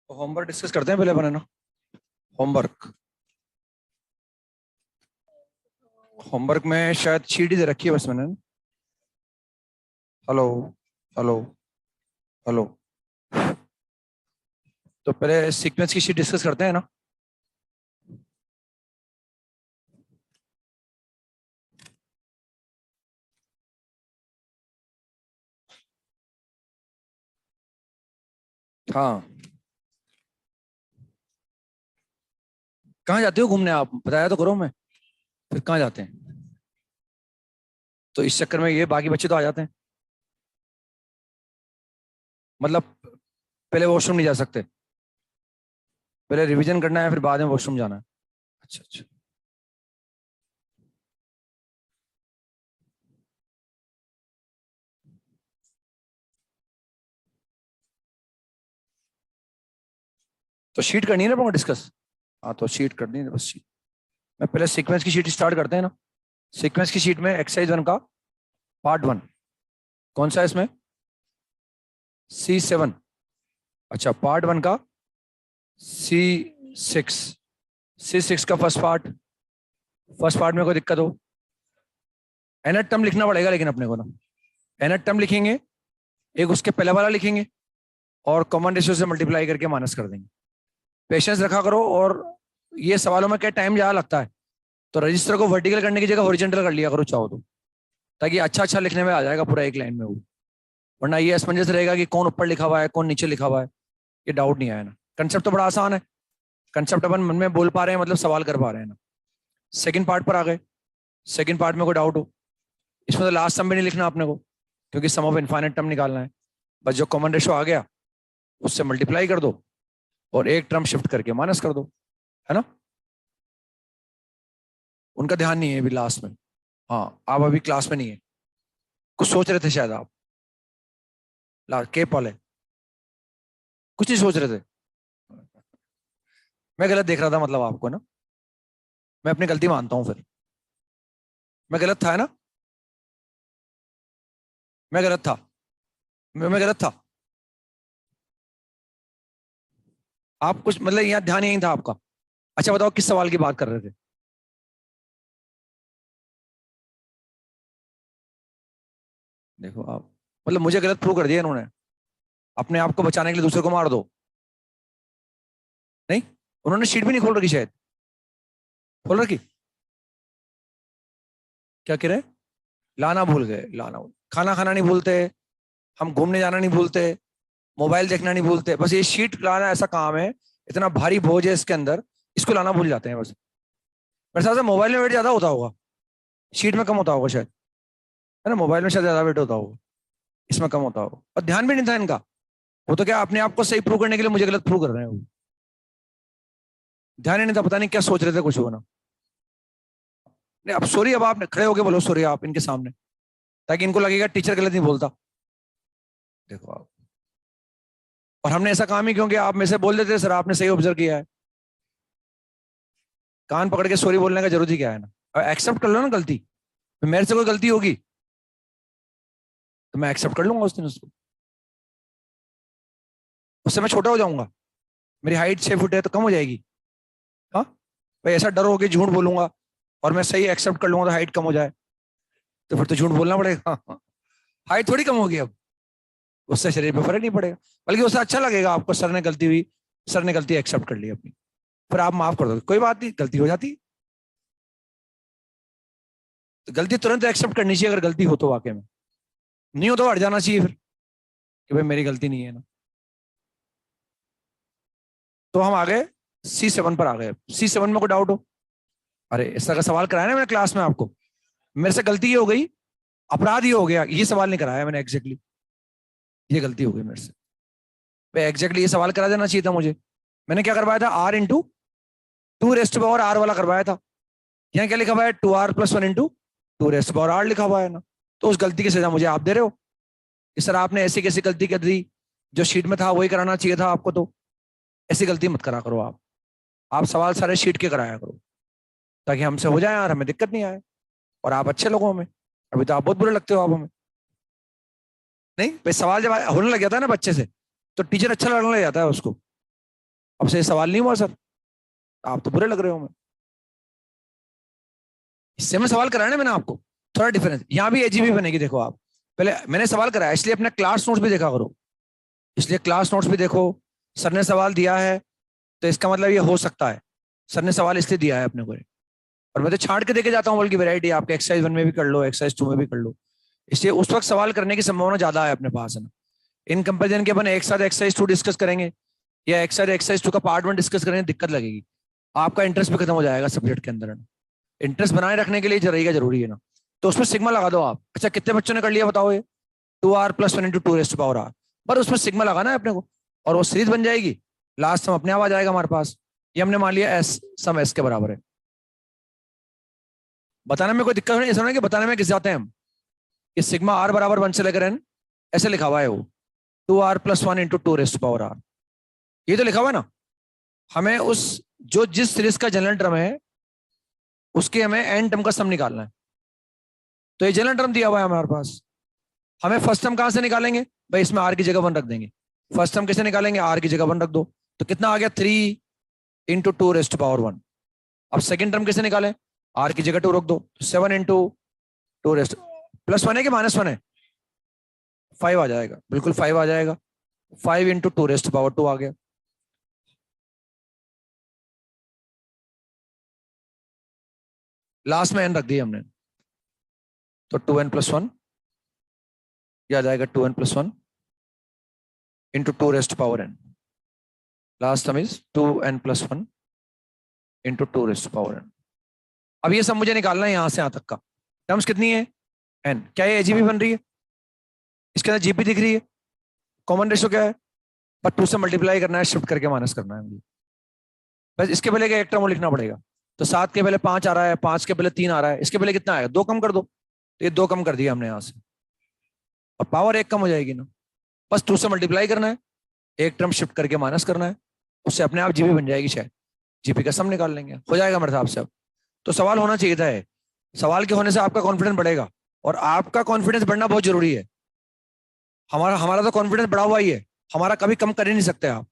तो homework discuss करते हैं पहले अपन, है ना। होमवर्क होमवर्क में शायद शीट ही दे रखी है बस मैंने। Hello, hello, hello. तो पहले सीक्वेंस की शीट डिस्कस करते हैं ना। हाँ, कहाँ जाते हो घूमने आप, बताया तो करो। मैं फिर कहाँ जाते हैं? तो इस चक्कर में ये बाकी बच्चे तो आ जाते हैं। मतलब पहले वॉशरूम नहीं जा सकते? पहले रिवीजन करना है फिर बाद में वॉशरूम जाना है? अच्छा अच्छा। तो शीट करनी है ना डिस्कस। हाँ तो शीट करनी है बस शीट। मैं पहले सीक्वेंस की शीट स्टार्ट करते हैं ना। सीक्वेंस की शीट में एक्सरसाइज 1 का पार्ट 1 कौन सा है इसमें? C7। अच्छा, पार्ट 1 का C6। C6 का फर्स्ट पार्ट में कोई दिक्कत हो? एनएट टर्म लिखना पड़ेगा लेकिन अपने को ना। एनएट टर्म लिखेंगे, एक उसके पहले वाला लिखेंगे और कॉमन रेशियो से मल्टीप्लाई करके माइनस कर देंगे। पेशेंस रखा करो। और ये सवालों में क्या टाइम ज्यादा लगता है, तो रजिस्टर को वर्टिकल करने की जगह हॉरिजॉन्टल कर लिया करो चाहो तो, ताकि अच्छा अच्छा लिखने में आ जाएगा पूरा एक लाइन में वो। वरना ये असमंजस रहेगा कि कौन ऊपर लिखा हुआ है कौन नीचे लिखा हुआ है, ये डाउट नहीं आया ना। कंसेप्ट तो बड़ा आसान है। कंसेप्ट अपन मन में बोल पा रहे हैं, मतलब सवाल कर पा रहे हैं ना। सेकंड पार्ट पर आ गए। सेकंड पार्ट में कोई डाउट हो? इसमें तो लास्ट सम भी नहीं लिखना आपने को, क्योंकि सम ऑफ इनफाइनाइट टर्म निकालना है। बस जो कॉमन रेशो आ गया उससे मल्टीप्लाई कर दो और एक टर्म शिफ्ट करके माइनस कर दो, है ना। उनका ध्यान नहीं है अभी लास्ट में। हाँ, आप अभी क्लास में नहीं है, कुछ सोच रहे थे शायद आप। के पॉल है, कुछ नहीं सोच रहे थे। मैं गलत देख रहा था मतलब आपको ना। मैं अपनी गलती मानता हूँ फिर। मैं गलत था, है ना। मैं गलत था। मैं गलत था। आप कुछ मतलब यहाँ ध्यान यही था आपका। अच्छा बताओ किस सवाल की बात कर रहे थे? देखो आप, मतलब मुझे गलत प्रूव कर दिया इन्होंने। अपने आप को बचाने के लिए दूसरे को मार दो। नहीं, उन्होंने शीट भी नहीं खोल रखी शायद। खोल रखी? क्या कह रहे? लाना भूल गए, खाना खाना नहीं भूलते, हम घूमने जाना नहीं भूलते, मोबाइल देखना नहीं भूलते, बस ये शीट लाना ऐसा काम है। इतना भारी बोझ है इसके अंदर, इसको लाना भूल जाते हैं बस। मेरे हिसाब से मोबाइल में वेट ज्यादा होता होगा, शीट में कम होता होगा शायद, है ना। मोबाइल में शायद ज्यादा वेट होता होगा, इसमें कम होता होगा। और ध्यान भी नहीं था इनका। वो तो क्या अपने आप को सही प्रूव करने के लिए मुझे गलत प्रूव कर रहे हैं वो। ध्यान ही नहीं था, पता नहीं क्या सोच रहे थे कुछ वो ना। नहीं, अब सॉरी, अब आप खड़े होके बोलो सॉरी आप इनके सामने, ताकि इनको लगेगा टीचर गलत नहीं बोलता। देखो आप, और हमने ऐसा काम ही क्योंकि आप में से बोल देते सर आपने सही ऑब्जर्व किया है। कान पकड़ के सॉरी बोलने का जरूरत ही क्या है ना। एक्सेप्ट कर लो ना गलती। तो मेरे से कोई गलती होगी तो मैं एक्सेप्ट कर लूंगा उस दिन उसको। उससे मैं छोटा हो जाऊंगा। मेरी हाइट 6 फुट है तो कम हो जाएगी। हाँ भाई, ऐसा डर हो कि झूठ बोलूंगा और मैं सही एक्सेप्ट कर लूंगा तो हाइट कम हो जाए, तो फिर तो झूठ बोलना पड़ेगा। हाँ, हाइट थोड़ी कम होगी अब, उससे शरीर पे फर्क नहीं पड़ेगा। बल्कि उससे अच्छा लगेगा आपको, सर ने गलती हुई, सर ने गलती एक्सेप्ट कर ली अपनी, फिर आप माफ कर दो, कोई बात नहीं, गलती हो जाती। तो गलती तुरंत एक्सेप्ट करनी चाहिए, अगर गलती हो तो वाकई में। नहीं हो तो हट जाना चाहिए फिर, कि भाई मेरी गलती नहीं है ना। तो हम आ गए C7 पर आ गए। C7 में कोई डाउट हो? अरे इस तरह का सवाल कराया ना मैंने क्लास में आपको। मेरे से गलती ये हो गई, अपराध ये हो गया, ये सवाल नहीं कराया मैंने एग्जैक्टली। ये गलती हो गई मेरे से। भाई एग्जैक्टली ये सवाल करा देना चाहिए था मुझे। मैंने क्या करवाया था, R × 2 रेस्ट पावर R वाला करवाया था। यहाँ क्या लिखा हुआ है, 2R + 1 × 2 रेस्ट पावर R लिखा हुआ है ना। तो उस गलती की सजा मुझे आप दे रहे हो कि सर आपने ऐसी कैसी गलती कर दी, जो शीट में था वही कराना चाहिए था आपको। तो ऐसी गलती मत करा करो आप सवाल सारे शीट के कराया करो, ताकि हमसे हो जाए और हमें दिक्कत नहीं आए। और आप अच्छे लोगों में, अभी तो आप बहुत बुरे लगते हो आप हमें। नहीं भाई, सवाल जब होने लग जाता है ना बच्चे से, तो टीचर अच्छा लगने लग जाता है उसको। अब से सवाल नहीं हुआ सर, आप तो बुरे लग रहे हो। मैं इससे में सवाल कराया ना मैंने आपको, थोड़ा डिफरेंस यहाँ भी एजीबी बनेगी। देखो आप, पहले मैंने सवाल कराया, इसलिए अपने क्लास नोट्स भी देखा करो, इसलिए क्लास नोट्स भी देखो। सर ने सवाल दिया है तो इसका मतलब ये हो सकता है, सर ने सवाल इसलिए दिया है अपने को। और मैं तो छांट के देके जाता हूँ, बल्कि वैरायटी आपके एक्सरसाइज 1 में भी कर लो, एक्सरसाइज 2 में भी कर लो। इसलिए उस वक्त सवाल करने की संभावना ज्यादा है अपने पास, है ना। इन कंपेरिजन के अपन एक साथ एक्सरसाइज 2 डिस्कस करेंगे, या एक्सरसाइज 2 का पार्ट 1 डिस्कस करेंगे, दिक्कत लगेगी, आपका इंटरेस्ट भी खत्म हो जाएगा सब्जेक्ट के अंदर, है ना। इंटरेस्ट बनाए रखने के लिए रहेगा जरूरी है ना। तो उसमें सिग्मा लगा दो आप। अच्छा कितने बच्चों ने कर लिया बताओ ये? 2r+1 × 2⁻²R, पर उसमें सिग्मा लगाना है अपने को, और वो सीरीज बन जाएगी। लास्ट सम अपने आप आ जाएगा हमारे पास। ये हमने मान लिया एस, सम एस के बराबर है। बताने में कोई दिक्कत नहीं, ऐसा नहीं कि बताने में घिस जाते हैं हम। ये सिग्मा r बराबर 1 से लेकर n, ऐसे लिखा हुआ है वो, 2r+1 × 2⁻²R, ये तो लिखा हुआ है ना। हमें उस जो जिस सीरीज का जनरल टर्म है उसके हमें एन टर्म का सम निकालना है। तो ये जनरल टर्म दिया हुआ है हमारे पास। हमें फर्स्ट टर्म कहां से निकालेंगे भाई? इसमें आर की जगह 1 रख देंगे। फर्स्ट टर्म कैसे निकालेंगे? आर की जगह 1 रख दो, तो कितना आ गया? 3 × 2⁻²1। अब सेकंड टर्म कैसे निकालें? आर की जगह 2 रख दो, 7 × 2 +1 है कि -1 है? 5 आ जाएगा, बिल्कुल 5 आ जाएगा। 5 × 2⁻² आ गया। लास्ट में एन रख दिया हमने, तो 2n+1, यह आ जाएगा 2n+1 × 2⁻n। Last term is 2n+1 × 2⁻n। अब ये सब मुझे निकालना है यहां से यहां तक का। टर्म्स कितनी है? n। क्या ये एजीबी बन रही है? इसके अंदर जीपी दिख रही है। कॉमन रेशियो क्या है? पर 2 से मल्टीप्लाई करना है, शिफ्ट करके माइनस करना है मुझे। बस इसके पहले का एक टर्म लिखना पड़ेगा। तो 7 के पहले 5 आ रहा है, 5 के पहले 3 आ रहा है, इसके पहले कितना आएगा? 2 कम कर दो, तो ये 2 कम कर दिया हमने यहां से, और पावर 1 कम हो जाएगी ना। बस 2 से मल्टीप्लाई करना है, एक टर्म शिफ्ट करके माइनस करना है, उससे अपने आप जीपी बन जाएगी। शायद जीपी का सम निकाल लेंगे, हो जाएगा मेरे हिसाब से। अब तो सवाल होना चाहिए था। सवाल के होने से आपका कॉन्फिडेंस बढ़ेगा, और आपका कॉन्फिडेंस बढ़ना बहुत जरूरी है। हमारा हमारा तो कॉन्फिडेंस बढ़ा हुआ ही है, हमारा कभी कम कर ही नहीं सकते आप।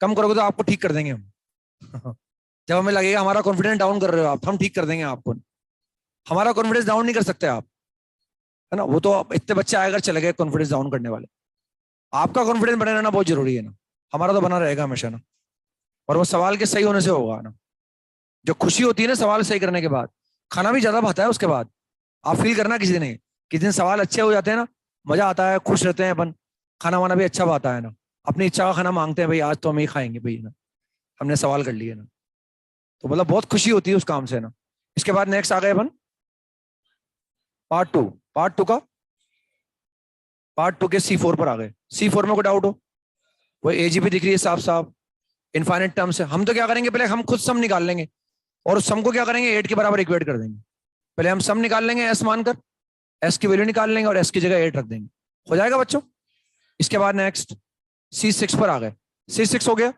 कम करोगे तो आपको ठीक कर देंगे हम। जब हमें लगेगा हमारा कॉन्फिडेंस डाउन कर रहे हो आप, हम ठीक कर देंगे आपको। हमारा कॉन्फिडेंस डाउन नहीं कर सकते आप, है ना। वो तो इतने बच्चे आएगा चले गए कॉन्फिडेंस डाउन करने वाले। आपका कॉन्फिडेंस बने रहना बहुत जरूरी है ना। हमारा तो बना रहेगा हमेशा ना, और वो सवाल के सही होने से होगा ना। जो खुशी होती है ना सवाल सही करने के बाद, खाना भी ज्यादा भाता है उसके बाद। आप फील करना किसी दिन, किसी दिन सवाल अच्छे हो जाते हैं ना, मजा आता है, खुश रहते हैं अपन। खाना वाना भी अच्छा भाता है ना, अपनी इच्छा का खाना मांगते हैं, भाई आज तो हम ही खाएंगे भाई ना, हमने सवाल कर लिए ना। तो मतलब बहुत खुशी होती है उस काम से ना। इसके बाद नेक्स्ट आ गए अपन पार्ट 2। पार्ट 2 के C4 पर आ गए। C4 में कोई डाउट हो? वो एजीपी दिख रही है साफ साफ, इनफाइनाइट टर्म से। हम तो क्या करेंगे, पहले हम खुद सम निकाल लेंगे, और उस सम को क्या करेंगे 8 के बराबर इक्वेट कर देंगे। पहले हम सम निकाल लेंगे एस मानकर, एस की वैल्यू निकाल लेंगे और एस की जगह 8 रख देंगे, हो जाएगा बच्चों। इसके बाद नेक्स्ट C6 पर आ गए। C6 हो गया।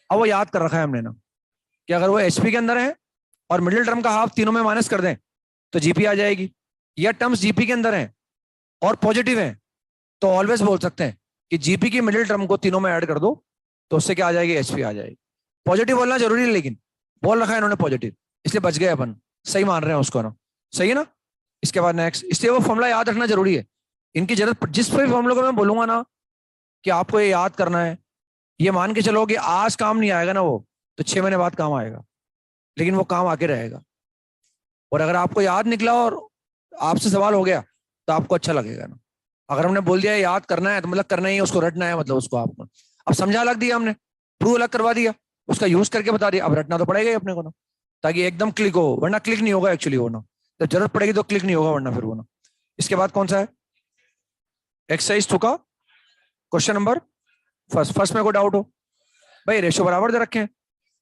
अब वो याद कर रखा है हमने ना कि अगर वो एचपी के अंदर है और मिडिल टर्म का हाफ तीनों में माइनस कर दें तो जीपी आ जाएगी, या टर्म्स जीपी के अंदर है और पॉजिटिव है, तो ऑलवेज बोल सकते हैं कि जीपी की मिडिल टर्म को तीनों में ऐड कर दो, तो उससे क्या आ जाएगी? एचपी आ जाएगी। पॉजिटिव बोलना जरूरी है, लेकिन बोल रखा है इन्होंने पॉजिटिव, इसलिए बच गए अपन, सही मान रहे हैं उसको ना, सही है ना। इसके बाद नेक्स्ट, इसलिए वो फॉर्मूला याद रखना जरूरी है। इनकी जरूरत जिस भी फॉर्मूले को मैं बोलूंगा ना कि आपको ये याद करना है, ये मान के चलो कि आज काम नहीं आएगा ना वो, तो 6 महीने बाद काम आएगा, लेकिन वो काम आके रहेगा। और अगर आपको याद निकला और आपसे सवाल हो गया तो आपको अच्छा लगेगा ना। अगर हमने बोल दिया याद करना है तो मतलब करना ही है, उसको रटना है, मतलब उसको आपको अब समझा अलग दिया हमने, प्रूव अलग करवा दिया, उसका यूज करके बता दिया, अब रटना तो पड़ेगा ही अपने को ना, ताकि एकदम क्लिक हो, वरना क्लिक नहीं होगा एक्चुअली वो ना। जब जरूरत पड़ेगी तो क्लिक नहीं होगा, वरना फिर वो ना। इसके बाद कौन सा है? एक्सरसाइज 2 का क्वेश्चन नंबर फर्स्ट में कोई डाउट हो? भाई रेशो बराबर दे रखे हैं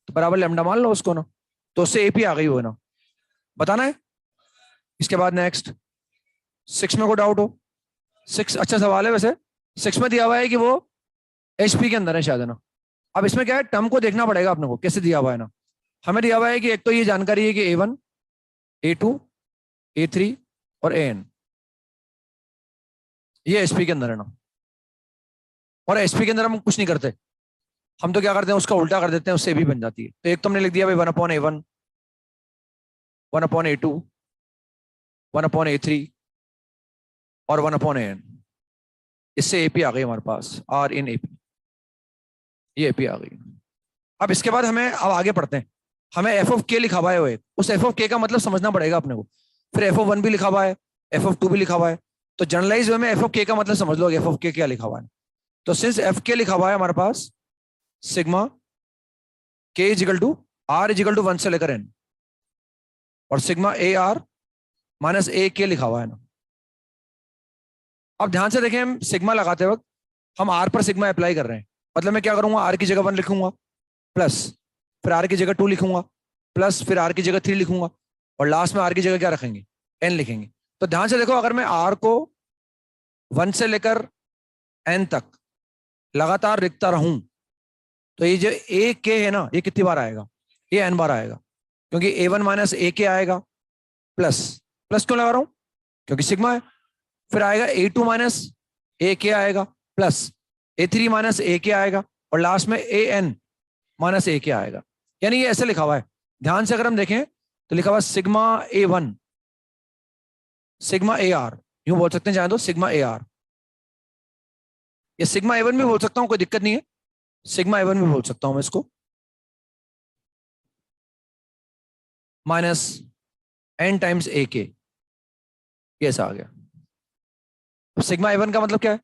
तो बराबर लेमडा मान लो उसको ना, तो उससे एपी आ गई हो ना, बताना है। इसके बाद नेक्स्ट 6 में कोई डाउट हो? 6 अच्छा सवाल है वैसे। 6 में दिया हुआ है कि वो एचपी के अंदर है शायद, है ना। अब इसमें क्या है, टर्म को देखना पड़ेगा अपने को कैसे दिया हुआ है ना। हमें दिया हुआ है कि एक तो ये जानकारी है कि A1, A2, A3 और AN, ये एसपी के अंदर है ना, और एसपी के अंदर हम कुछ नहीं करते, हम तो क्या करते हैं उसका उल्टा कर देते हैं, उससे भी बन जाती है। तो एक तो हमने लिख दिया भाई 1/A1, 1/A2, 1/A3 और 1/AN। इससे एपी आ गई हमारे पास, आर इन एपी, ये एपी आ गई। अब इसके बाद हमें अब आगे पढ़ते हैं, हमें एफ ऑफ के लिखा हुआ है वो एक, उस एफ ऑफ के का मतलब समझना पड़ेगा अपने को। फिर एफ ऑफ 1 भी लिखा हुआ है, एफ ऑफ 2 भी लिखा हुआ है, तो जनरलाइज वे में एफ ऑफ के का मतलब समझ लो एफ ऑफ के क्या लिखा हुआ है। तो सिंस एफ के लिखा हुआ है हमारे पास, सिग्मा के is equal to r is equal to 1 से लेकर एन, और sigma a r minus a के लिखा हुआ है ना। अब ध्यान से देखें, हम सिग्मा लगाते वक्त हम आर पर सिग्मा अप्लाई कर रहे हैं, मतलब मैं क्या करूंगा, आर की जगह 1 लिखूंगा, प्लस फिर आर की जगह 2 लिखूंगा, प्लस फिर आर की जगह 3 लिखूंगा, और लास्ट में आर की जगह क्या रखेंगे, एन लिखेंगे। तो ध्यान से देखो, अगर मैं आर को 1 से लेकर एन तक लगातार लिखता रहूं, तो ये जो ए के है ना, ये कितनी बार आएगा, ये एन बार आएगा, क्योंकि A1 माइनस ए के आएगा, प्लस प्लस क्यों लगा रहा हूं, क्योंकि सिग्मा है। फिर आएगा A2 माइनस ए के आएगा, प्लस A3 माइनस ए के आएगा, और लास्ट में AN माइनस ए के आएगा। यानी ये ऐसे लिखा हुआ है, ध्यान से अगर हम देखें तो लिखा हुआ है सिग्मा A1 सिग्मा AR, यूं बोल सकते हैं चाहे तो सिग्मा AR, ये सिग्मा A1 भी बोल सकता हूं, कोई दिक्कत नहीं है, सिग्मा A1 भी बोल सकता हूं मैं इसको, माइनस एन टाइम्स ए के, ये ऐसा आ गया। सिग्मा A1 का मतलब क्या है,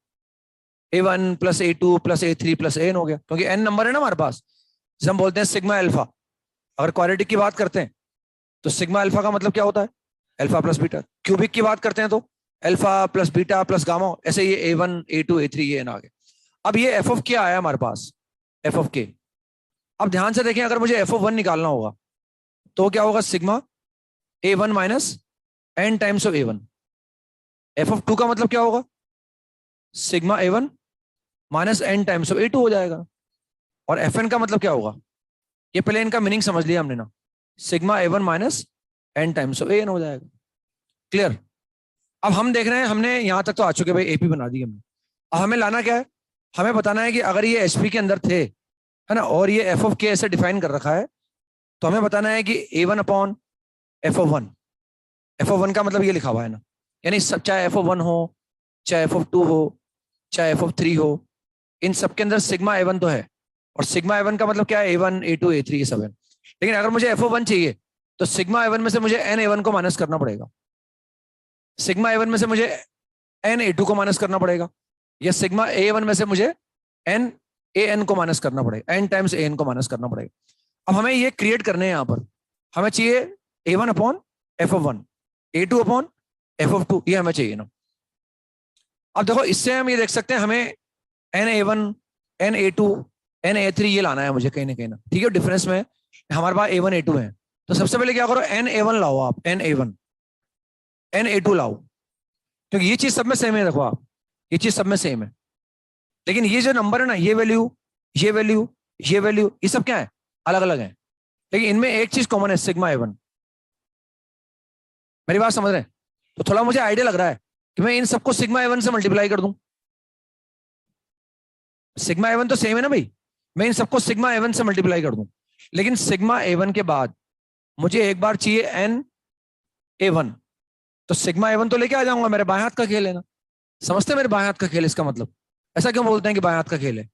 A1 plus A2 plus A3 plus AN हो गया, क्योंकि एन नंबर है ना हमारे पास। जैसे हम बोलते हैं सिग्मा अल्फा, अगर क्वाड्रेटिक की बात करते हैं तो सिग्मा अल्फा का मतलब क्या होता है, अल्फा प्लस बीटा। क्यूबिक की बात करते हैं तो alpha plus beta plus gamma, ऐसे ये A1 A2 A3 ये एन आ गया। अब ये एफ ऑफ के आया हमारे पास, एफ ऑफ के। अब ध्यान से देखें, अगर मुझे एफ ऑफ 1 निकालना होगा तो क्या होगा, sigma A1 minus n times of A1। F of 2 का मतलब क्या होगा, sigma A1 minus n times of A2 हो जाएगा। और Fn का मतलब क्या होगा, ये पहले इनका मीनिंग समझ लिया हमने ना, sigma A1 minus n times of AN हो जाएगा। क्लियर। अब हम देख रहे हैं, हमने यहां तक तो आ चुके भाई, एपी बना दी हमने। अब हमें लाना क्या है, हमें बताना है कि अगर ये एसपी के अंदर थे, है ना, और ये एफ ऑफ के ऐसे डिफाइन कर रखा है, तो हमें बताना है कि A1 upon F of 1, F of 1 का मतलब ये लिखा हुआ है ना, यानी सब, चाहे एफ ऑफ 1 हो, चाहे एफ ऑफ 2 हो, चाहे एफ ऑफ 3 हो, इन सब के अंदर सिग्मा A1 तो है, और सिग्मा A1 का मतलब क्या है, A1 A2 A3 ये सब है। लेकिन अगर मुझे एफ ऑफ 1 चाहिए तो सिग्मा A1 में से मुझे एन A1 को माइनस करना पड़ेगा, सिग्मा A1 में से मुझे एन A2 को माइनस करना पड़ेगा, या सिग्मा A1 में से मुझे एन AN को माइनस करना पड़ेगा, एन टाइम्स AN को माइनस करना पड़ेगा। अब हमें ये क्रिएट करने हैं, यहाँ पर हमें चाहिए A1 upon F of 1, A2 upon F of 2, ये हमें चाहिए ना। अब देखो, इससे हम ये देख सकते हैं, हमें N A1 N A2 N A3 ये लाना है मुझे कहीं ना कहीं ना, ठीक है। डिफरेंस में हमारे पास A1 A2 है, तो सबसे पहले क्या करो, एन A1 लाओ आप, एन A1 एन A2 लाओ, क्योंकि ये चीज सब में सेम है। देखो आप, ये चीज सब में सेम है, लेकिन ये जो नंबर है ना, ये वैल्यू, ये वैल्यू, ये वैल्यू, ये सब क्या है, अलग अलग है, लेकिन इनमें एक चीज कॉमन है, सिग्मा A1। मेरी बात समझ रहे हैं? तो थोड़ा मुझे आइडिया लग रहा है कि मैं इन सबको सिग्मा A1 से मल्टीप्लाई कर दूं, सिग्मा A1 तो सेम है ना भाई, मैं इन सबको सिग्मा A1 से मल्टीप्लाई कर दूं, लेकिन सिग्मा A1 के बाद मुझे एक बार चाहिए एन A1, तो सिग्मा A1 तो लेके आ जाऊंगा, मेरे बाएं हाथ का खेल है ना, समझते हैं मेरे बाएं हाथ का खेल, इसका मतलब ऐसा क्यों बोलते हैं कि बाएं हाथ का खेल है,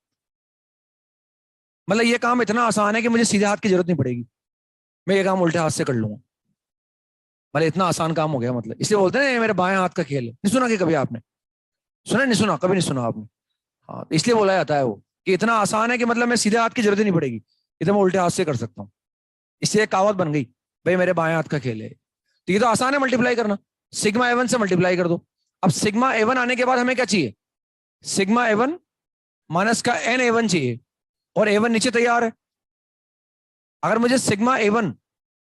मतलब ये काम इतना आसान है कि मुझे सीधे हाथ की जरूरत नहीं पड़ेगी, मैं ये काम उल्टे हाथ से कर लूंगा, मतलब इतना आसान काम हो गया, मतलब इसलिए बोलते हैं मेरे बाएं हाथ का खेल है। नहीं सुना कि कभी आपने सुना, नहीं सुना, कभी नहीं सुना आपने, हाँ, तो इसलिए बोला जाता है वो कि इतना आसान है कि मतलब मैं सीधे हाथ की जरूरत ही नहीं पड़ेगी, इतना मैं उल्टे हाथ से कर सकता हूँ, इसलिए कहावत बन गई, भाई मेरे बाएं हाथ का खेल है। तो ये तो आसान है मल्टीप्लाई करना, सिग्मा A1 से मल्टीप्लाई कर दो। अब सिग्मा A1 आने के बाद हमें क्या चाहिए, सिग्मा A1 माइनस का एन A1 चाहिए, और A1 नीचे तैयार है। अगर मुझे सिग्मा A1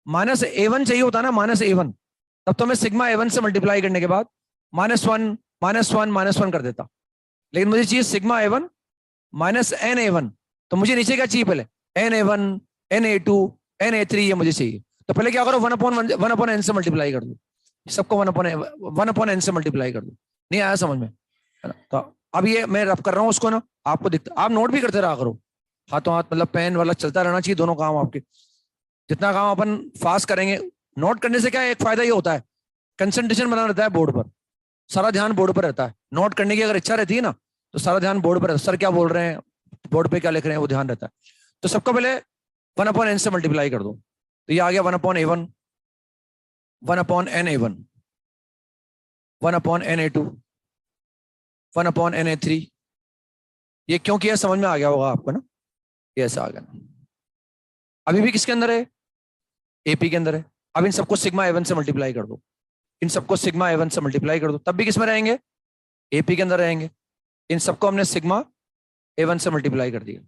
माइनस A1 चाहिए होता ना, माइनस A1, तब तो मैं सिग्मा A1 से मल्टीप्लाई करने के बाद -1 -1 -1 कर देता, लेकिन मुझे चाहिए sigma A1 minus N A1, तो मुझे नीचे क्या चाहिए, पहले N A1 N A2 N A3 ये मुझे चाहिए। तो पहले क्या करो, 1 अपॉन एन से मल्टीप्लाई कर दो, सबको 1 अपॉन एन से मल्टीप्लाई कर दो। नहीं आया समझ में, है ना। तो अब ये मैं रब कर रहा हूँ उसको ना, आपको दिखता, आप नोट भी करते रहा करो हाथों हाथ, मतलब पेन वाला चलता रहना चाहिए दोनों काम आपके। जितना काम अपन फास्ट करेंगे, नोट करने से क्या है, एक फायदा ये होता है, कंसंट्रेशन बना रहता है बोर्ड पर, सारा ध्यान बोर्ड पर रहता है। नोट करने की अगर इच्छा रहती है ना, तो सारा ध्यान बोर्ड पर रहता है, सर क्या बोल रहे हैं, बोर्ड पे क्या लिख रहे हैं, वो ध्यान रहता है। तो सबको पहले 1/n से मल्टीप्लाई कर दो, तो ये आ गया 1/a1, 1/na1, 1/na2, 1/na3। ये क्यों किया समझ में आ गया होगा आपको ना, ये ऐसा आ गया ना। अभी भी किसके अंदर है, एपी के अंदर है। अब इन सबको सिग्मा ए1 से मल्टीप्लाई कर दो, इन सबको सिग्मा ए1 से मल्टीप्लाई कर दो, तब भी किसमें रहेंगे, एपी के अंदर रहेंगे। इन सबको हमने सिग्मा ए1 से मल्टीप्लाई कर दिया,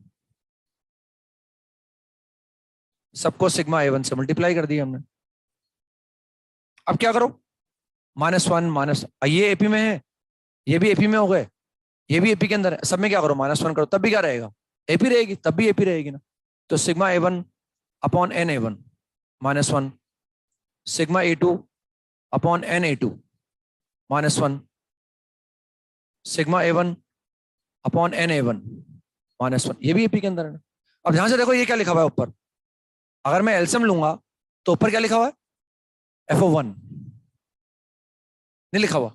सबको सिग्मा ए1 से मल्टीप्लाई कर दिया हमने। अब क्या करो, -1 माइनस, ये एपी में है, ये भी एपी में हो गए, ये भी एपी के अंदर है, सब में क्या करो -1 करो, तब भी क्या रहेगा, एपी रहेगी, तब भी एपी रहेगी ना। तो sigma A1/na1 -1, sigma A2/na2 -1, sigma A1/na1 -1, ये भी एपी के अंदर है ना। अब ध्यान से देखो ये क्या लिखा हुआ है ऊपर, अगर मैं एलसीएम लूंगा तो ऊपर क्या लिखा हुआ है, FO1 नहीं लिखा हुआ।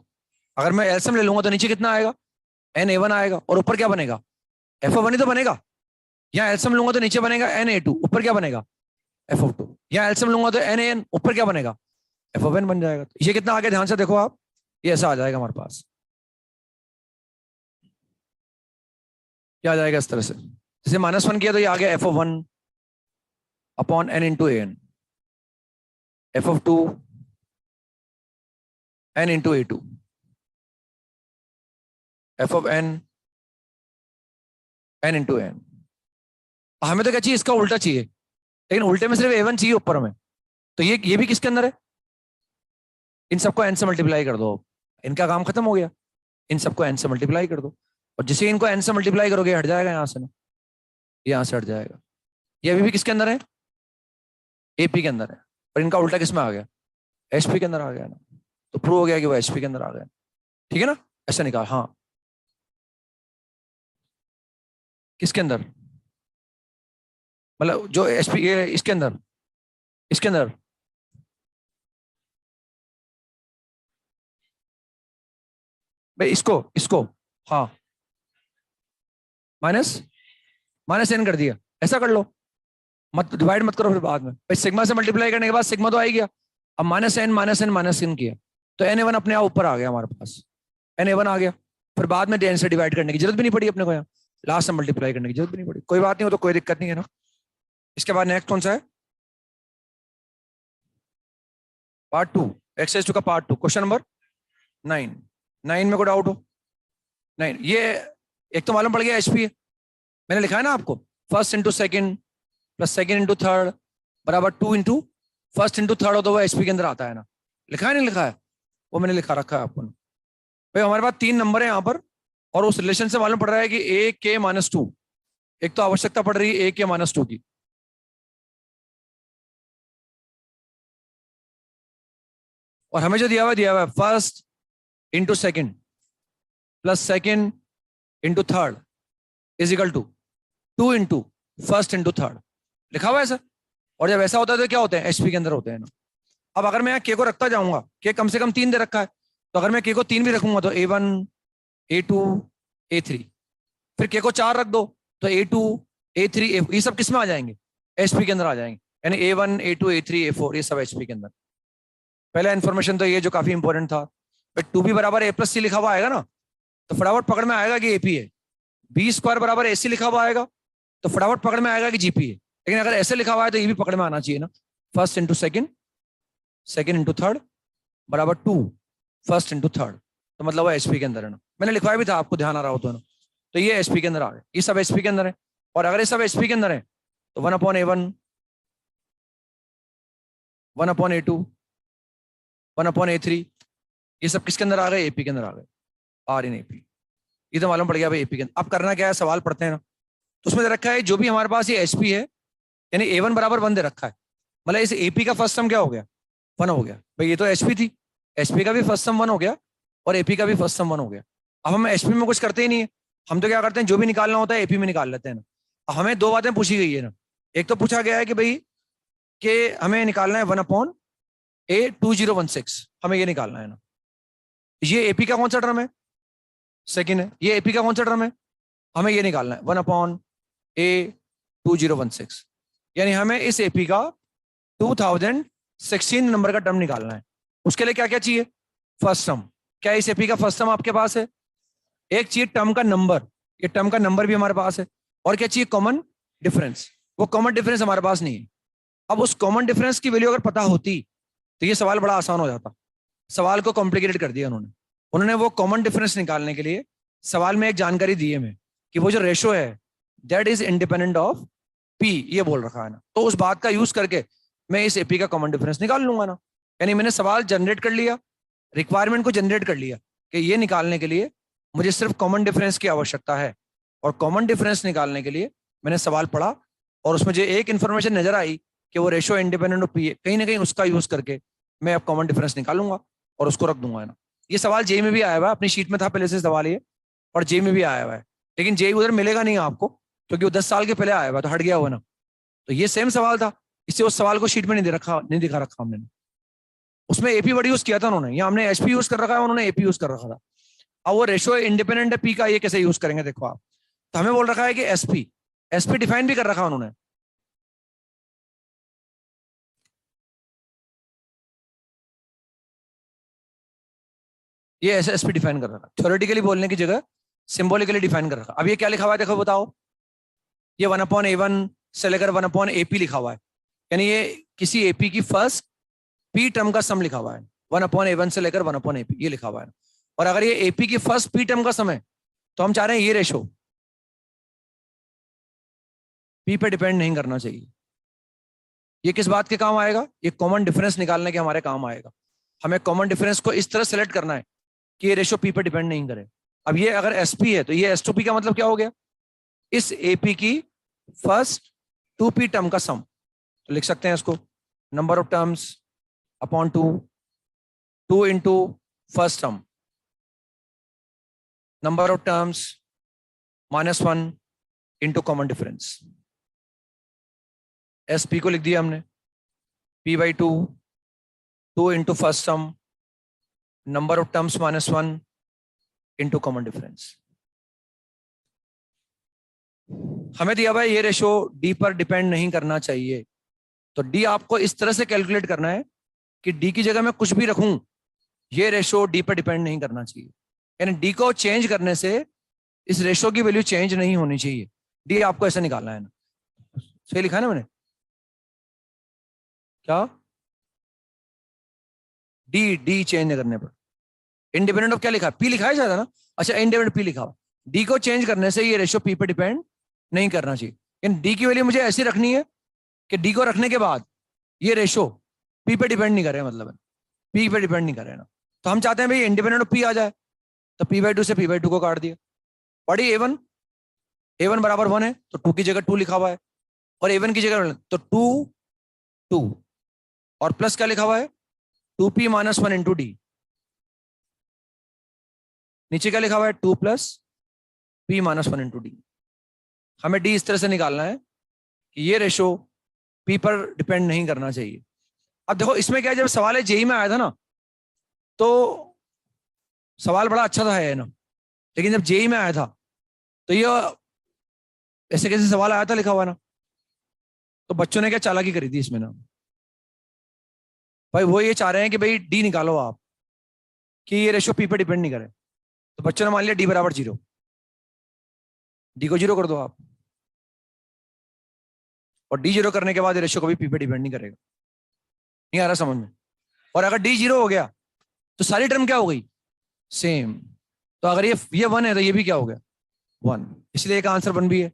अगर मैं एलसीएम ले लूंगा तो नीचे कितना आएगा, Na1 आएगा, और ऊपर क्या बनेगा, FO1 ही तो बनेगा। यहाँ एलसीएम लूंगा तो नीचे बनेगा Na2, ऊपर क्या बनेगा, FO2। यहाँ एलसीएम लूंगा तो Na, ऊपर क्या बनेगा, FO1 बन जाएगा। तो ये कितना आ गया, ध्यान से देखो आप, ये ऐसा आ जाएगा हमारे पास, क्या आ जाएगा इस तरह से, जैसे -1 किया तो ये आ गया FO1/n × an, FO2n × a2, FON n × n। हमें तो क्या चाहिए, इसका उल्टा चाहिए, लेकिन उल्टे में सिर्फ A1 चाहिए ऊपर में। तो ये भी किसके अंदर है, इन सबको n से मल्टीप्लाई कर दो, इनका काम खत्म हो गया, इन सबको n से मल्टीप्लाई कर दो, और जिसे इनको n से मल्टीप्लाई करोगे हट जाएगा यहाँ से ना, यहाँ से हट जाएगा। ये अभी भी किसके अंदर है, एपी के अंदर है, और इनका उल्टा किसमें आ गया, एचपी के अंदर आ गया ना। तो प्रूव हो गया कि वो एचपी के अंदर आ गया, ठीक है ना, ऐसा निकाल। हाँ किसके अंदर, मतलब जो एचपी इसके अंदर, इसके अंदर भाई, इसको इसको, हाँ -n कर दिया, ऐसा कर लो, मत डिवाइड मत करो फिर बाद में, भाई सिग्मा से मल्टीप्लाई करने के बाद सिग्मा तो आ ही गया, अब -n किया तो Na1 अपने आप ऊपर आ गया हमारे पास, Na1 आ गया, फिर बाद में n से डिवाइड करने की जरूरत भी नहीं पड़ी अपने को, यहाँ लास्ट में मल्टीप्लाई करने की जरूरत भी नहीं पड़ी। कोई बात नहीं हो तो कोई दिक्कत नहीं है ना। इसके बाद नेक्स्ट कौन सा है, पार्ट 2, एक्सरसाइज 2 का पार्ट 2, क्वेश्चन नंबर 9 में कोई डाउट हो, 9 ये एक तो मालूम पड़ गया एचपी है, मैंने लिखा है ना आपको, first into second plus second into third बराबर 2 इंटू फर्स्ट इंटू थर्ड हो तो वो एचपी के अंदर आता है ना, लिखा है नहीं लिखा है, वो मैंने लिखा रखा है आपको। भाई हमारे पास 3 नंबर है यहाँ पर, और उस रिलेशन से मालूम पड़ रहा है कि AK-2, एक तो आवश्यकता पड़ रही है AK-2 की, और हमें जो दिया हुआ है first into second plus second into third is equal to 2 into first into third, लिखा हुआ है सर। और जब ऐसा होता है तो क्या होते हैं, एचपी के अंदर होते हैं ना। अब अगर मैं यहाँ के को रखता जाऊंगा, के कम से कम 3 दे रखा है, तो अगर मैं के को 3 भी रखूंगा तो A1 A2 A3, फिर के को 4 रख दो तो A2 A3 ये सब किस में आ जाएंगे, एचपी के अंदर आ जाएंगे, यानी A1 A2 A3 A4 ये सब एचपी के अंदर। पहला इन्फॉर्मेशन तो ये जो काफी इंपॉर्टेंट था, बट 2b बराबर A+C लिखा हुआ आएगा ना, तो फटाफट पकड़ में आएगा कि एपी है। B² बराबर AC लिखा हुआ आएगा तो फटाफट पकड़ में आएगा कि जीपी है। लेकिन अगर ऐसे लिखा हुआ है तो ये भी पकड़ में आना चाहिए ना, first into second, second into third बराबर 2 फर्स्ट इंटू थर्ड, तो मतलब वो एचपी के अंदर है ना। मैंने लिखवाया भी था, आपको ध्यान आ रहा हो तो ना, तो ये एचपी के अंदर आ गए, ये सब एचपी के अंदर है। और अगर ये सब एचपी के अंदर है तो 1/A1 1/A2 1/A3 ये सब किसके अंदर आ गए, एपी के अंदर आ गए, आर इन एपी। ये तो मालूम पड़ गया भाई एपी के अंदर। अब करना क्या है, सवाल पढ़ते हैं ना, तो उसमें दे रखा है जो भी हमारे पास ये एचपी है, यानी A1 बराबर 1 दे रखा है, मतलब इस एपी का फर्स्ट सम क्या हो गया, 1 हो गया। भाई ये तो एचपी थी, एचपी का भी फर्स्ट सम 1 हो गया और एपी का भी फर्स्ट सम 1 हो गया। अब हम एचपी में कुछ करते ही नहीं है, हम तो क्या करते हैं जो भी निकालना होता है एपी में निकाल लेते हैं ना। अब हमें दो बातें पूछी गई है ना, एक तो पूछा गया है कि भाई कि हमें निकालना है 1/A2016, हमें ये निकालना है ना। ये एपी का कौन सा टर्म है, सेकंड है। ये एपी का कौन सा टर्म है, हमें ये निकालना है 1/A2016, यानी हमें इस एपी का 2016 नंबर का टर्म निकालना है। उसके लिए क्या क्या चाहिए, फर्स्ट टर्म। क्या इस एपी का फर्स्ट टर्म आपके पास है, एक चाहिए टर्म का नंबर, ये टर्म का नंबर भी हमारे पास है, और क्या चाहिए, कॉमन डिफरेंस। वो कॉमन डिफरेंस हमारे पास नहीं है। अब उस कॉमन डिफरेंस की वैल्यू अगर पता होती तो ये सवाल बड़ा आसान हो जाता। सवाल को कॉम्प्लिकेटेड कर दिया उन्होंने वो कॉमन डिफरेंस निकालने के लिए सवाल में एक जानकारी दी है मैं कि वो जो रेशो है that is independent of P, ये बोल रखा है ना। तो उस बात का यूज करके मैं इस एपी का कॉमन डिफरेंस निकाल लूंगा ना। यानी मैंने सवाल जनरेट कर लिया, रिक्वायरमेंट को जनरेट कर लिया कि ये निकालने के लिए मुझे सिर्फ कॉमन डिफरेंस की आवश्यकता है, और कॉमन डिफरेंस निकालने के लिए मैंने सवाल पढ़ा और उसमें जो एक इन्फॉर्मेशन नजर आई कि वो रेशो इंडिपेंडेंट ऑफ पी है, कहीं ना कहीं उसका यूज करके मैं अब कॉमन डिफरेंस निकालूंगा और उसको रख दूंगा ना। ये सवाल जेई में भी आया हुआ है, अपनी शीट में था पहले से सवाल ये, और जेई में भी आया हुआ है, लेकिन जेई उधर मिलेगा नहीं आपको क्योंकि वो 10 साल के पहले आया हुआ तो हट गया हुआ ना। तो ये सेम सवाल था, इससे उस सवाल को शीट में नहीं दिखा रखा हमने। उसमें एपी वर्ड यूज किया था उन्होंने, या हमने एचपी यूज कर रखा है, उन्होंने एपी यूज कर रखा था। अब वो रेशो इंडिपेंडेंट है पी का, ये कैसे यूज करेंगे देखो आप। तो हमें बोल रखा है कि एसपी, एसपी डिफाइन भी कर रखा है उन्होंने। ये ऐसे एसपी डिफाइन कर रखा, थ्योरेटिकली बोलने की जगह सिंबॉलिकली डिफाइन कर रखा। अब ये क्या लिखा हुआ है देखो बताओ, ये 1/A1 से लेकर 1/AP लिखा हुआ है, यानी ये किसी एपी की फर्स्ट पी टर्म का सम लिखा हुआ है। 1/A1 से लेकर 1/AP ये लिखा हुआ है। और अगर ये एपी की फर्स्ट पी टर्म का सम है तो हम चाह रहे हैं ये रेशो पी पे डिपेंड नहीं करना चाहिए। ये किस बात के काम आएगा, ये कॉमन डिफरेंस निकालने के हमारे काम आएगा। हमें कॉमन डिफरेंस को इस तरह सेलेक्ट करना है कि ये रेशो पी पे डिपेंड नहीं करे। अब ये अगर एसपी है तो ये एस2पी का मतलब क्या हो गया, इस एपी की फर्स्ट 2p टर्म का सम। तो लिख सकते हैं इसको number of terms upon 2 into first term, number of terms -1 into common difference. S P को लिख दिया हमने p/2, 2 into first term, number of terms -1 into common difference. हमें दिया हुआ है ये रेशो डी पर डिपेंड नहीं करना चाहिए, तो डी आपको इस तरह से कैलकुलेट करना है कि डी की जगह मैं कुछ भी रखूं, ये रेशो डी पर डिपेंड नहीं करना चाहिए। यानी डी को चेंज करने से इस रेशो की वैल्यू चेंज नहीं होनी चाहिए। डी आपको ऐसे निकालना है ना, सही लिखा है ना मैंने, क्या डी डी चेंज करने पर इंडिपेंडेंट ऑफ क्या लिखा है, पी लिखा है ज्यादा ना, अच्छा इंडिपेंडेंट पी लिखा हुआ। डी को चेंज करने से ये रेशो पी पे डिपेंड नहीं करना चाहिए। इन डी की वैल्यू मुझे ऐसी रखनी है कि डी को रखने के बाद ये रेशो पी पे डिपेंड नहीं करे, मतलब पी पे डिपेंड नहीं करे ना। तो हम चाहते हैं भाई इंडिपेंडेंट ऑफ पी आ जाए, तो p/2 से p/2 को काट दिया। पढ़ी a1 बराबर 1 है तो 2 की जगह 2 लिखा हुआ है, और a1 की जगह तो 2 और प्लस क्या लिखा हुआ है 2p - 1 इंटू डी। नीचे क्या लिखा हुआ है 2 + p - 1 इंटू डी। हमें डी इस तरह से निकालना है कि ये रेशो पी पर डिपेंड नहीं करना चाहिए। अब देखो इसमें क्या है, जब सवाल है जेई में आया था ना तो सवाल बड़ा अच्छा था है ना, लेकिन जब जेई में आया था तो ये ऐसे कैसे सवाल आया था लिखा हुआ ना, तो बच्चों ने क्या चालाकी करी थी इसमें ना, भाई वो ये चाह रहे हैं कि भाई डी निकालो आप कि ये रेशो पी पे डिपेंड नहीं करे। तो बच्चों ने मान लिया डी बराबर 0, डी को 0 कर दो आप, और डी 0 करने के बाद रेशो कभी पी पे डिपेंड नहीं करेगा। नहीं आ रहा समझ में। और अगर डी 0 हो गया तो सारी टर्म क्या हो गई सेम। तो अगर ये 1 है तो ये भी क्या हो गया 1, इसलिए एक आंसर 1 भी है।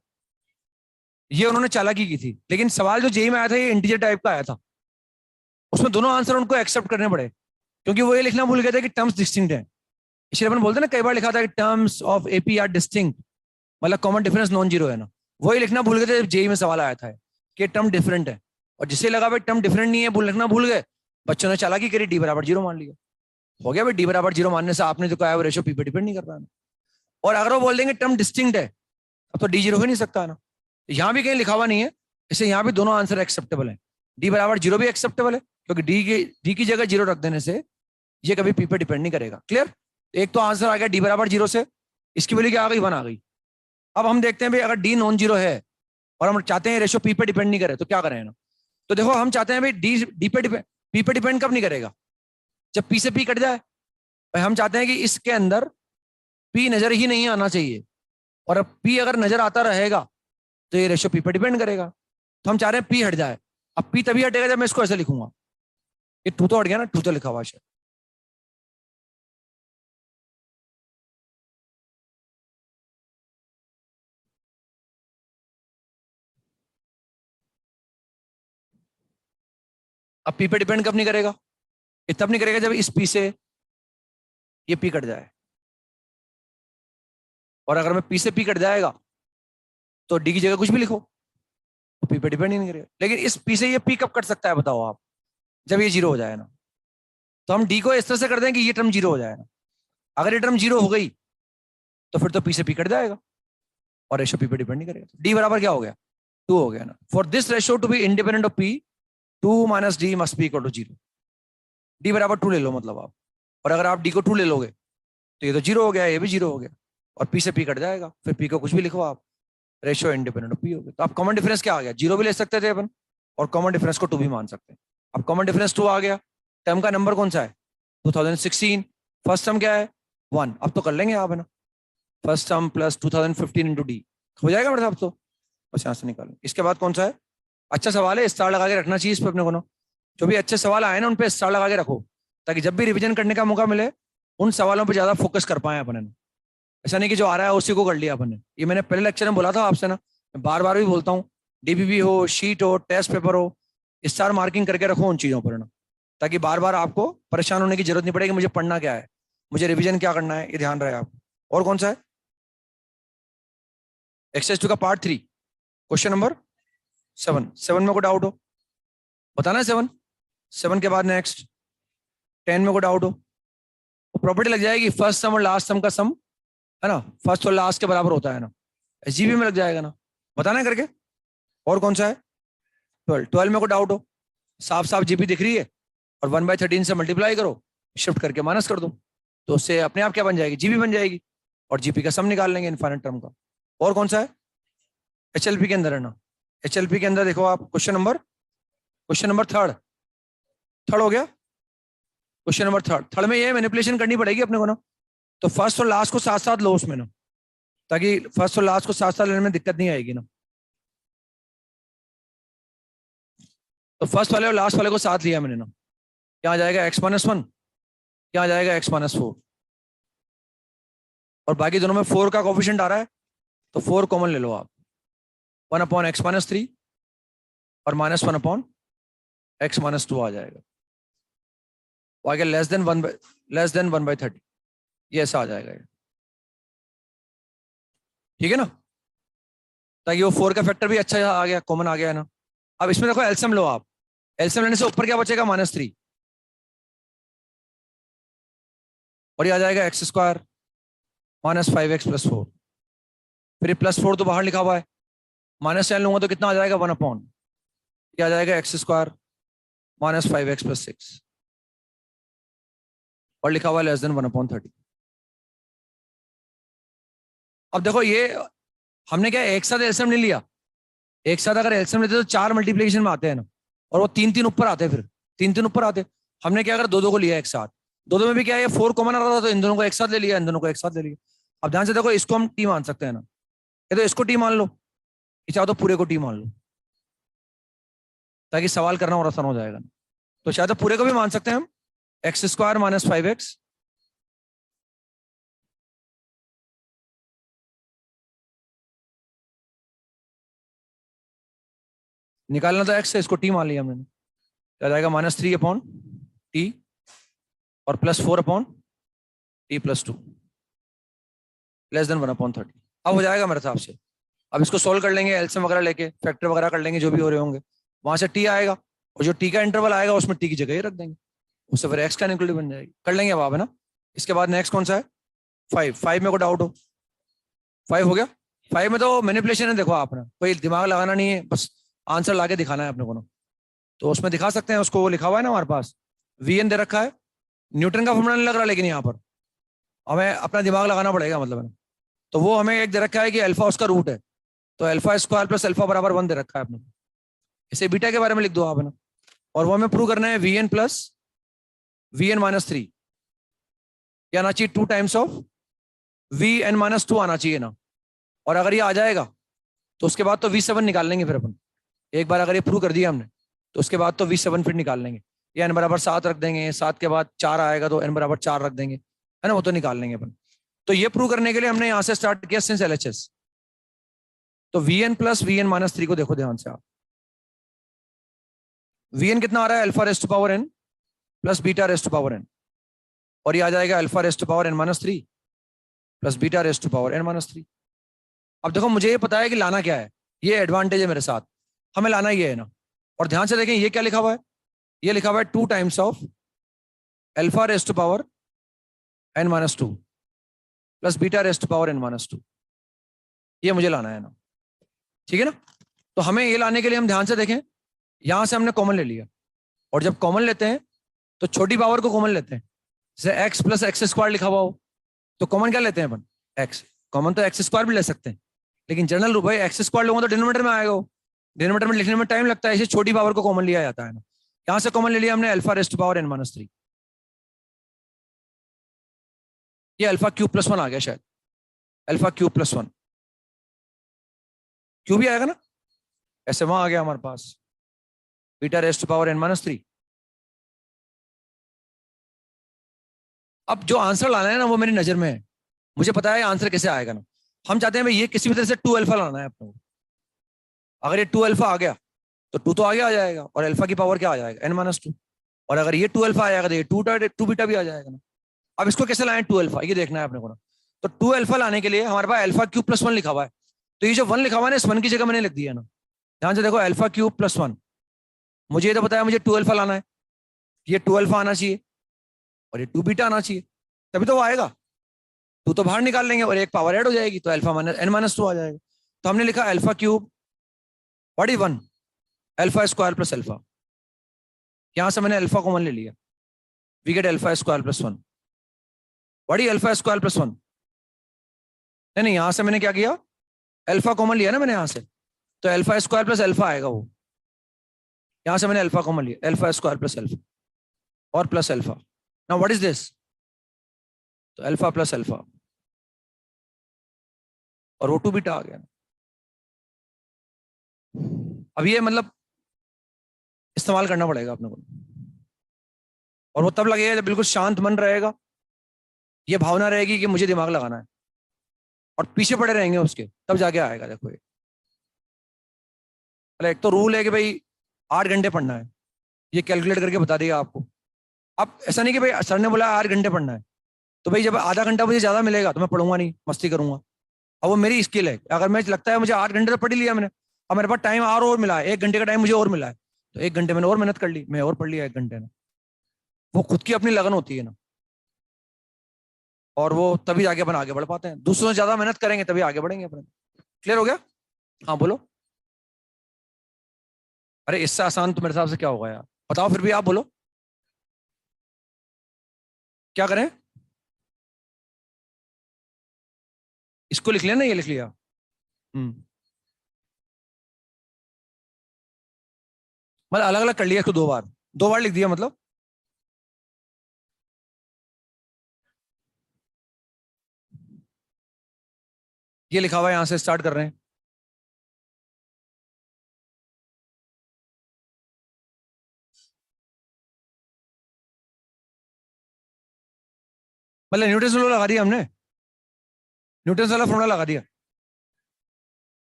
ये उन्होंने चालाकी की थी, लेकिन सवाल जो जेई में आया था ये इंटीजर टाइप का आया था, उसमें दोनों आंसर उनको एक्सेप्ट करने पड़े क्योंकि वो ये लिखना भूल गए थे कि टर्म्स डिस्टिंक्ट है। इसलिए अपन बोलते हैं ना कई बार लिखा था कि terms of AP are distinct, मतलब कॉमन डिफरेंस नॉन जीरो है ना, वही लिखना भूल गए थे जब जेई में सवाल आया था कि टर्म डिफरेंट है। और जिसे लगा भाई टर्म डिफरेंट नहीं है लिखना भूल गए, बच्चों ने चालाकी करी डी बराबर 0 मान लिया। हो गया भाई डी बराबर 0 मानने से आपने जो कहा वो रेशो पी पे डिपेंड नहीं कर रहा है। और अगर वो बोल देंगे टर्म डिस्टिंक्ट है, अब तो डी जीरो हो नहीं सकता ना। यहाँ भी कहीं लिखा हुआ नहीं है, इसलिए यहाँ भी दोनों आंसर एक्सेप्टेबल है। डी बराबर जीरो भी एक्सेप्टेबल है, क्योंकि डी की जगह जीरो रख देने से ये कभी पी पे डिपेंड नहीं करेगा। क्लियर? एक तो आंसर आ गया डी बराबर जीरो से, इसकी वैल्यू क्या आ गई, 1 आ गई। अब हम देखते हैं भाई अगर डी नॉन जीरो है और हम चाहते हैं रेशियो पी पे डिपेंड नहीं करे तो क्या करें ना। तो देखो हम चाहते हैं भाई डी पे डिपेंड, पी पे डिपेंड कब नहीं करेगा, जब पी से पी कट जाए। भाई हम चाहते हैं कि इसके अंदर पी नजर ही नहीं आना चाहिए, और अब पी अगर नजर आता रहेगा तो ये रेशियो पी पे डिपेंड करेगा। तो हम चाह रहे हैं पी हट जाए। अब पी तभी हटेगा जब मैं इसको ऐसे लिखूंगा, ये टू तो हट गया ना, टू तो लिखा हुआ है। अब पी पे डिपेंड कब नहीं करेगा, ये तब नहीं करेगा जब इस पी से ये पी कट जाए। और अगर मैं पी से पी कट जाएगा तो डी की जगह कुछ भी लिखो, तो पी पे डिपेंड ही नहीं करेगा। लेकिन इस पी से ये पी कब कट सकता है बताओ आप, जब ये जीरो हो जाए ना। तो हम डी को इस तरह से कर दें कि ये टर्म जीरो हो जाए ना। अगर ये टर्म जीरो हो गई तो फिर तो पी से पी कट जाएगा और रेशियो पी पे डिपेंड नहीं करेगा। डी बराबर क्या हो गया, 2 हो गया ना। For this ratio to be independent of p, 2 minus d must be equal to 0। D बराबर 2 ले लो मतलब आप, और अगर आप डी को 2 ले लोगे तो ये तो 0 हो गया, ये भी 0 हो गया, और पी से पी कट जाएगा, फिर पी को कुछ भी लिखो आप, रेशियो इंडिपेंडेंट ऑफ पी हो गया। तो आप कॉमन डिफरेंस क्या आ गया, 0 भी ले सकते थे अपन, और कॉमन डिफरेंस को 2 भी मान सकते हैं। अब कॉमन डिफरेंस 2 आ गया। टर्म का नंबर कौन सा है, 2016। फर्स्ट टर्म क्या है, 1। अब तो कर लेंगे आप है ना, first term plus 2015 into D हो जाएगा मेरे साहब। तो बस यहाँ से निकालें। इसके बाद कौन सा है, अच्छा सवाल है, स्टार लगा के रखना चाहिए इस पर अपने को ना। जो भी अच्छे सवाल आए ना उन पे स्टार लगा के रखो, ताकि जब भी रिवीजन करने का मौका मिले उन सवालों पे ज्यादा फोकस कर पाए अपन ने। ऐसा नहीं कि जो आ रहा है उसी को कर लिया अपन ने। ये मैंने पहले लेक्चर में बोला था आपसे ना, मैं बार बार भी बोलता हूँ, डीबीबी हो, शीट हो, टेस्ट पेपर हो, स्टार मार्किंग करके रखो उन चीजों पर ना, ताकि बार बार आपको परेशान होने की जरूरत नहीं पड़ेगी मुझे पढ़ना क्या है, मुझे रिविजन क्या करना है, ये ध्यान रहे आप। और कौन सा है, एक्सरसाइज 2 का पार्ट 3 क्वेश्चन नंबर 7। 7 में कोई डाउट हो बताना है। 7 के बाद नेक्स्ट 10 में कोई डाउट हो, प्रॉपर्टी लग जाएगी फर्स्ट सम और लास्ट सम का सम है ना, फर्स्ट और लास्ट के बराबर होता है ना, जीबी में लग जाएगा ना, बताना है करके। और कौन सा है, 12 में कोई डाउट हो, साफ साफ जीबी दिख रही है, और 1/13 से मल्टीप्लाई करो, शिफ्ट करके माइनस कर दो, तो उससे अपने आप क्या बन जाएगी, जीबी बन जाएगी, और जीपी का सम निकाल लेंगे इनफाइनाइट टर्म का। और कौन सा है, एचएलपी के अंदर है ना, एचएलपी के अंदर देखो आप क्वेश्चन नंबर थर्ड हो गया। क्वेश्चन नंबर थर्ड में ये मैनिपुलेशन करनी पड़ेगी अपने को ना, तो फर्स्ट और लास्ट को साथ साथ लो उसमें ना, ताकि फर्स्ट और लास्ट को साथ साथ लेने में दिक्कत नहीं आएगी ना। तो फर्स्ट वाले और लास्ट वाले को साथ लिया मैंने ना, क्या आ जाएगा x-1, क्या आ जाएगा x-4, और बाकी दोनों में 4 का कोफिशिएंट आ रहा है, तो 4 कॉमन ले लो आप, 1/x-3 और -1/x-2 आ जाएगा, वो आगे लेस देन 1/30, ये ऐसा आ जाएगा ये, ठीक है ना, ताकि वो 4 का फैक्टर भी अच्छा आ गया, कॉमन आ गया है ना। अब इसमें देखो एलसीएम लो आप, एलसीएम लेने से ऊपर क्या बचेगा, -3, और ये आ जाएगा x² -5x+4, फिर +4 तो बाहर लिखा हुआ है, -10 लूंगा तो कितना आ जाएगा, 1/, ये आ जाएगा x² -5x+6, और लिखा हुआ है लेस देन 1/30। अब देखो ये हमने क्या एक साथ एलसीएम नहीं लिया, एक साथ अगर एलसीएम लेते तो 4 मल्टीप्लिकेशन में आते हैं ना, और वो 3 ऊपर आते हैं, फिर 3 ऊपर आते। हमने क्या अगर 2 को लिया एक साथ, 2 में भी क्या है 4 कॉमन आ रहा था, तो इन दोनों को एक साथ ले लिया, इन दोनों को एक साथ ले लिया। अब ध्यान से देखो, इसको हम टी मान सकते हैं ना, ये तो इसको टी मान लो, चाहो तो पूरे को टी मान लो, ताकि सवाल करना और आसान हो जाएगा। तो शायद तो पूरे को भी मान सकते हैं हम, x² -5x निकालना था, x से इसको टी मान लिया हमने, क्या जाएगा -3/t और +4/t+2 लेस देन 1/30। अब हो जाएगा मेरे हिसाब से। अब इसको सोल्व कर लेंगे एलसीएम वगैरह लेके, फैक्टर वगैरह कर लेंगे जो भी हो रहे होंगे, वहां से टी आएगा, और जो टी का इंटरवल आएगा उसमें टी की जगह ही रख देंगे, उससे फिर एक्स का इनइक्वालिटी बन जाएगी। कर लेंगे अब आप है ना। इसके बाद नेक्स्ट कौन सा है, 5 में को डाउट हो, 5 हो गया। 5 में तो मैनिपुलेशन है, देखो आपने कोई दिमाग लगाना नहीं है, बस आंसर लाके दिखाना है अपने को ना। तो उसमें दिखा सकते हैं, उसको वो लिखा हुआ है ना हमारे पास, वीएन दे रखा है, न्यूटन का फॉर्मूला नहीं लग रहा, लेकिन यहाँ पर हमें अपना दिमाग लगाना पड़ेगा मतलब है ना। तो वो हमें एक दे रखा है कि अल्फा उसका रूट है, तो अल्फा स्क्वायर प्लस अल्फा बराबर 1 दे रखा है अपने को। इसे बीटा के बारे में लिख दो आप है ना। और वो हमें प्रूव करना है वीएन प्लस वीएन माइनस 3, या आना चाहिए 2 टाइम्स ऑफ Vn-2 आना चाहिए ना। और अगर ये आ जाएगा तो उसके बाद तो V7 निकाल लेंगे फिर अपन। एक बार अगर ये प्रूव कर दिया हमने तो उसके बाद तो V7 फिर निकाल लेंगे। ये n बराबर 7 रख देंगे, 7 के बाद 4 आएगा तो n बराबर 4 रख देंगे, है ना, वो तो निकाल लेंगे अपन। तो ये प्रूव करने के लिए हमने यहां से स्टार्ट किया सिंस LHS। तो Vn प्लस Vn-3 को देखो ध्यान से आप। Vn कितना आ रहा है, alpha raised to power n plus beta raised to power n, और ये आ जाएगा alpha raised to power n-3 plus beta raised to power n-3। अब देखो मुझे ये पता है कि लाना क्या है, ये एडवांटेज है मेरे साथ, हमें लाना ये है ना। और ध्यान से देखें ये क्या लिखा हुआ है, ये लिखा हुआ है 2 times of alpha raised to power n-2 plus beta raised to power n-2। ये मुझे लाना है ना, ठीक है ना। तो हमें ये लाने के लिए हम ध्यान से देखें, यहां से हमने कॉमन ले लिया, और जब कॉमन लेते हैं तो छोटी पावर को कॉमन लेते हैं। जैसे x प्लस एक्स स्क्वायर लिखा हुआ हो तो कॉमन क्या लेते हैं अपन, x। कॉमन तो एक्स स्क्वायर भी ले सकते हैं, लेकिन जनरल रूप भाई एक्स स्क्वायर लोगों तो डिनोमिनेटर में आएगा, डिनोमिनेटर में लिखने में टाइम लगता है, इसे छोटी पावर को कॉमन लिया जाता है ना। यहां से कॉमन ले लिया हमने alpha raised to power n-3, ये अल्फा क्यूब प्लस 1 आ गया शायद, अल्फा क्यूब प्लस 1, क्यूब भी आएगा ना, ऐसे वहां आ गया हमारे पास beta raised to power n-3। अब जो आंसर लाना है ना वो मेरी नजर में है, मुझे पता है आंसर कैसे आएगा ना। हम चाहते हैं भाई ये किसी भी तरह से 2 अल्फा लाना है अपने को। अगर ये 2 अल्फा आ गया तो 2 तो आगे आ जाएगा, और अल्फा की पावर क्या आ जाएगा n-2, और अगर ये 2 अल्फा आ जाएगा तो ये 2 बीटा भी आ जाएगा ना। अब इसको कैसे लाएं 2 अल्फा, ये देखना है अपने को ना। तो 2 अल्फा लाने के लिए हमारे पास अल्फा क्यूब प्लस 1 लिखा हुआ है, तो ये जो 1 लिखा हुआ है ना, इस 1 की जगह मैंने लिख दिया ना। ध्यान से देखो, अल्फा क्यूब प्लस 1, मुझे ये तो बताया मुझे 2 अल्फा लाना है, ये 2 अल्फा आना चाहिए और ये 2 बीटा आना चाहिए, तभी तो वो आएगा। 2 तो बाहर निकाल लेंगे और एक पावर ऐड हो जाएगी, तो अल्फा माइनस n-2 आ जाएगा। तो हमने लिखा alpha cube what is 1, alpha square plus alpha, यहां से मैंने अल्फा कॉमन ले लिया, we get alpha square plus 1। What is alpha square plus 1, नहीं यहां से मैंने क्या किया, अल्फा कॉमन लिया ना मैंने यहां से, तो अल्फा स्क्वायर प्लस अल्फा आएगा वो। यहां से मैंने अल्फा कॉमन लिया, अल्फा स्क्वायर प्लस अल्फा और plus alpha. Now what is this, तो अल्फा प्लस अल्फा, और वो 2 बीटा आ गया। अब ये मतलब इस्तेमाल करना पड़ेगा अपने को, और वो तब लगेगा जब बिल्कुल शांत मन रहेगा, ये भावना रहेगी कि मुझे दिमाग लगाना है, और पीछे पड़े रहेंगे उसके, तब जाके आएगा। देखो ये एक तो रूल है कि भाई 8 घंटे पढ़ना है, ये कैलकुलेट करके बता दिया आपको। अब ऐसा नहीं कि भाई सर ने बोला 8 घंटे पढ़ना है, तो भाई जब आधा घंटा मुझे ज्यादा मिलेगा तो मैं पढ़ूंगा नहीं, मस्ती करूंगा। अब वो मेरी स्किल है, अगर मैं लगता है मुझे 8 घंटे तो पढ़ ही लिया मैंने, अब मेरे पास टाइम और मिला है, 1 घंटे का टाइम मुझे और मिला है, तो 1 घंटे मैंने और मेहनत कर ली, मैं और पढ़ लिया 1 घंटे में। वो खुद की अपनी लगन होती है ना, और वो तभी आगे अपन आगे बढ़ पाते हैं। दूसरों से ज्यादा मेहनत करेंगे तभी आगे बढ़ेंगे अपने। क्लियर हो गया, हाँ बोलो। अरे इससे आसान तो मेरे हिसाब से क्या होगा यार, बताओ फिर भी आप बोलो, क्या करें। इसको लिख लिया ना, ये लिख लिया। मतलब अलग अलग कर लिया इसको, 2 बार लिख दिया मतलब। ये लिखा हुआ है, यहां से स्टार्ट कर रहे हैं। मतलब न्यूटन वाला लगा दिया हमने, न्यूटन वाला फॉर्मूला लगा दिया,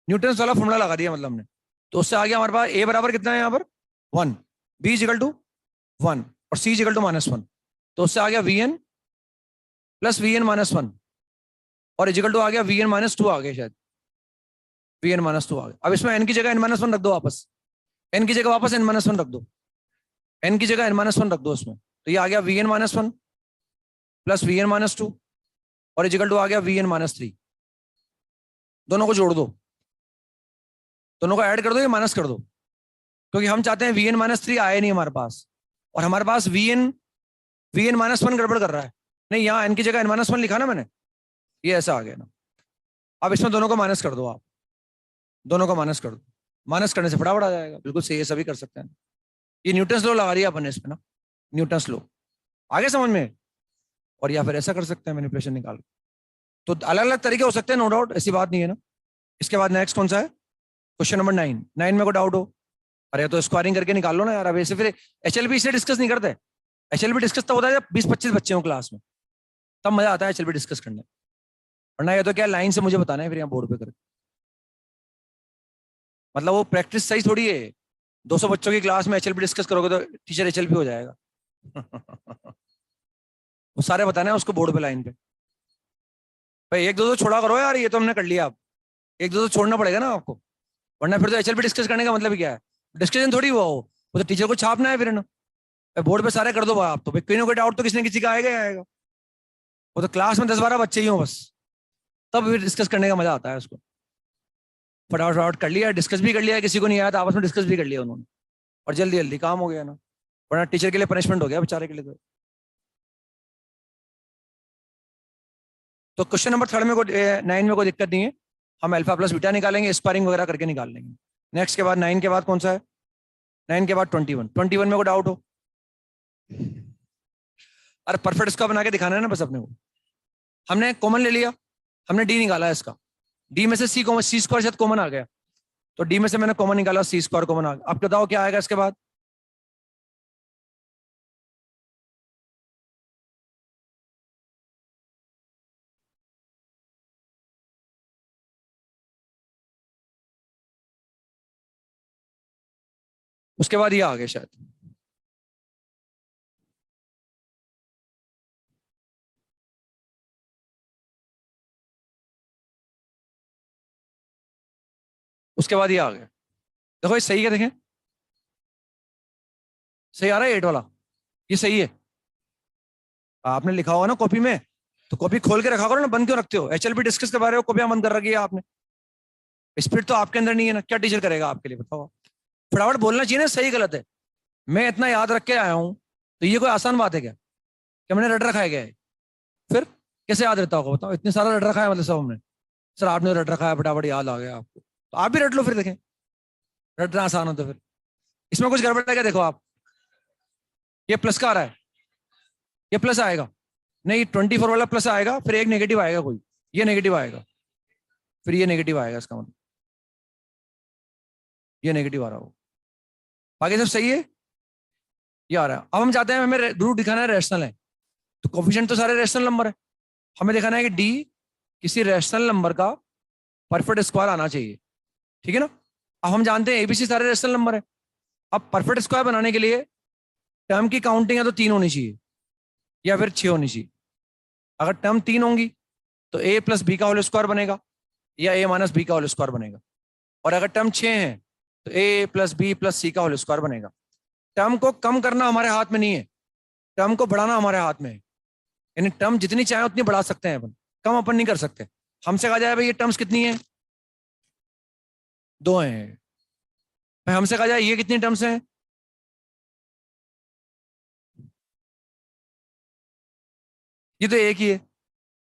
न्यूटन वाला फॉर्मूला लगा दिया मतलब हमने। तो उससे आ गया हमारे पास ए बराबर कितना है यहाँ पर 1, बी इजिकल टू 1 और सी इजिकल टू -1। तो उससे आ गया Vn प्लस Vn-1 और इजिकल टू आ गया Vn-2 आ गया शायद, Vn-2 आ गया। अब इसमें n की जगह n-1 रख दो वापस, n की जगह वापस n-1 रख दो, n की जगह n-1 रख दो उसमें। तो ये आ गया Vn-1 प्लस Vn-2 और इजिकल टू आ गया Vn-3। दोनों को जोड़ दो, दोनों को ऐड कर दो या माइनस कर दो, क्योंकि हम चाहते हैं Vn-3 आए नहीं हमारे पास, और हमारे पास Vn-1 गड़बड़ कर रहा है। नहीं, यहाँ n की जगह n-1 लिखा ना मैंने, ये ऐसा आ गया ना। अब इसमें दोनों को माइनस कर दो, आप दोनों को माइनस कर दो, माइनस करने से फटाफट आ जाएगा। बिल्कुल सही है, सभी कर सकते हैं। ये न्यूटन्स लॉ लगा रही है अपन ने इस पे ना, न्यूटन्स लॉ आगे समझ में। और या फिर ऐसा कर सकते हैं मैनिपुलेशन निकाल, तो अलग अलग तरीके हो सकते हैं, नो डाउट, ऐसी बात नहीं है ना। इसके बाद नेक्स्ट कौन सा है, क्वेश्चन नंबर 9 में को डाउट हो, अरे तो स्क्वायरिंग करके निकाल लो ना यार। अब ऐसे फिर HLB इसलिए डिस्कस नहीं करते, HLB डिस्कस तब होता है जब 20-25 बच्चे हो क्लास में, तब मजा आता है HLB डिस्कस करने। वरना ये तो क्या लाइन से मुझे बताना है फिर यहाँ बोर्ड पे करके, मतलब वो प्रैक्टिस सही थोड़ी है। 200 बच्चों की क्लास में HLB डिस्कस करोगे तो टीचर HLB हो जाएगा। वो सारे बताना है उसको बोर्ड पे लाइन पे। भाई एक दो तो छोड़ा करो यार, ये तो हमने कर लिया, अब एक दो तो छोड़ना पड़ेगा ना आपको, वरना फिर तो HLB डिस्कस करने का मतलब क्या है, डिस्कशन थोड़ी हुआ हो, वो तो टीचर को छापना है फिर ना। बोर्ड पे सारे कर दो आप, तो कोई ना कोई डाउट तो किसी न किसी का आएगा ही आएगा। वो तो क्लास में 10-12 बच्चे ही हो बस, तब फिर डिस्कस करने का मजा आता है उसको। फटाफट फटाफट कर लिया, डिस्कस भी कर लिया, किसी को नहीं आया तो आपस में डिस्कस भी कर लिया उन्होंने, और जल्दी जल्दी काम हो गया ना। वरना टीचर के लिए पनिशमेंट हो गया बेचारे के लिए। तो क्वेश्चन नंबर 3 में को 9 में कोई दिक्कत नहीं है, हम अल्फा प्लस बीटा निकालेंगे, स्क्वायरिंग वगैरह करके निकाल लेंगे। नेक्स्ट के बाद 9 के बाद कौन सा है, 9 के बाद 21 में को डाउट हो, अरे परफेक्ट स्क्वायर बना के दिखाना है ना बस अपने को। हमने कॉमन ले लिया, हमने डी निकाला है इसका, डी में से सी स्क्वायर शायद कॉमन आ गया, तो डी में से मैंने कॉमन निकाला, सी स्क्वायर कॉमन आ गया। अब बताओ क्या आएगा इसके बाद, उसके बाद ये आ गया शायद, उसके बाद ये आ गया। देखो ये सही है, देखें सही आ रहा है 8 वाला, ये सही है। आपने लिखा होगा ना कॉपी में, तो कॉपी खोल के रखा करो ना, बंद क्यों रखते हो। HLB डिस्कस करवा रहे हो, कॉपियां बंद कर रखी है आपने, स्पिरिट तो आपके अंदर नहीं है ना, क्या टीचर करेगा आपके लिए बताओ। फटाफट बोलना चाहिए ना सही गलत है। मैं इतना याद रख के आया हूं, तो ये कोई आसान बात है क्या कि मैंने रट रखा है क्या है? फिर कैसे याद रहता होगा बताओ, इतने सारा रट रखा है मतलब सब हमने। सर आपने रट रखा है, फटाफट याद आ गया आपको, तो आप भी रट लो फिर, देखें रटना आसान हो तो फिर। इसमें कुछ गड़बड़ है क्या, देखो आप, ये प्लस का आ रहा है, ये प्लस आएगा नहीं, 24 वाला प्लस आएगा, फिर एक नेगेटिव आएगा कोई, ये नेगेटिव आएगा, फिर ये नेगेटिव आएगा, इसका मतलब ये नेगेटिव आ रहा हो। बाकी सब सही है, ये आ रहा है। अब हम चाहते हैं, हमें रूट दिखाना है रैशनल है, तो कोफिशिएंट तो सारे रैशनल नंबर है, हमें दिखाना है कि डी किसी रैशनल नंबर का परफेक्ट स्क्वायर आना चाहिए, ठीक है ना। अब हम जानते हैं ABC सारे रैशनल नंबर है। अब परफेक्ट स्क्वायर बनाने के लिए टर्म की काउंटिंग है तो 3 होनी चाहिए या फिर 6 होनी चाहिए। अगर टर्म 3 होंगी तो A+B का होल स्क्वायर बनेगा या A-B का होल स्क्वायर बनेगा, और अगर टर्म 6 है तो A+B+C का होल स्क्वायर बनेगा। टर्म को कम करना हमारे हाथ में नहीं है, टर्म को बढ़ाना हमारे हाथ में है, यानी टर्म जितनी चाहे उतनी बढ़ा सकते हैं अपन, कम अपन नहीं कर सकते। हमसे कहा जाए भाई ये टर्म्स कितनी है, 2 हैं। भाई हमसे कहा जाए ये कितनी टर्म्स हैं, ये तो एक ही है।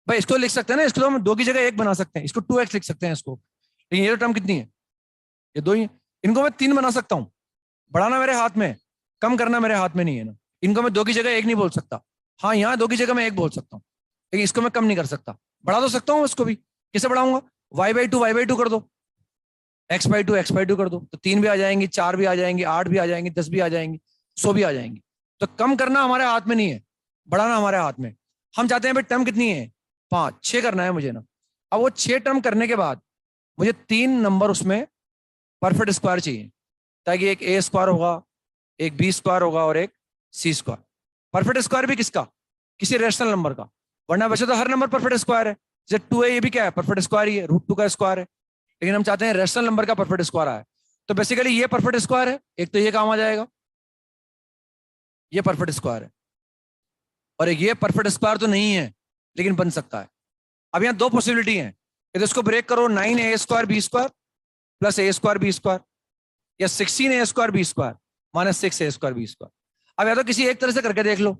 भाई इसको लिख सकते हैं ना, इसको तो हम 2 की जगह 1 बना सकते हैं, इसको 2x लिख सकते हैं इसको, लेकिन ये तो टर्म कितनी है, ये 2 ही है। इनको मैं 3 बना सकता हूँ, बढ़ाना मेरे हाथ में, कम करना मेरे हाथ में नहीं है ना। इनको मैं 2 की जगह 1 नहीं बोल सकता, हाँ यहाँ 2 की जगह मैं 1 बोल सकता हूँ, लेकिन इसको मैं कम नहीं कर सकता। बढ़ा तो सकता हूँ इसको भी, कैसे बढ़ाऊंगा, y/2 कर दो, x/2 कर दो, तो 3 भी आ जाएंगी, 4 भी आ जाएंगी, 8 भी आ जाएंगी, 10 भी आ जाएंगी, 100 भी आ जाएंगी। तो कम करना हमारे हाथ में नहीं है, बढ़ाना हमारे हाथ में। हम चाहते हैं भाई टर्म कितनी है, 5, 6 करना है मुझे ना। अब वो 6 टर्म करने के बाद मुझे 3 नंबर उसमें परफेक्ट स्क्वायर चाहिए, ताकि एक A स्क्वायर होगा, एक B स्क्वायर होगा और एक C स्क्वायर। परफेक्ट स्क्वायर भी किसका, किसी रैशनल नंबर का, वरना वैसे तो हर नंबर परफेक्ट स्क्वायर है, जैसे 2 है ये भी क्या है, परफेक्ट स्क्वायर ही है, √2 का स्क्वायर है, लेकिन हम चाहते हैं रैशनल नंबर का परफेक्ट स्क्वायर आए। तो बेसिकली ये परफेक्ट स्क्वायर है, एक तो ये काम आ जाएगा, ये परफेक्ट स्क्वायर है, और एक ये परफेक्ट स्क्वायर तो नहीं है लेकिन बन सकता है। अब यहाँ 2 पॉसिबिलिटी हैं, तो इसको ब्रेक करो, 9a² b² plus a² b² या 16a² b² minus 6a² b²। अब या तो किसी एक तरह से करके देख लो,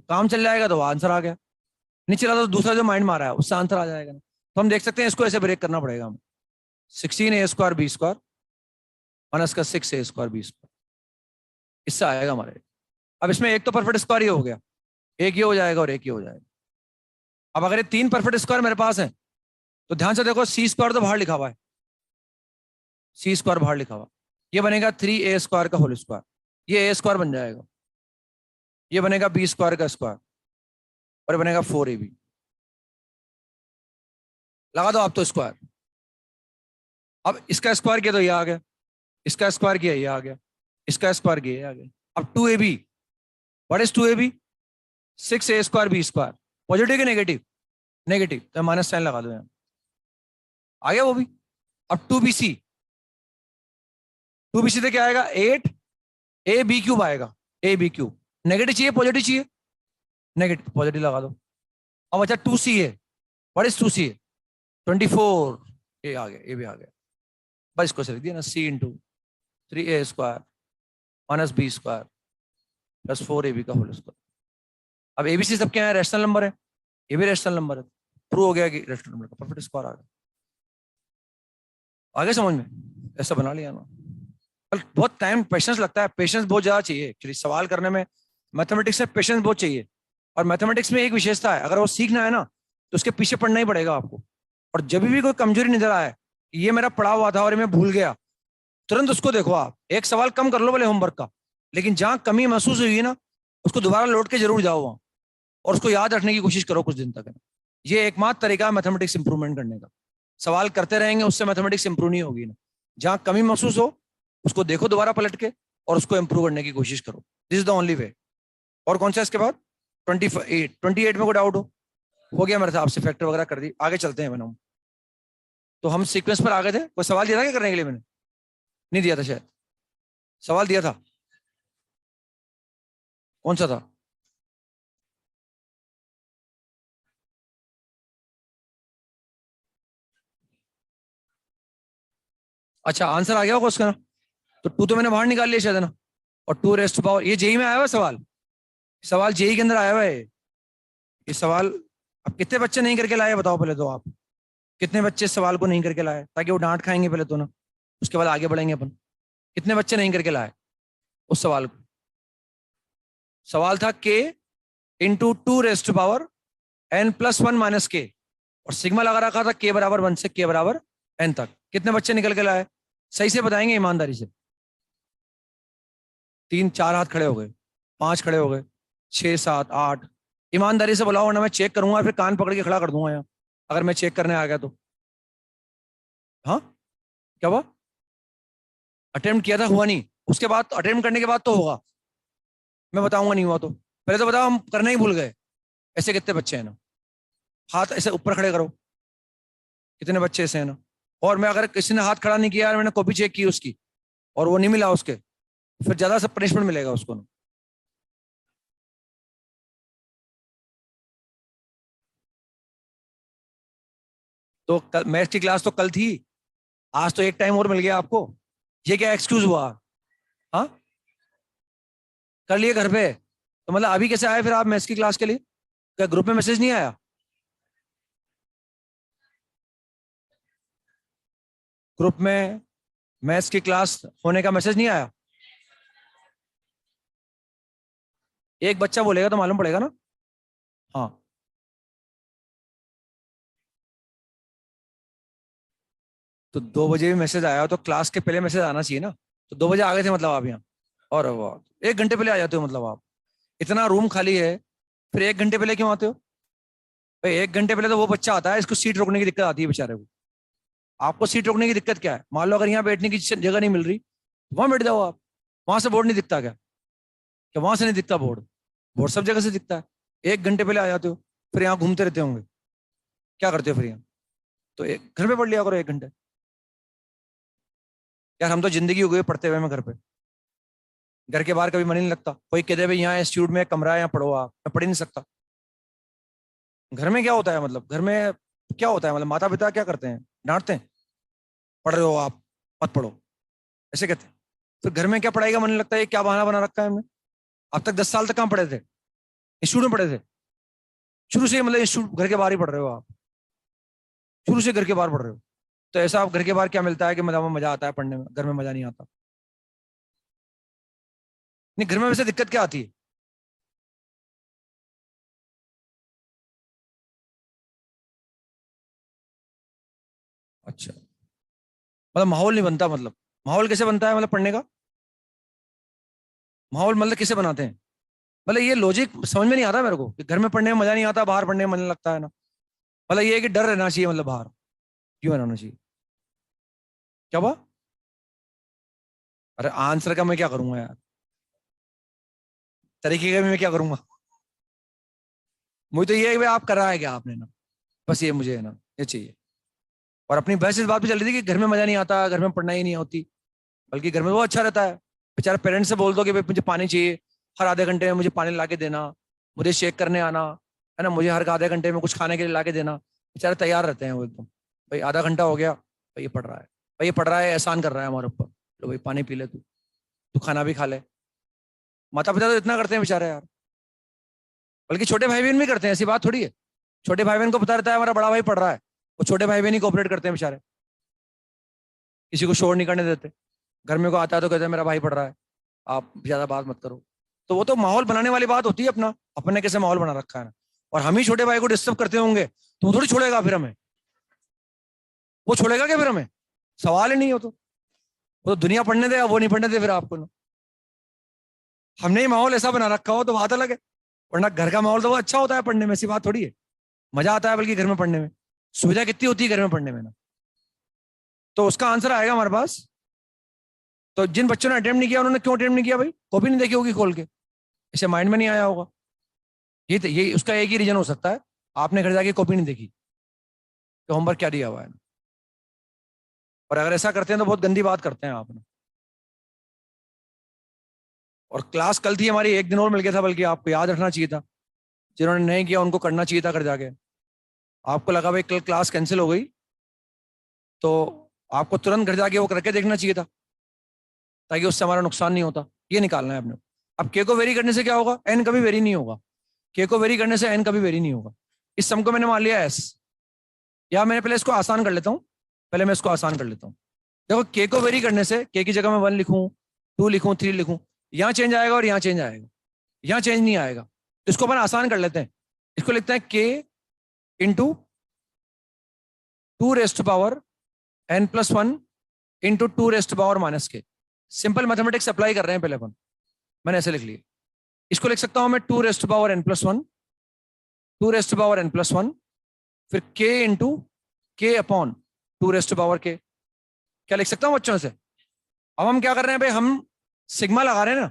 काम चल जाएगा तो आंसर आ गया, नहीं चला तो दूसरा जो माइंड मारा है उससे आंसर आ जाएगा। तो हम देख सकते हैं इसको ऐसे ब्रेक करना पड़ेगा हमें, 16a² b² माइनस का 6a² b², इससे आएगा हमारे। अब इसमें एक तो परफेक्ट स्क्वायर ही हो गया, एक ये हो जाएगा और एक ये हो जाएगा। अब अगर ये 3 परफेक्ट स्क्वायर मेरे पास है तो ध्यान से देखो, c² तो बाहर लिखा हुआ है, c² बाहर लिखा हुआ, ये बनेगा 3a² का होल स्क्वायर, ये a² बन जाएगा, ये बनेगा b² का स्क्वायर और ये बनेगा 4ab। लगा दो आप तो स्क्वायर। अब इसका स्क्वायर किया तो ये आ गया, इसका स्क्वायर किया ये आ गया, इसका स्क्वायर किया ये आ गया। अब 2ab, what is 2ab? 6a² b²। Positive कि नेगेटिव? नेगेटिव, तो माइनस साइन लगा दो यहाँ, आ गया वो भी। अब 2bc, 2bc से क्या आएगा? 8ab³ आएगा, ab³। नेगेटिव चाहिए पॉजिटिव चाहिए? नेगेटिव, पॉजिटिव लगा दो। अब अच्छा 2ca, व्हाट इज 2ca? 24, ये आ गया, ये भी आ गया, बस इसको से लिख दिया ना, c into 3a² minus b² plus 4ab का होल स्क्वायर। अब एबीसी सब क्या है? रैशनल नंबर है, ये भी रैशनल नंबर है, प्रूव हो गया कि रैशनल नंबर का परफेक्ट स्क्वायर आ गया। आगे समझ में? ऐसा बना लिया ना। बहुत टाइम पेशेंस लगता है, पेशेंस बहुत ज्यादा चाहिए एक्चुअली सवाल करने में। मैथमेटिक्स में पेशेंस बहुत चाहिए, और मैथमेटिक्स में एक विशेषता है, अगर वो सीखना है ना तो उसके पीछे पढ़ना ही पड़ेगा आपको। और जब भी कोई कमजोरी नजर आए, ये मेरा पढ़ा हुआ था और ये मैं भूल गया, तुरंत उसको देखो आप, एक सवाल कम कर लो भले होमवर्क का, लेकिन जहां कमी महसूस हुई है ना उसको दोबारा लौट के जरूर जाओ वहां और उसको याद रखने की कोशिश करो कुछ दिन तक। ये एकमात्र तरीका है मैथमेटिक्स इंप्रूवमेंट करने का। सवाल करते रहेंगे उससे मैथमेटिक्स इंप्रूव नहीं होगी ना। जहां कमी महसूस हो उसको देखो दोबारा पलट के और उसको इंप्रूव करने की कोशिश करो, this is the only way. और कौन सा इसके बाद? 28 में कोई डाउट हो गया मेरे हिसाब से, फैक्टर वगैरह कर दी, आगे चलते हैं मैंने। तो हम सीक्वेंस पर आ गए थे, कोई सवाल दिया था क्या करने के लिए? मैंने नहीं दिया था शायद, सवाल दिया था, कौन सा था? अच्छा आंसर आ गया होगा उसका ना, तो 2 तो मैंने बाहर निकाल लिया शायद है ना, और 2 ये जेई में आया हुआ सवाल, सवाल जेई के अंदर आया हुआ है ये सवाल। अब कितने बच्चे नहीं करके लाए बताओ पहले तो आप, कितने बच्चे इस सवाल को नहीं करके लाए, ताकि वो डांट खाएंगे पहले तो ना, उसके बाद आगे बढ़ेंगे अपन। कितने बच्चे नहीं करके लाए उस सवाल को? सवाल था k इंटू 2n+1 माइनस के, और सिग्मा लगा रखा था k बराबर 1 से k बराबर n तक। कितने बच्चे निकल के लाए? सही से बताएंगे ईमानदारी से। 3 4 हाथ खड़े हो गए, 5 खड़े हो गए, 6 7 8। ईमानदारी से बुलाओ वरना मैं चेक करूंगा, फिर कान पकड़ के खड़ा कर दूंगा यहाँ अगर मैं चेक करने आ गया तो। हाँ क्या हुआ? अटेम्प्ट किया था, हुआ नहीं, उसके बाद अटेम्प्ट करने के बाद तो होगा, मैं बताऊंगा नहीं हुआ तो। पहले तो बताओ, हम करना ही भूल गए। ऐसे कितने बच्चे हैं ना? हाथ ऐसे ऊपर खड़े करो, कितने बच्चे ऐसे हैं ना? और मैं अगर किसी ने हाथ खड़ा नहीं किया, मैंने कॉपी चेक की उसकी और वो नहीं मिला उसके, फिर ज्यादा सब पनिशमेंट मिलेगा उसको ना। तो मैथ्स की क्लास तो कल थी, आज तो एक टाइम और मिल गया आपको, ये क्या एक्सक्यूज हुआ? हाँ कर लिए घर पे, तो मतलब अभी कैसे आए फिर आप मैथ्स की क्लास के लिए? क्या ग्रुप में मैसेज नहीं आया? ग्रुप में मैथ्स की क्लास होने का मैसेज नहीं आया? एक बच्चा बोलेगा तो मालूम पड़ेगा ना। हाँ तो 2 बजे भी मैसेज आया तो क्लास के पहले मैसेज आना चाहिए ना, तो 2 बजे आ गए थे मतलब आप यहाँ, और वाह 1 घंटे पहले आ जाते हो मतलब आप, इतना रूम खाली है, फिर 1 घंटे पहले क्यों आते हो? भाई 1 घंटे पहले तो वो बच्चा आता है इसको सीट रोकने की दिक्कत आती है बेचारे को। आपको सीट रोकने की दिक्कत क्या है? मान लो अगर यहाँ बैठने की जगह नहीं मिल रही, वहां बैठ जाओ आप, वहां से बोर्ड नहीं दिखता क्या? क्या वहां से नहीं दिखता बोर्ड? बोर्ड सब जगह से दिखता है। 1 घंटे पहले आ जाते हो, फिर यहाँ घूमते रहते होंगे, क्या करते हो फिर यहाँ? तो एक घर पे पढ़ लिया करो 1 घंटे। यार हम तो जिंदगी हो गई पढ़ते हुए, मैं घर पे, घर के बाहर कभी मन ही नहीं लगता। कोई कहते भाई यहाँ इंस्टीट्यूट में कमरा है यहाँ पढ़ो, आप मैं पढ़ ही नहीं सकता। घर में क्या होता है मतलब, घर में क्या होता है, मतलब माता पिता क्या करते हैं, डांटते हैं, पढ़ रहे हो आप, मत पढ़ो, ऐसे कहते हैं। तो घर में क्या पढ़ाई का मन नहीं लगता है, क्या बहाना बना रखा है हमने। अब तक 10 साल तक कहाँ पढ़े थे, इंस्टीट्यूट में पढ़े थे शुरू से, मतलब इंस्टीट्यूट घर के बाहर ही पढ़ रहे हो आप, शुरू से घर के बाहर पढ़ रहे हो। तो ऐसा आप घर के बाहर क्या मिलता है कि मतलब मजा आता है पढ़ने में, घर में मजा नहीं आता। नहीं, घर में वैसे दिक्कत क्या आती है। अच्छा, मतलब माहौल नहीं बनता, मतलब माहौल कैसे बनता है, मतलब पढ़ने का माहौल मतलब किसे बनाते हैं। मतलब ये लॉजिक समझ में नहीं आता मेरे को कि घर में पढ़ने में मजा नहीं आता, बाहर पढ़ने में मन लगता है ना। मतलब ये है कि डर रहना चाहिए, मतलब बाहर क्यों रहना चाहिए, क्या हुआ। अरे आंसर का मैं क्या करूंगा यार, तरीके का भी मैं क्या करूंगा। मुझे तो ये है कि भाई आप कर रहा है क्या आपने ना, बस ये मुझे है ना, ये चाहिए। और अपनी बहस इस बात पे चल रही थी कि घर में मजा नहीं आता, घर में पढ़ना ही नहीं होती, बल्कि घर में वो अच्छा रहता है। बेचारे पेरेंट्स से बोल दो कि भाई मुझे पानी चाहिए, हर आधे घंटे में मुझे पानी ला के देना, मुझे शेक करने आना, है ना, मुझे हर आधे घंटे में कुछ खाने के लिए ला के देना, बेचारे तैयार रहते हैं वो एकदम। भाई आधा घंटा हो गया, भाई ये पढ़ रहा है, भाई ये पढ़ रहा है, एहसान कर रहा है हमारे ऊपर, लो भाई पानी पी ले, तू तू खाना भी खा ले। माता पिता तो इतना करते हैं बेचारे यार। बल्कि छोटे भाई बहन भी करते हैं, ऐसी बात थोड़ी है। छोटे भाई बहन को पता रहता है हमारा बड़ा भाई पढ़ रहा है, वो छोटे भाई बहन ही कोऑपरेट करते हैं बेचारे, किसी को शोर नहीं करने देते। घर में को आता है तो कहते हैं मेरा भाई पढ़ रहा है, आप ज्यादा बात मत करो। तो वो तो माहौल बनाने वाली बात होती है, अपना अपने कैसे माहौल बना रखा है ना। और हम ही छोटे भाई को डिस्टर्ब करते होंगे तो वो थोड़ी छोड़ेगा फिर हमें, वो छोड़ेगा क्या फिर हमें, सवाल ही नहीं हो तो। वो तो दुनिया पढ़ने देगा, वो नहीं पढ़ने दे फिर आपको ना। हमने ही माहौल ऐसा बना रखा हो तो बात अलग है, वरना घर का माहौल तो वो अच्छा होता है पढ़ने में, ऐसी बात थोड़ी है। मजा आता है बल्कि घर में पढ़ने में, सुविधा कितनी होती है घर में पढ़ने में ना। तो उसका आंसर आएगा हमारे पास। तो जिन बच्चों ने अटेम्प्ट नहीं किया उन्होंने क्यों अटेम्प्ट नहीं किया भाई, कॉपी नहीं देखी होगी खोल के, इसे माइंड में नहीं आया होगा। ये उसका एक ही रीजन हो सकता है, आपने घर जाके कॉपी नहीं देखी, तो होमवर्क क्या दिया हुआ है। और अगर ऐसा करते हैं तो बहुत गंदी बात करते हैं आपने। और क्लास कल थी हमारी, एक दिन और मिल गया था, बल्कि आपको याद रखना चाहिए था, जिन्होंने नहीं किया उनको करना चाहिए था घर जाके। आपको लगा भाई कल क्लास कैंसिल हो गई, तो आपको तुरंत घर जाके वो करके देखना चाहिए था, ताकि उससे हमारा नुकसान नहीं होता। ये निकालना है अपने। अब के को वेरी करने से क्या होगा, एन कभी वेरी नहीं होगा। के को वेरी करने से एन कभी वेरी नहीं होगा। इस सम को मैंने मान लिया एस, या मैंने पहले इसको आसान कर लेता हूँ, पहले मैं इसको आसान कर लेता हूँ। देखो के को वेरी करने से के की जगह मैं 1 लिखूं, 2 लिखूं, 3 लिखूं, यहाँ चेंज आएगा और यहाँ चेंज आएगा, यहाँ चेंज नहीं आएगा। तो इसको अपन आसान कर लेते हैं, इसको लिखते हैं के into 2 raised power n+1 into 2 raised power. Simple mathematics apply कर रहे हैं पहले अपन, मैंने ऐसे लिख लिया। इसको लिख सकता हूं मैं 2 raised power n+1, 2 raised power n+1, फिर k into k/2 rest power k। क्या लिख सकता हूं बच्चों से। अब हम क्या कर रहे हैं भाई, हम सिग्मा लगा रहे हैं ना,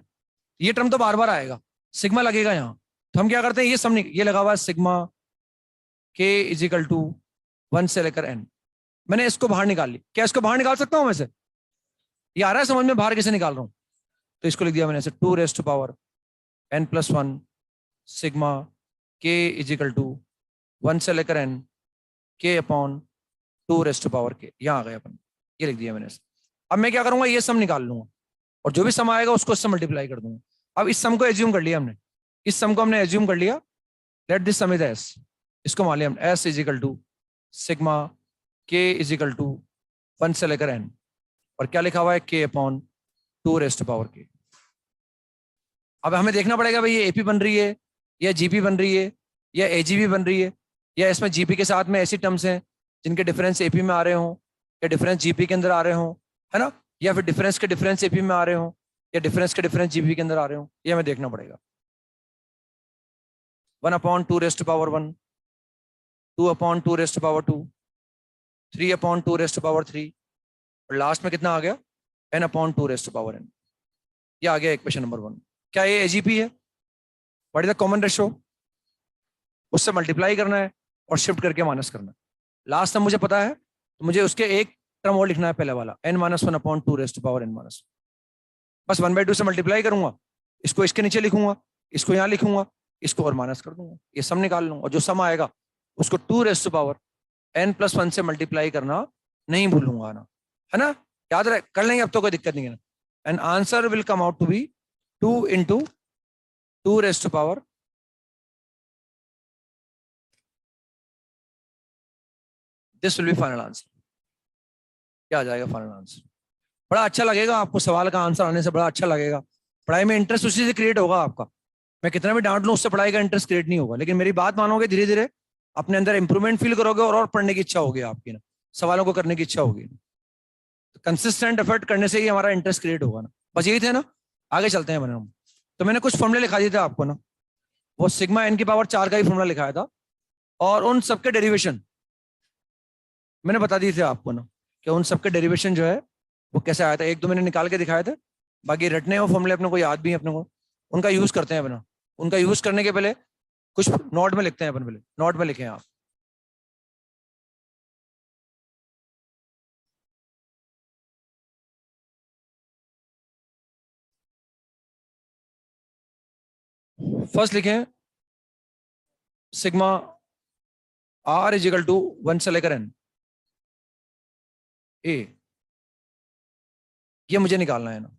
ये टर्म तो बार बार आएगा, सिग्मा लगेगा यहाँ। तो हम क्या करते हैं, ये सब ये लगा हुआ है सिग्मा k = 1 से लेकर n। मैंने इसको बाहर निकाल ली, क्या इसको बाहर निकाल सकता हूं मैं से, ये आ रहा है समझ में बाहर कैसे निकाल रहा हूं। तो इसको लिख दिया मैंने ऐसे 2 raised power n+1 sigma k = 1 से लेकर n k/2 rest power k। यहाँ आ गए अपन, ये लिख दिया मैंने। अब मैं क्या करूंगा, ये सम निकाल लूंगा, और जो भी सम आएगा उसको इससे मल्टीप्लाई कर दूंगा। अब इस सम को एज्यूम कर लिया हमने, इस सम को हमने एज्यूम कर लिया, let this some is S. इसको मान लिया हमने एस = सिग्मा k = 1 से लेकर n, और क्या लिखा हुआ है k/2 रेस्ट पावर k। अब हमें देखना पड़ेगा भाई ये एपी बन रही है या जीपी बन रही है या एजीबी बन रही है, या इसमें जीपी के साथ में ऐसी टर्म्स हैं जिनके डिफरेंस एपी में आ रहे हों, या डिफरेंस जीपी के अंदर आ रहे हों, है ना, या फिर डिफरेंस के डिफरेंस एपी में आ रहे हों, या डिफरेंस के डिफरेंस जीपी के अंदर आ रहे हों, ये हमें देखना पड़ेगा। 1/2 rest power 1, 2/2 rest power 2, 3/2 rest power 3, और लास्ट में कितना आ गया, n/2 रेस्ट पावर n। ये आ गया इक्वेशन नंबर 1। क्या ये एजीपी है, what is the common ratio, उससे मल्टीप्लाई करना है और शिफ्ट करके माइनस करना है। लास्ट टाइम मुझे पता है, तो मुझे उसके एक टर्म और लिखना है पहले वाला, n-1/2 रेस्ट पावर n-। बस 1/2 से मल्टीप्लाई करूंगा, इसको इसके नीचे लिखूंगा, इसको यहाँ लिखूंगा, इसको और माइनस कर दूंगा, ये सम निकाल लूंगा, और जो सम आएगा उसको 2 रेस्ट पावर n+1 से मल्टीप्लाई करना नहीं भूलूंगा ना, है ना, याद रहे, कर लेंगे अब तो कोई दिक्कत नहीं है ना। And answer will come out to be 2 × 2⁻⁴ this will be final answer. क्या आ जाएगा फाइनल आंसर? बड़ा अच्छा लगेगा आपको, सवाल का आंसर आने से बड़ा अच्छा लगेगा। पढ़ाई में इंटरेस्ट उसी से क्रिएट होगा आपका। मैं कितना भी डांट लूं, उससे पढ़ाई का इंटरेस्ट क्रिएट नहीं होगा। लेकिन मेरी बात मानोगे, धीरे धीरे अपने अंदर इंप्रूवमेंट फील करोगे और पढ़ने की इच्छा होगी आपकी ना, सवालों को करने की इच्छा होगी। तो कंसिस्टेंट एफर्ट करने से ही हमारा इंटरेस्ट क्रिएट होगा ना। बस यही थे ना, आगे चलते हैं हम। तो मैंने कुछ फॉर्मूले लिखा दिए थे आपको ना, वो सिग्मा n⁴ का ही फॉर्मूला लिखाया था, और उन सबके डेरिवेशन मैंने बता दिए थे आपको ना, कि उन सबके डेरिवेशन जो है वो कैसे आया था। एक दो मैंने निकाल के दिखाए थे, बाकी रटने वो फॉर्मूले अपने को याद भी है अपने को, उनका यूज करते हैं अपना। उनका यूज करने के पहले कुछ नोट में लिखते हैं अपन, पहले नोट में लिखें आप। फर्स्ट लिखें सिग्मा r = 1 से लेकर n a, ये मुझे निकालना है ना।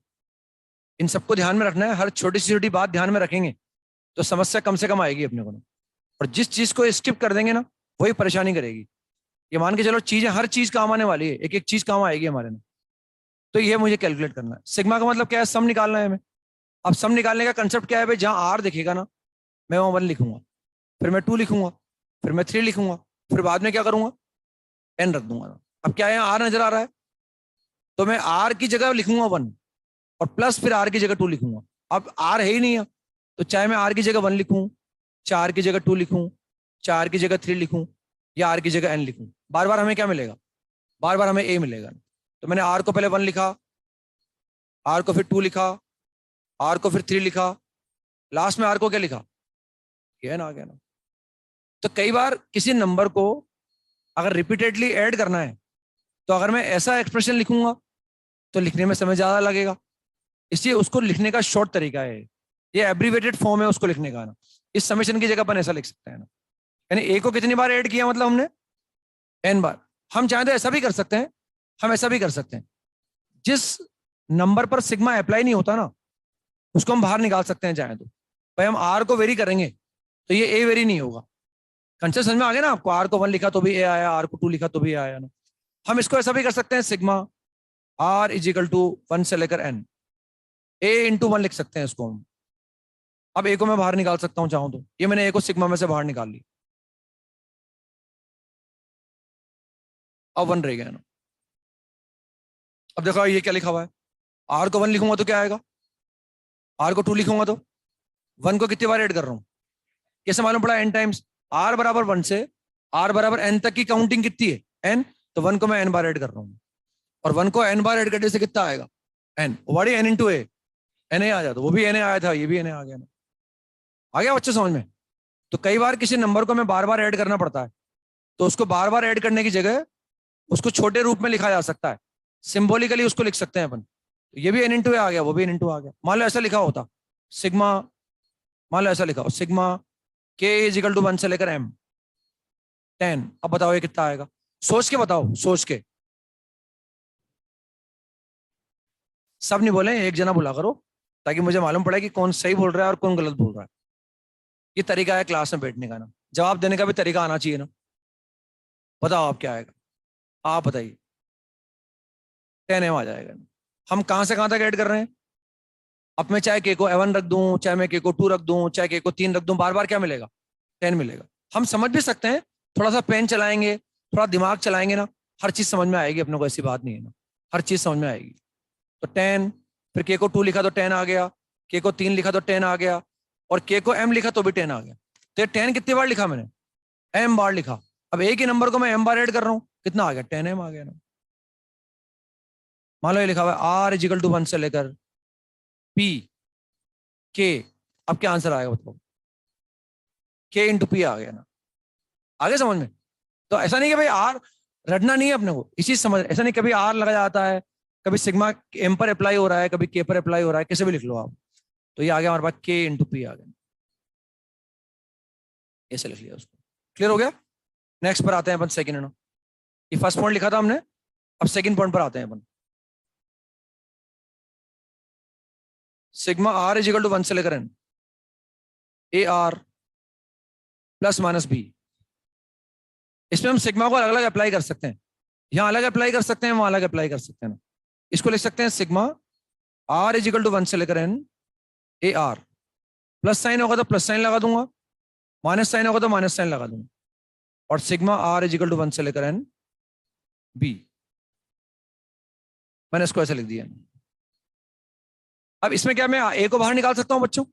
इन सबको ध्यान में रखना है, हर छोटी सी छोटी बात ध्यान में रखेंगे तो समस्या कम से कम आएगी अपने को ना। और जिस चीज को स्किप कर देंगे ना, वही परेशानी करेगी। ये मान के चलो चीजें, हर चीज काम आने वाली है, एक एक चीज काम आएगी हमारे में। तो ये मुझे कैलकुलेट करना है। सिग्मा का मतलब क्या है? सम निकालना है हमें। अब सम निकालने का कंसेप्ट क्या है भाई? जहां आर दिखेगा ना, मैं वहां 1 लिखूंगा, फिर मैं 2 लिखूंगा, फिर मैं 3 लिखूंगा, फिर बाद में क्या करूंगा? n रख दूंगा ना। अब क्या है, आर नजर आ रहा है, तो मैं आर की जगह लिखूंगा 1, और प्लस फिर आर की जगह 2 लिखूंगा। अब आर है ही नहीं है, तो चाहे मैं आर की जगह 1 लिखूं, 4 की जगह 2 लिखूं, 4 की जगह 3 लिखूं, या आर की जगह n लिखूं, बार बार हमें क्या मिलेगा? बार बार हमें a मिलेगा। तो मैंने आर को पहले 1 लिखा, आर को फिर 2 लिखा, आर को फिर 3 लिखा, लास्ट में आर को क्या लिखा? ये ना आ गया ना। तो कई बार किसी नंबर को अगर रिपीटेडली ऐड करना है, तो अगर मैं ऐसा एक्सप्रेशन लिखूंगा तो लिखने में समय ज्यादा लगेगा, इसलिए उसको लिखने का शॉर्ट तरीका है, ये एब्रीवेटेड फॉर्म है उसको लिखने का ना। इस समेशन की जगह अपन ऐसा लिख सकते हैं ना, यानी ए को कितनी बार ऐड किया, मतलब हमने n बार। हम चाहे तो ऐसा भी कर सकते हैं, हम ऐसा भी कर सकते हैं, जिस नंबर पर सिग्मा अप्लाई नहीं होता ना, उसको हम बाहर निकाल सकते हैं चाहे तो। भाई हम आर को वेरी करेंगे तो ये ए वेरी नहीं होगा। कंसेप्ट समझ में आ गया ना आपको? आर को 1 लिखा तो भी ए आया, आर को 2 लिखा तो भी ए आया ना। हम इसको ऐसा भी कर सकते हैं, सिग्मा r = 1 से लेकर n, a × 1 लिख सकते हैं इसको हम। अब ए को मैं बाहर निकाल सकता हूं चाहूं तो, ये मैंने ए को सिग्मा में से बाहर निकाल ली, अब 1 रह गया ना। अब देखो ये क्या लिखा हुआ है, आर को 1 लिखूंगा तो क्या आएगा, आर को 2 लिखूंगा तो 1 को कितनी बार ऐड कर रहा हूं? कैसे मालूम पड़ा? n times. r = 1 से r = n तक की काउंटिंग कितनी है? n। तो 1 को मैं n बार ऐड कर रहा हूं, और 1 को n बार ऐड करने से कितना आएगा? n। What is n × a? na आ जाता, वो भी na आया था, ये भी na आ गया ना। आ गया बच्चे समझ में? तो कई बार किसी नंबर को मैं बार बार ऐड करना पड़ता है, तो उसको बार बार ऐड करने की जगह उसको छोटे रूप में लिखा जा सकता है, सिंबॉलिकली उसको लिख सकते हैं अपन। तो ये भी n × a आ गया, वो भी n × a आ गया। मान लो ऐसा लिखा होता सिग्मा, मान लो ऐसा लिखा हो सिग्मा k = 1 से लेकर m 10। अब बताओ ये कितना आएगा? सोच के बताओ, सोच के। सब नहीं बोले, एक जना बोला करो, ताकि मुझे मालूम पड़े कि कौन सही बोल रहा है और कौन गलत बोल रहा है। ये तरीका है क्लास में बैठने का ना, जवाब देने का भी तरीका आना चाहिए ना। बताओ आप क्या आएगा, आप बताइए। 10m आ जाएगा ना। हम कहां से कहां तक ऐड कर रहे हैं? अब मैं चाहे के को 1 रख दूं, चाहे मैं के को 2 रख दूं, चाहे के को 3 रख दूं, बार बार क्या मिलेगा? 10 मिलेगा। हम समझ भी सकते हैं, थोड़ा सा पेन चलाएंगे, थोड़ा दिमाग चलाएंगे ना, हर चीज समझ में आएगी अपने को, ऐसी बात नहीं है ना, हर चीज समझ में आएगी। तो 10, फिर के को 2 लिखा तो 10 आ गया, के को 3 लिखा तो 10 आ गया, और के को m लिखा तो भी 10 आ गया। तो 10 कितनी बार लिखा मैंने? m बार लिखा। अब एक ही नंबर को मैं m बार ऐड कर रहा हूं, कितना आ गया? 10m आ गया ना। मान लो ये लिखा हुआ है r = 1 से लेकर p k। अब क्या आंसर आएगा बताओ? k × p आ गया ना। आगे समझ में? तो ऐसा नहीं कि भाई आर रटना नहीं है अपने को, इसी समझ, ऐसा नहीं कभी आर लगा जाता है, कभी सिग्मा एम पर अप्लाई हो रहा है, कभी के पर अप्लाई हो रहा है, कैसे भी लिख लो आप। तो ये आ गया हमारे पास k × p आ गया, ऐसे लिख लिया उसको। क्लियर हो गया? नेक्स्ट पर आते हैं अपन सेकंड ना। ये फर्स्ट पॉइंट लिखा था हमने, अब सेकंड पॉइंट पर आते हैं अपन। Sigma are is equal to 1 से लेकर N A R plus minus B. इसमें हम सिग्मा को अलग अलग अप्लाई कर सकते हैं, यहां अलग अप्लाई कर सकते हैं, वहां अलग अप्लाई कर सकते हैं ना। इसको लिख सकते हैं sigma are is equal to 1 से लेकर N A R, plus sign होगा तो प्लस साइन लगा दूंगा, माइनस साइन होगा तो माइनस साइन लगा दूंगा, और sigma are is equal to 1 से लेकर एन बी। मैंने इसको ऐसे लिख दिया। अब इसमें क्या मैं ए को बाहर निकाल सकता हूं बच्चों?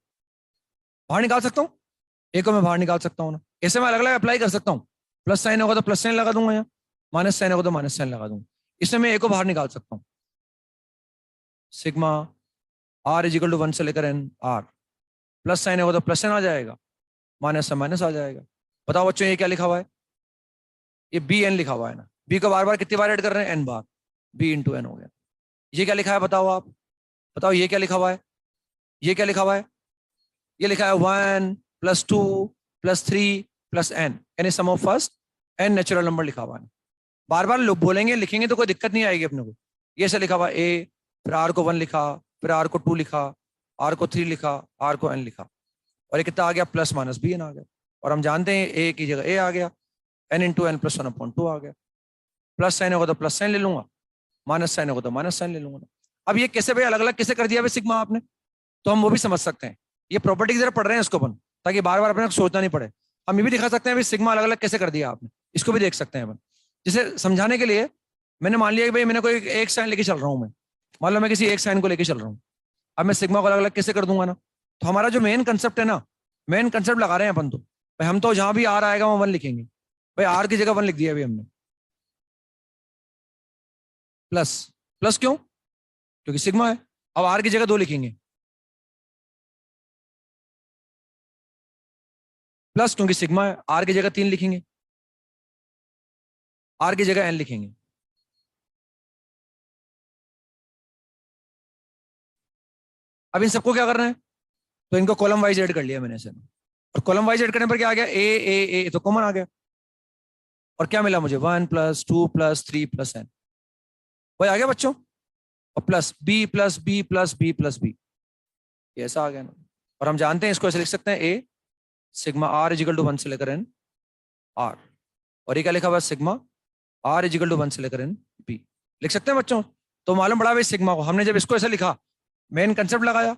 बाहर निकाल सकता हूं, ए को मैं बाहर निकाल सकता हूं ना। ऐसे मैं अलग अलग अप्लाई कर सकता हूं, प्लस साइन होगा तो प्लस साइन लगा दूंगा, यहाँ माइनस साइन होगा तो माइनस साइन लगा दूंगा। इसमें मैं ए को बाहर निकाल सकता हूं। Sigma are is equal to 1 से लेकर एन आर, प्लस साइन होगा तो प्लस साइन आ जाएगा, माइनस से माइनस आ जाएगा। बताओ बच्चों ये क्या लिखा हुआ है? ये बी एन लिखा हुआ है ना। बी को बार बार कितनी बार ऐड कर रहे हैं? एन बार। बी इंटू एन हो गया। ये क्या लिखा है बताओ आप? बताओ ये क्या लिखा हुआ है? ये क्या लिखा हुआ है? ये लिखा है 1 + 2 + 3 + n, यानी sum of first n natural number लिखा हुआ है। बार बार लोग बोलेंगे लिखेंगे तो कोई दिक्कत नहीं आएगी अपने को। ये से लिखा हुआ ए, फिर आर को 1 लिखा, फिर आर को 2 लिखा, आर को 3 लिखा, आर को n लिखा, और ये कितना आ गया? प्लस माइनस बी एन आ गया। और हम जानते हैं ए की जगह ए आ गया, n इंटू एन प्लस 1/2 आ गया। प्लस साइन होगा तो प्लस साइन ले लूंगा, माइनस साइन होगा तो माइनस साइन ले लूंगा। अब ये कैसे भाई अलग अलग कैसे कर दिया भाई सिग्मा आपने? तो हम वो भी समझ सकते हैं। ये प्रॉपर्टी जरा पढ़ रहे हैं इसको अपन, ताकि बार बार अपने को सोचना नहीं पड़े। हम ये भी दिखा सकते हैं भाई सिग्मा अलग अलग कैसे कर दिया आपने, इसको भी देख सकते हैं अपन। जिसे समझाने के लिए मैंने मान लिया कि भाई मैंने कोई एक साइन लेके चल रहा हूँ, मैं मान लो मैं किसी एक साइन को लेके चल रहा हूँ। अब मैं सिग्मा को अलग अलग कैसे कर दूंगा ना। तो हमारा जो मेन कंसेप्ट है ना, मेन कंसेप्ट लगा रहे हैं अपन। तो भाई हम तो जहां भी आर आएगा वहां 1 लिखेंगे। भाई आर की जगह 1 लिख दिया अभी हमने। प्लस, प्लस क्यों? क्योंकि सिग्मा है। अब आर की जगह 2 लिखेंगे, प्लस क्योंकि सिग्मा है। आर की जगह 3 लिखेंगे, आर की जगह एन लिखेंगे। अब इन सबको क्या करना है? तो इनको कॉलम वाइज ऐड कर लिया मैंने से, और कॉलम वाइज ऐड करने पर क्या आ गया? ए तो कॉमन आ गया। और क्या मिला मुझे? 1 + 2 + 3 + n, वही आ गया बच्चों। और plus b plus b plus b plus b, ये ऐसा आ गया ना। और हम जानते हैं इसको ऐसे लिख सकते हैं ए sigma are is equal to 1 से लेकर एन आर, और ये क्या लिखा हुआ है? Sigma are is equal to 1 से लेकर एन बी। लिख सकते हैं बच्चों। तो मालूम पड़ा भाई सिग्मा को हमने जब इसको ऐसे लिखा, मेन कंसेप्ट लगाया,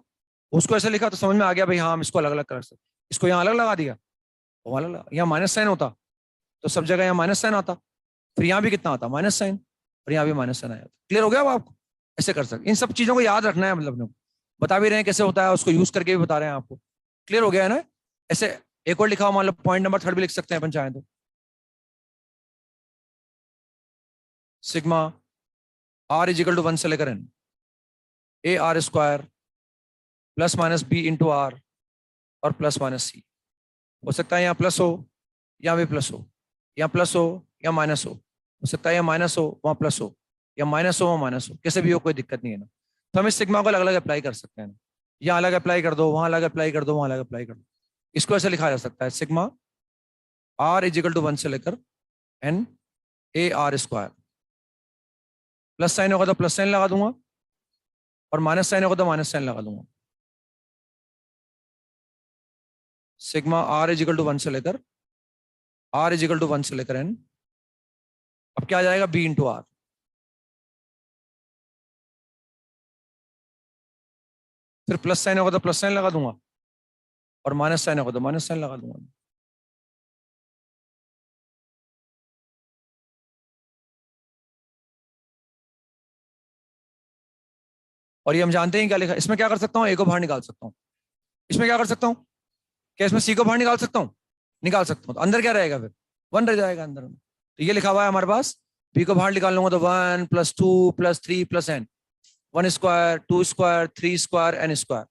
उसको ऐसे लिखा, तो समझ में आ गया भाई हाँ हम इसको अलग अलग कर सकते। इसको यहाँ अलग लगा दिया, वो अलग लगा। यहाँ माइनस साइन होता तो सब जगह यहाँ माइनस साइन आता, फिर यहाँ भी कितना आता? माइनस साइन, और यहाँ भी माइनस साइन आया। क्लियर हो गया अब आपको? ऐसे कर सकते। इन सब चीजों को याद रखना है, मतलब बता भी रहे हैं कैसे होता है, उसको यूज करके भी बता रहे हैं आपको। क्लियर हो गया है ना? ऐसे एक और लिखा हो, मान लो पॉइंट नंबर 3 भी लिख सकते हैं अपन चाहें तो। Sigma are is equal to 1 से लेकर N A r square plus minus b into r और प्लस माइनस सी। हो सकता है यहाँ प्लस हो, यहाँ भी प्लस हो, यहाँ प्लस हो या माइनस हो सकता है यहाँ माइनस हो वहाँ प्लस हो, या माइनस हो वहाँ माइनस हो, कैसे भी हो कोई दिक्कत नहीं है ना। तो हम इस सिग्मा को अलग अलग अप्लाई कर सकते हैं ना। यहाँ अलग अप्लाई कर दो, वहाँ अलग अप्लाई कर दो, वहाँ अलग अप्लाई कर दो। इसको ऐसे लिखा जा सकता है sigma are is equal to 1 से लेकर N A r square, plus sign होगा तो प्लस साइन लगा दूंगा, और माइनस साइन होगा तो माइनस साइन लगा दूंगा। Sigma are is equal to 1 से लेकर एन, अब क्या आ जाएगा? B into r. फिर प्लस साइन होगा तो प्लस साइन लगा दूंगा, और माइनस साइन होगा तो माइनस साइन लगा दूंगा। और ये हम जानते हैं क्या लिखा। इसमें क्या कर सकता हूँ? ए को बाहर निकाल सकता हूँ। इसमें क्या कर सकता हूँ? क्या इसमें सी को बाहर निकाल सकता हूँ? निकाल सकता हूँ। तो अंदर क्या रहेगा? फिर 1 रह जाएगा अंदर में। तो ये लिखा हुआ है हमारे पास, बी को बाहर निकाल लूंगा तो 1 + 2 + 3 + n, 1 square 2 square 3 square n square,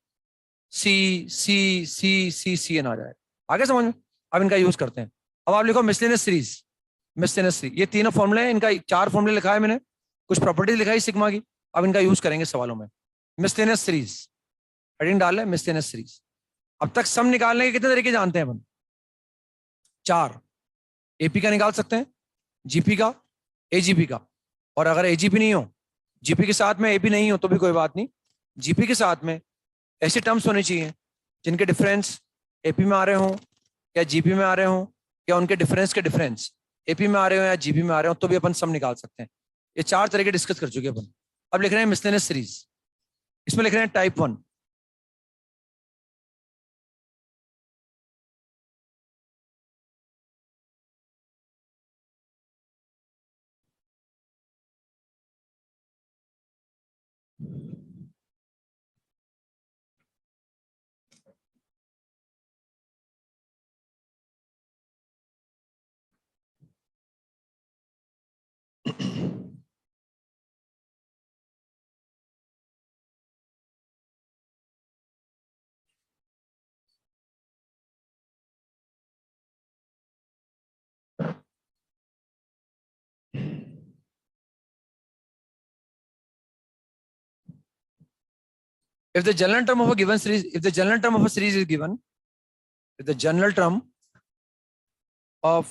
सी सी सी सी सी एन आ जाएगा। आगे समझ में? अब इनका यूज करते हैं। अब आप लिखो मिसलेनियस सीरीज, मिसलेनियस सीरीज। ये तीनों फॉर्मूले हैं, इनका 4 फॉर्मूले लिखा है मैंने, कुछ प्रॉपर्टीज लिखाई सिग्मा की। अब इनका यूज करेंगे सवालों में। मिसलेनियस सीरीज हेडिंग डाल है, मिसलेनियस सीरीज। अब तक सम निकालने के कितने तरीके जानते हैं अपन? 4। एपी का निकाल सकते हैं, जीपी का, एजीपी का। और अगर एजीपी नहीं हो, जीपी के साथ में एपी नहीं हो तो भी कोई बात नहीं, जीपी के साथ में ऐसे टर्म्स होने चाहिए जिनके डिफरेंस एपी में आ रहे हों या जीपी में आ रहे हों, या उनके डिफरेंस के डिफरेंस एपी में आ रहे हो या जीपी में आ रहे हो, तो भी अपन सम निकाल सकते हैं। ये चार तरीके डिस्कस कर चुके हैं अपन। अब लिख रहे हैं मिसलेनियस सीरीज, इसमें लिख रहे हैं type 1। If the general term of a given series, if the general term of a series is given, if the general term of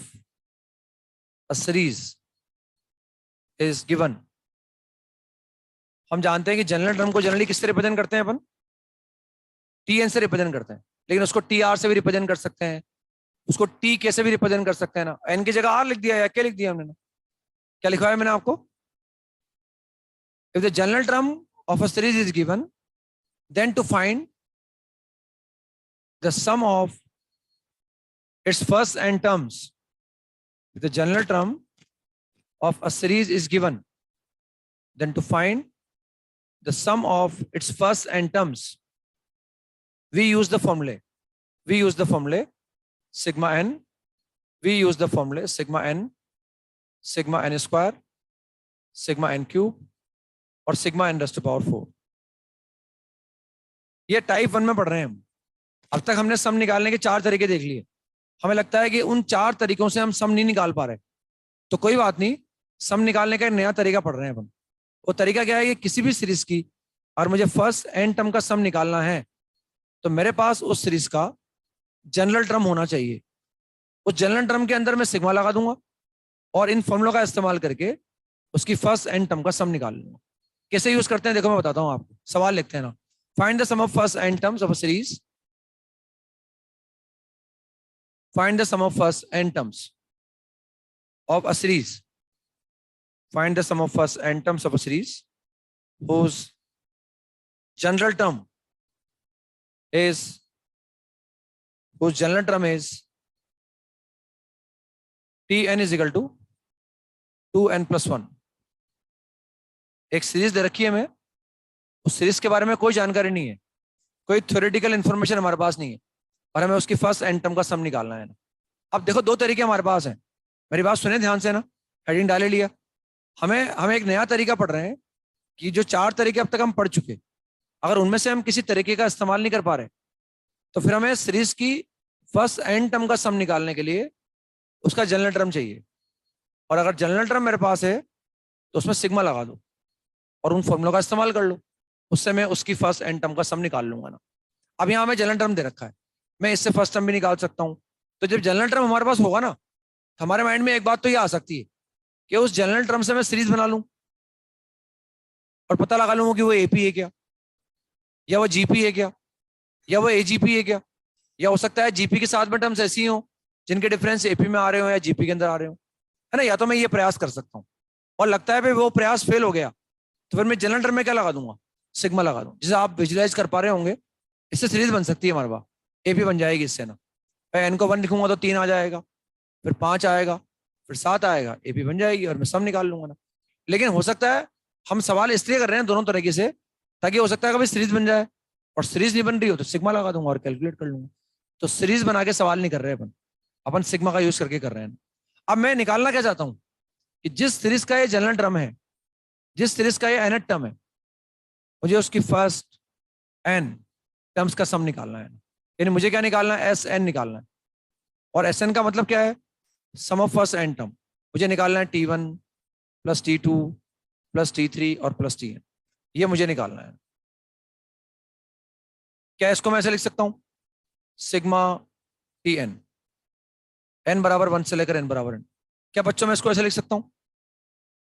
a series is given, हम जानते हैं कि जनरल टर्म को generally किससे रिप्रेजेंट करते हैं अपन, T N से represent करते हैं, लेकिन उसको टी आर से भी रिप्रेजेंट कर सकते हैं, उसको टी के से भी रिप्रेजेंट कर सकते हैं ना। एन की जगह आर लिख दिया या क्या लिख दिया हमने ना, क्या लिखा है मैंने आपको, if the general term of a series is given then to find the sum of its first n terms, if the general term of a series is given, then to find the sum of its first n terms, we use the formula sigma n, we use the formula sigma n square, sigma n cube और sigma n raised to power 4। ये type 1 में पढ़ रहे हैं हम। अब तक हमने सम निकालने के 4 तरीके देख लिए, हमें लगता है कि उन 4 तरीकों से हम सम नहीं निकाल पा रहे, तो कोई बात नहीं, सम निकालने का एक नया तरीका पढ़ रहे हैं अपन। वो तरीका क्या है कि किसी भी सीरीज की और मुझे फर्स्ट एन टर्म का सम निकालना है, तो मेरे पास उस सीरीज का जनरल टर्म होना चाहिए। उस जनरल टर्म के अंदर मैं सिग्मा लगा दूंगा और इन फॉर्मूलों का इस्तेमाल करके उसकी फर्स्ट एन टर्म का सम निकाल लूंगा। कैसे यूज करते हैं देखो मैं बताता हूँ आपको। सवाल लिखते हैं ना, find the sum of first n terms of a series, find the sum of first n terms of a series, find the sum of first n terms of a series whose general term is tn is equal to 2n plus 1। एक series दे रखी है हमें, उस series के बारे में कोई जानकारी नहीं है, कोई थ्योरेटिकल इंफॉर्मेशन हमारे पास नहीं है, और हमें उसकी फर्स्ट एन टर्म का सम निकालना है ना। अब देखो 2 तरीके हमारे पास हैं, मेरी बात सुने ध्यान से ना, हेडिंग डाले लिया। हम एक नया तरीका पढ़ रहे हैं कि जो 4 तरीके अब तक हम पढ़ चुके, अगर उनमें से हम किसी तरीके का इस्तेमाल नहीं कर पा रहे, तो फिर हमें सीरीज की फर्स्ट एन टर्म का सम निकालने के लिए उसका जनरल टर्म चाहिए। और अगर जनरल टर्म मेरे पास है तो उसमें सिग्मा लगा दो और उन फॉर्मूलों का इस्तेमाल कर लो, उससे मैं उसकी फर्स्ट एन टर्म का सम निकाल लूंगा ना। अब यहाँ हमें जनरल टर्म दे रखा है, मैं इससे फर्स्ट टर्म भी निकाल सकता हूँ। तो जब जनरल टर्म हमारे पास होगा ना, तो हमारे माइंड में एक बात तो ये आ सकती है कि उस जनरल टर्म से मैं सीरीज बना लूं और पता लगा लूंगा कि वो एपी है क्या, या वो जीपी है क्या, या वो एजीपी है क्या, या हो सकता है जीपी के साथ में टर्म्स ऐसी हो जिनके डिफरेंस एपी में आ रहे हो या जीपी के अंदर आ रहे हो, है ना। या तो मैं ये प्रयास कर सकता हूँ और लगता है भाई वो प्रयास फेल हो गया, तो फिर मैं जनरल टर्म में क्या लगा दूंगा, सिग्मा लगा दूं। जिसे आप विजुलाइज कर पा रहे होंगे, इससे सीरीज बन सकती है हमारे पास, एपी बन जाएगी इससे ना। एन को 1 लिखूंगा तो 3 आ जाएगा, फिर 5 आएगा, फिर 7 आएगा, एपी बन जाएगी और मैं सम निकाल लूंगा ना। लेकिन हो सकता है हम सवाल इसलिए कर रहे हैं दोनों तरीके से, ताकि हो सकता है कभी सीरीज बन जाए, और सीरीज नहीं बन रही हो तो सिग्मा लगा दूंगा और कैलकुलेट कर लूंगा। तो सीरीज बना के सवाल नहीं कर रहे अपन सिग्मा का यूज करके कर रहे हैं। अब मैं निकालना क्या चाहता हूं कि जिस सीरीज का ये जनरल टर्म है, जिस सीरीज का ये nth टर्म है, मुझे उसकी फर्स्ट n टर्म्स का सम निकालना है। यानी मुझे क्या निकालना है, एस एन निकालना है। और एस एन का मतलब क्या है, sum of first n term. मुझे निकालना है T1 plus T2 plus T3 और प्लस Tn, ये मुझे निकालना है। क्या इसको मैं ऐसे लिख सकता हूं, सिग्मा Tn, n बराबर 1 से लेकर n बराबर n। क्या बच्चों में इसको ऐसे लिख सकता हूं,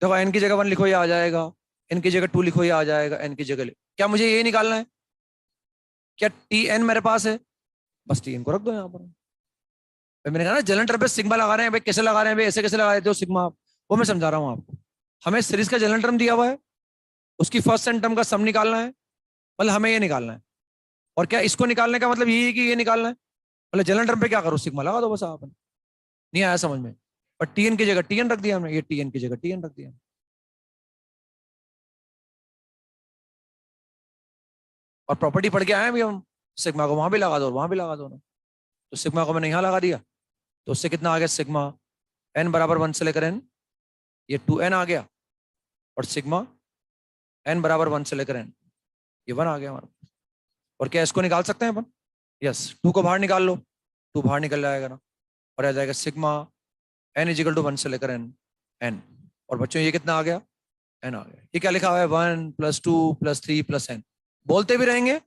देखो n की जगह 1 लिखो, ये आ जाएगा, n की जगह 2 लिखो, ये आ जाएगा, n की जगह क्या मुझे ये निकालना है? क्या Tn मेरे पास है? बस Tn को रख दो यहाँ पर। मैंने कहा ना जलन टर्म पे सिग्मा लगा रहे हैं भाई, कैसे लगा रहे हैं भाई, ऐसे कैसे लगा देते हो सिग्मा आप? वो मैं समझा रहा हूँ आपको। हमें सीरीज का जलन टर्म दिया हुआ है, उसकी फर्स्ट एन टर्म का सम निकालना है, मतलब हमें ये निकालना है। और क्या इसको निकालने का मतलब ये है कि ये निकालना है, मतलब जलन टर्म पे क्या करो, सिग्मा लगा दो बस आप। नहीं आया समझ में? पर टीएन की जगह टीएन रख दिया हमने, ये टीएन की जगह टीएन रख दिया। और प्रॉपर्टी पढ़ के आए अभी हम, सिग्मा को वहां भी लगा दो और वहां भी लगा दो ना। तो सिग्मा को मैंने यहाँ लगा दिया, तो उससे कितना आ गया, सिग्मा एन बराबर 1 से लेकर एन, ये 2n आ गया, और सिग्मा एन बराबर 1 से लेकर एन, ये 1 आ गया हमारा। और क्या इसको निकाल सकते हैं अपन? यस, 2 को बाहर निकाल लो, 2 बाहर निकल जाएगा ना, और आ जाएगा सिग्मा एन इजिकल टू 1 से लेकर एन, एन। और बच्चों ये कितना आ गया, एन आ गया। ये क्या लिखा हुआ है, 1 + 2 + 3 + n। बोलते भी रहेंगे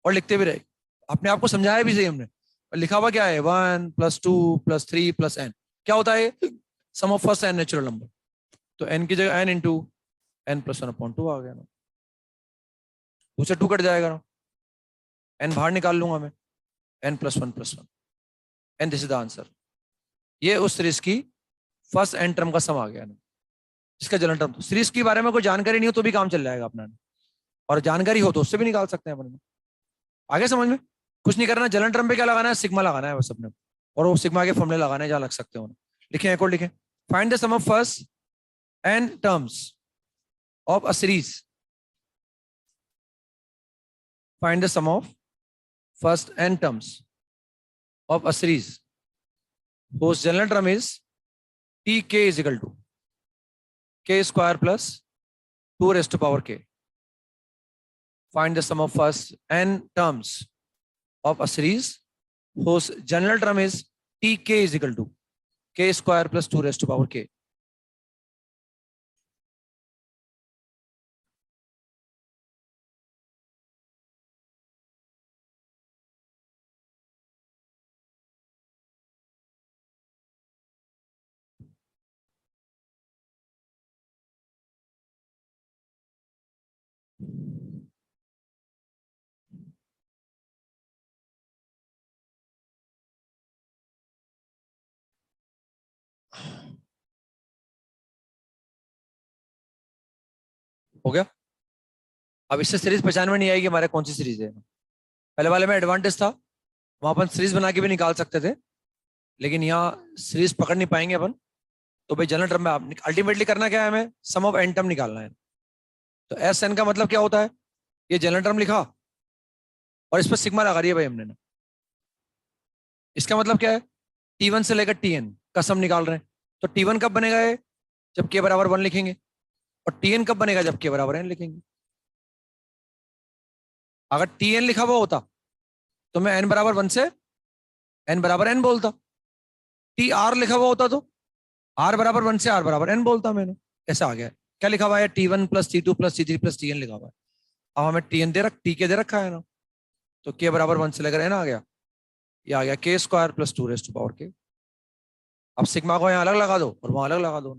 और लिखते भी रहेंगे, अपने आप को समझाया भी सही हमने। और लिखा हुआ क्या है, 1 + 2 + 3 + n। क्या होता है, sum of first N natural number. तो n की जगह n इंटू n + 1/2 आ गया ना, दूसरे 2 कट जाएगा ना, n बाहर निकाल लूंगा मैं, n + 1 + 1, and this is the answer. ये उस सीरीज की फर्स्ट एन टर्म का सम आ गया ना, इसका जलन टर्म। तो सीरीज के बारे में कोई जानकारी नहीं हो तो भी काम चल जाएगा अपना, और जानकारी हो तो उससे भी निकाल सकते हैं अपन। आगे समझ में? कुछ नहीं करना, जलन टर्म पे क्या लगाना है, सिग्मा लगाना है बस अपने, और वो सिग्मा के फॉर्मूले लगाने जहां लग सकते हो। लिखे, एक और लिखे, find the sum of first n terms of a series, find the sum of first n terms of a series whose general term is tk is equal to k square plus 2 raised to power k. Find the sum of first n terms of a series whose general term is tk is equal to k square plus 2 raised to power k. हो गया? अब इससे series पहचान में नहीं आएगी हमारे कौन सी सीरीज है। पहले वाले में एडवांटेज था, वहां अपन सीरीज बना के भी निकाल सकते थे, लेकिन यहाँ सीरीज पकड़ नहीं पाएंगे अपन। तो भाई जनरल टर्म में आप अल्टीमेटली करना क्या है, हमें सम ऑफ एन टर्म निकालना है। तो एस एन का मतलब क्या होता है, ये जनरल टर्म लिखा और इस पर सिग्मा लगा रही है भाई हमने ना। इसका मतलब क्या है, T1 से लेकर Tn का सम निकाल रहे हैं। तो T1 कब बनेगा ये, जब k बराबर 1 लिखेंगे, और Tn कब बनेगा, जब k बराबर n लिखेंगे। अगर Tn लिखा हुआ होता तो मैं n बराबर 1 से n बराबर n बोलता, Tr लिखा हुआ होता तो r बराबर 1 से r बराबर n बोलता मैंने। ऐसा आ गया, क्या लिखा हुआ है, T1 + T2 + T3 + Tn लिखा हुआ है। अब हमें Tn Tk दे रखा है ना, तो k बराबर 1 से लेकर n आ गया, ये आ गया k square + 2 raised to power k। अब सिग्मा को यहाँ अलग लगा दो और वहां अलग लगा दो।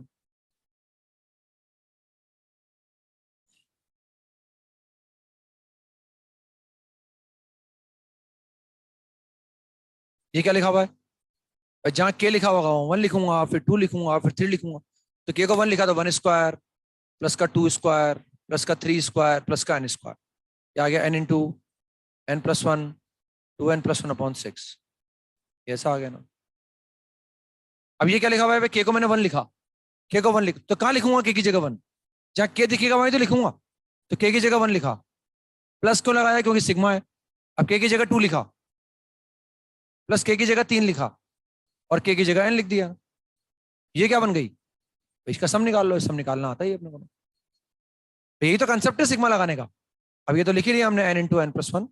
ये क्या लिखा हुआ है, जहाँ के लिखा होगा वहां 1 लिखूंगा, फिर 2 लिखूंगा, फिर 3 लिखूंगा। तो के को 1 लिखा तो 1 स्क्वायर प्लस का 2 स्क्वायर प्लस का 3 स्क्वायर प्लस का n स्क्वायर, ये आ गया n इंटू n + 1 2n + 1/6। ऐसा आ गया ना। अब ये क्या लिखा हुआ है, के को मैंने 1 लिखा, के को 1 लिख, तो कहाँ लिखूंगा के की जगह 1, जहाँ के दिखेगा वहीं तो लिखूंगा। तो के की जगह 1 लिखा, प्लस क्यों लगाया, क्योंकि सिग्मा है। अब के की जगह 2 लिखा, प्लस के की जगह 3 लिखा, और के की जगह n लिख दिया। ये क्या बन गई, इसका सम निकाल लो, सम निकालना आता ही अपने को। तो यही तो कंसेप्ट है सिग्मा लगाने का। अब ये तो लिख ही लिया हमने, n into n + 1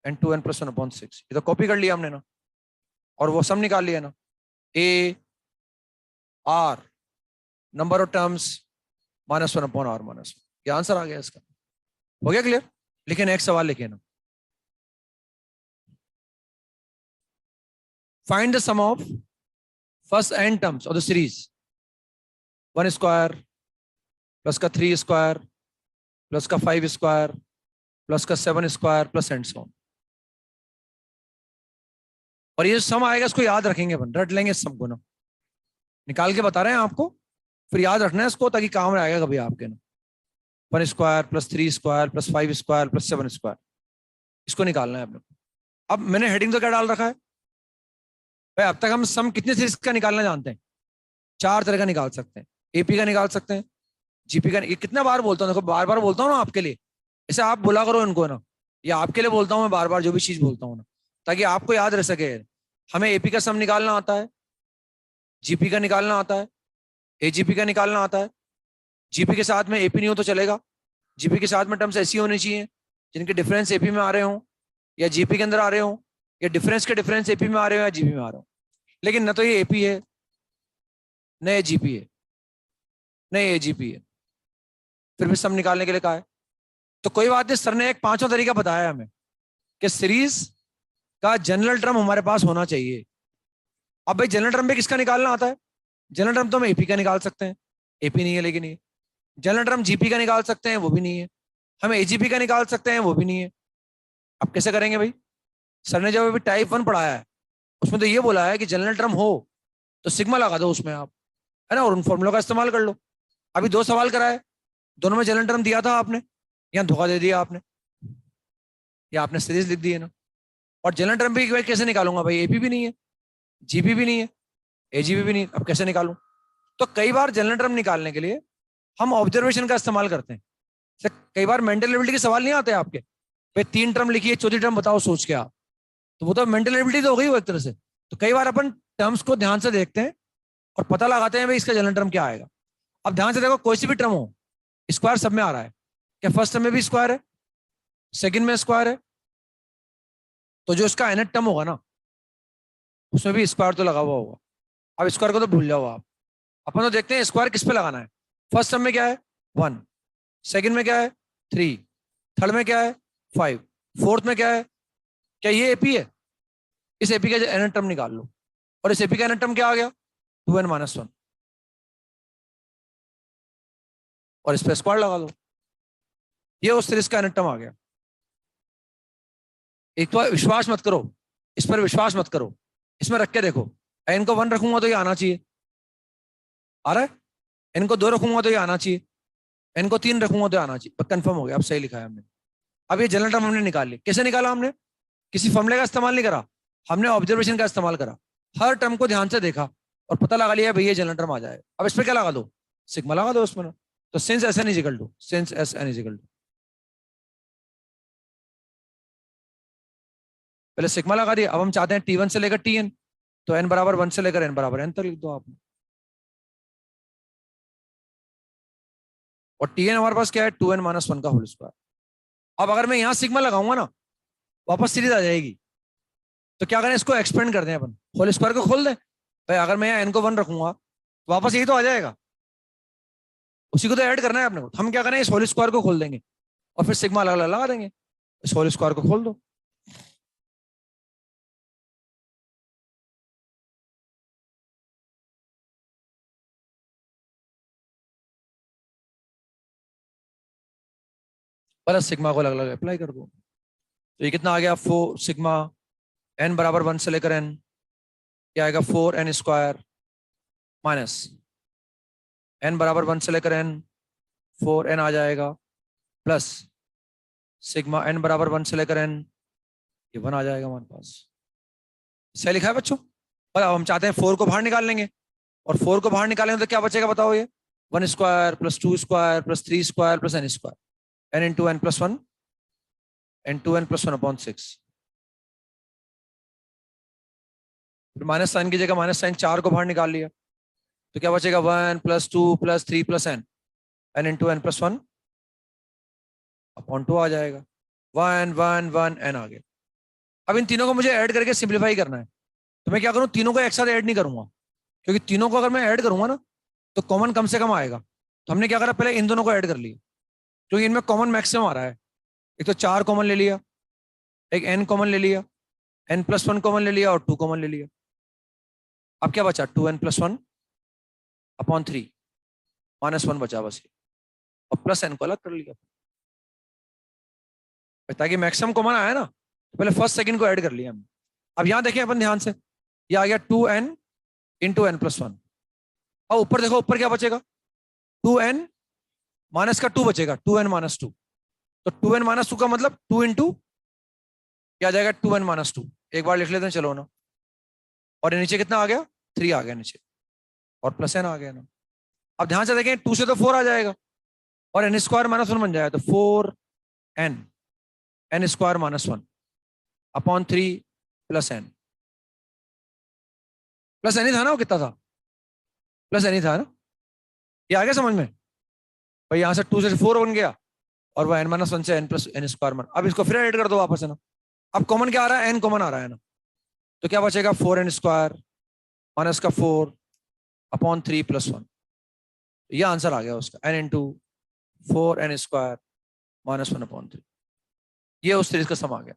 n 2n + 1/6, ये तो कॉपी कर लिया हमने ना, और वो सम निकाल लिया ना, a r number of terms -1/r-1, ये आंसर आ गया इसका। हो गया क्लियर? लेकिन एक सवाल लिखे ना, find the sum of first n terms of the series 1 square plus का 3 स्क्वायर प्लस का 5 स्क्वायर प्लस का 7 square plus and so on. और ये जो सम आएगा इसको याद रखेंगे अपन, रट लेंगे इस सम को ना, निकाल के बता रहे हैं आपको, फिर याद रखना है इसको ताकि काम आएगा कभी आपके ना। 1 square plus 3 square plus 5 square plus 7 square, इसको निकालना है अपने को। अब मैंने हेडिंग तो क्या डाल रखा है भाई, अब तक हम सम कितने सीरीज का निकालना जानते हैं? 4 तरह का निकाल सकते हैं। एपी का निकाल सकते हैं, जीपी का। ये कितना बार बोलता हूँ, देखो बार बार बोलता हूँ ना आपके लिए, इसे आप बोला करो इनको ना, ये आपके लिए बोलता हूँ मैं बार बार जो भी चीज बोलता हूँ ना, ताकि आपको याद रह सके। हमें एपी का सम निकालना आता है, जीपी का निकालना आता है, एजीपी का निकालना आता है। जीपी के साथ में एपी नहीं हो तो चलेगा, जीपी के साथ में टर्म्स ऐसी होनी चाहिए जिनके डिफरेंस एपी में आ रहे हो या जीपी के अंदर आ रहे हो, या डिफरेंस के डिफरेंस एपी में आ रहे हो या जीपी में आ रहे हो। लेकिन न तो ये एपी है, न ये जीपी है, न ये एजीपी है, फिर भी सम निकालने के लिए कहा है। तो कोई बात नहीं, सर ने एक 5वां तरीका बताया हमें कि सीरीज का जनरल टर्म हमारे पास होना चाहिए। अब भाई जनरल टर्म में किसका निकालना आता है? जनरल टर्म तो हम एपी का निकाल सकते हैं, एपी नहीं है लेकिन ये। जनरल टर्म जीपी का निकाल सकते हैं, वो भी नहीं है। हम एजीपी का निकाल सकते हैं, वो भी नहीं है। अब कैसे करेंगे भाई? सर ने जब अभी टाइप 1 पढ़ाया है उसमें तो ये बोला है कि जनरल टर्म हो तो सिग्मा लगा दो उसमें आप, है ना, और उन फॉर्मूलों का इस्तेमाल कर लो। अभी 2 सवाल कराए, दोनों में जनरल टर्म दिया था आपने, यहाँ धोखा दे दिया आपने, या आपने सीरीज लिख दी है ना। और जनरल टर्म भी कैसे निकालूंगा भाई? एपी भी नहीं है, जीपी भी नहीं है, एजीपी भी नहीं है, अब कैसे निकालूं? तो कई बार जनरल टर्म निकालने के लिए हम ऑब्जर्वेशन का इस्तेमाल करते हैं। कई बार मेंटल एबिलिटी के सवाल नहीं आते आपके, भाई 3 टर्म लिखिए, चौथी टर्म बताओ सोच के आप, तो वो तो मेंटल एबिलिटी तो हो गई वो एक तरह से। तो कई बार अपन टर्म्स को ध्यान से देखते हैं और पता लगाते हैं भाई इसका जनरल टर्म क्या आएगा। अब ध्यान से देखो, कोई सी भी टर्म हो, स्क्वायर सब में आ रहा है क्या? फर्स्ट टर्म में भी स्क्वायर है, सेकंड में स्क्वायर है, तो जो इसका nth टर्म होगा ना उसमें भी स्क्वायर तो लगा हुआ होगा। अब स्क्वायर को तो भूल जाओ आप, अपन तो देखते हैं स्क्वायर किस पे लगाना है। फर्स्ट टर्म में क्या है? 1, सेकंड में क्या है? 3, थर्ड में क्या है? 5, फोर्थ में क्या है? क्या ये एपी है? इस एपी का nth टर्म निकाल लो, और इस एपी का nth टर्म क्या आ गया? 2n-1, और इस पे स्क्वायर लगा दो, ये उस सीरीज का nth टर्म आ गया। एक तो विश्वास मत करो, इस पर विश्वास मत करो, इसमें रख के देखो। एन को 1 रखूंगा तो ये आना चाहिए, आ रहा है। एन को 2 रखूंगा तो ये आना चाहिए, एन को 3 रखूंगा तो आना चाहिए। कंफर्म हो गया, अब सही लिखा है हमने। अब ये जनरल टर्म हमने निकाल ली। कैसे निकाला हमने? किसी फॉर्मूले का इस्तेमाल नहीं करा, हमने ऑब्जर्वेशन का इस्तेमाल करा। हर टर्म को ध्यान से देखा और पता लगा लिया भैया जनरल टर्म आ जाएगा। अब इस पर क्या लगा दो? सिग्मा लगा दो उसमें ना। तो since s n is equal to, since s n is equal to, पहले सिग्मा लगा दिया। अब हम चाहते हैं T1 से लेकर Tn, तो n बराबर 1 से लेकर n बराबर n तक लिख दो आपने। और Tn हमारे पास क्या है? 2n-1 का होल स्क्वायर। अब अगर मैं यहां सिग्मा लगाऊंगा ना, वापस सीरीज आ जाएगी। तो क्या करें, इसको एक्सपेंड कर दें अपन, होल स्क्वायर को खोल दें। भाई अगर मैं यहाँ n को 1 रखूंगा तो वापस यही तो आ जाएगा, उसी को तो ऐड करना है अपने को। तो हम क्या करें, इस होल स्क्वायर को खोल देंगे और फिर सिग्मा अलग अलग लगा देंगे। इस होल स्क्वायर को खोल दो, प्लस सिग्मा को अलग अलग अप्लाई कर दो। तो ये कितना आ गया? 4 सिग्मा n बराबर 1 से लेकर n, क्या आएगा? 4n स्क्वायर माइनस n बराबर 1 से लेकर n, 4n आ जाएगा, प्लस सिग्मा n बराबर 1 से लेकर n, ये 1 आ जाएगा हमारे पास। सही लिखा है बच्चों? और अब हम चाहते हैं 4 को बाहर निकाल लेंगे, और 4 को बाहर निकालेंगे तो क्या बचेगा बताओ? ये 1 square plus 2 square plus 3 square plus n square, n into n plus 1, n plus 1/6। फिर माइनस साइन की जगह माइनस साइन, 4 को बाहर निकाल लिया तो क्या बचेगा? 1 plus 2 plus 3 plus n into n plus 1/2 आ जाएगा। 1 1 1 n आ गया। अब इन तीनों को मुझे ऐड करके सिंप्लीफाई करना है, तो मैं क्या करूं, तीनों को एक साथ ऐड नहीं करूंगा, क्योंकि तीनों को अगर मैं ऐड करूंगा ना तो कॉमन कम से कम आएगा। तो हमने क्या करा, पहले इन दोनों को ऐड कर लिया, क्योंकि इनमें कॉमन मैक्सिमम आ रहा है। एक तो 4 कॉमन ले लिया, एक n कॉमन ले लिया, n प्लस 1 कॉमन ले लिया, और 2 कॉमन ले लिया। अब क्या बचा? 2n प्लस 1/3 -1 बचा बस। और प्लस एन को अलग कर लिया, ताकि मैक्सिमम कॉमन आया ना, तो पहले फर्स्ट सेकंड को ऐड कर लिया हमने। अब यहां देखें अपन ध्यान से, ये आ गया 2n into N plus one. अब ऊपर देखो, ऊपर क्या बचेगा, 2n माइनस का 2 बचेगा, 2n माइनस 2। तो 2n माइनस 2 का मतलब 2 इंटू क्या आ जाएगा, 2n माइनस 2। एक बार लिख लेते हैं चलो ना। और ये नीचे कितना आ गया, 3 आ गया नीचे, और प्लस एन आ गया ना। अब ध्यान से देखें, 2 से तो 4 आ जाएगा, और एन स्क्वायर माइनस 1 बन जाएगा, तो 4n N square minus 1 upon 3 plus N. Plus N ही था ना, वो कितना था, प्लस एन ही था ना। ये आ गया समझ में भाई, यहां से 2 से 4 बन गया, और वह n-1 से n प्लस एन स्क्वायर मन। अब इसको फिर ऐड कर दो वापस है ना। अब कॉमन क्या आ रहा है, n कॉमन आ रहा है ना, तो क्या बचेगा, 4n स्क्वायर माइनस का 4 अपॉन 3 प्लस 1। ये आंसर आ गया उसका, n into 4n square minus 1 upon 3। ये उस सीरीज का सम आ गया।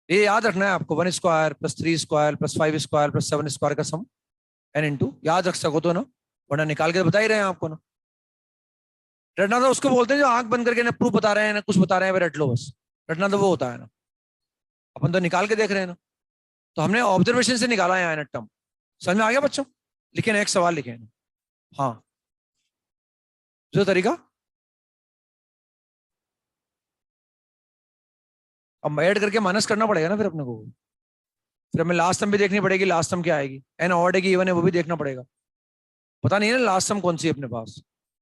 ये याद रखना है आपको, 1 square plus 3 square plus 5 square plus 7 square का सम n इंटू, याद रख सको तो ना, वरना निकाल के बता ही रहे हैं आपको ना। रटना तो उसको बोलते हैं जो आंख बंद करके ना प्रूफ बता रहे हैं ना कुछ बता रहे हैं, रट लो बस। रटना तो वो होता है ना, अपन तो निकाल के देख रहे हैं ना। तो हमने ऑब्जर्वेशन से निकाला है आयन टर्म। समझ में आ गया बच्चों, लिखे ना, एक सवाल लिखे ना। हाँ, जो तरीका, अब ऐड करके माइनस करना पड़ेगा ना फिर अपने को। फिर हमें लास्ट टर्म भी देखनी पड़ेगी, लास्ट टर्म क्या आएगी, एन ऑड है कि इवन है वो भी देखना पड़ेगा। पता नहीं है ना लास्ट टर्म कौन सी है अपने पास।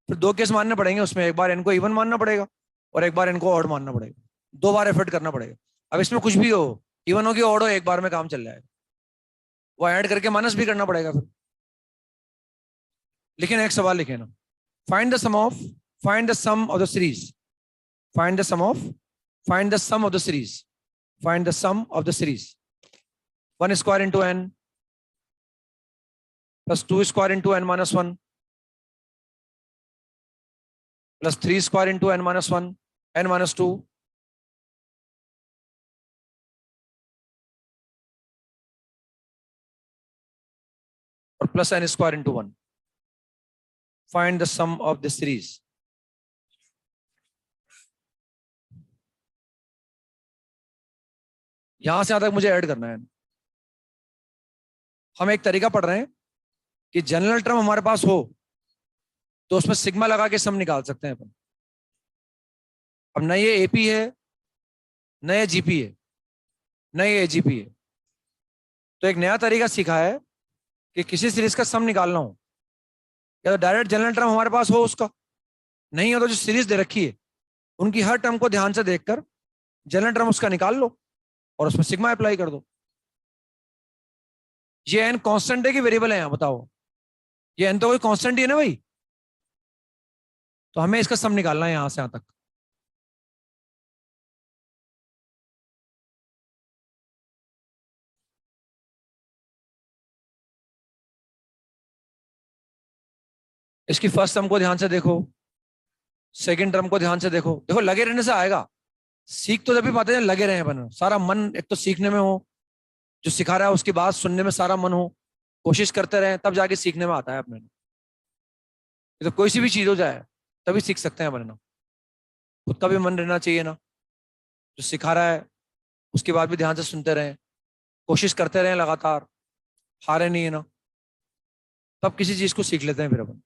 फिर 2 केस मानने पड़ेंगे उसमें, एक बार इनको इवन मानना पड़ेगा और एक बार इनको ऑड मानना पड़ेगा। 2 बार एफर्ट करना पड़ेगा। अब इसमें कुछ भी हो, इवन हो कि ऑड हो, एक बार में काम चल जाएगा। वो ऐड करके माइनस भी करना पड़ेगा फिर। लिखे ना, एक सवाल लिखे ना, find the sum of, find the sum of the series, find the sum of, find the sum of the series, find the sum of the series. 1 square into N plus 2 square into n minus 1 plus 3 square into n minus 1 n minus 2 और plus n square into 1। Find the sum of the series. यहां से यहां तक मुझे add करना है। हम एक तरीका पढ़ रहे हैं कि जनरल टर्म हमारे पास हो तो उसमें सिग्मा लगा के सम निकाल सकते हैं अपन। अब न ये एपी है, न ये जीपी है, न ये एजीपी है, तो एक नया तरीका सीखा है कि किसी सीरीज का सम निकालना हो, या तो डायरेक्ट जनरल टर्म हमारे पास हो उसका, नहीं हो तो जो सीरीज दे रखी है उनकी हर टर्म को ध्यान से देखकर जनरल टर्म उसका निकाल लो और उसमें सिग्मा अप्लाई कर दो। ये एन कांस्टेंट है कि वेरिएबल है, यहां बताओ। ये एन तो कोई कांस्टेंट ही है ना भाई, तो हमें इसका सम निकालना है यहां से यहां तक। इसकी फर्स्ट टर्म को ध्यान से देखो, सेकंड टर्म को ध्यान से देखो। देखो लगे रहने से आएगा, सीख तो जब भी पाते हैं लगे रहे बन, सारा मन एक तो सीखने में हो, जो सिखा रहा है उसकी बात सुनने में सारा मन हो, कोशिश करते रहे, तब जाके सीखने में आता है अपने। तो कोई सी भी चीज हो जाए तभी सीख सकते हैं बनना। खुद का भी मन रहना चाहिए ना, जो सिखा रहा है उसकी बात भी ध्यान से सुनते रहें, कोशिश करते रहें लगातार, हारे नहीं है ना, तब किसी चीज को सीख लेते हैं फिर अपन।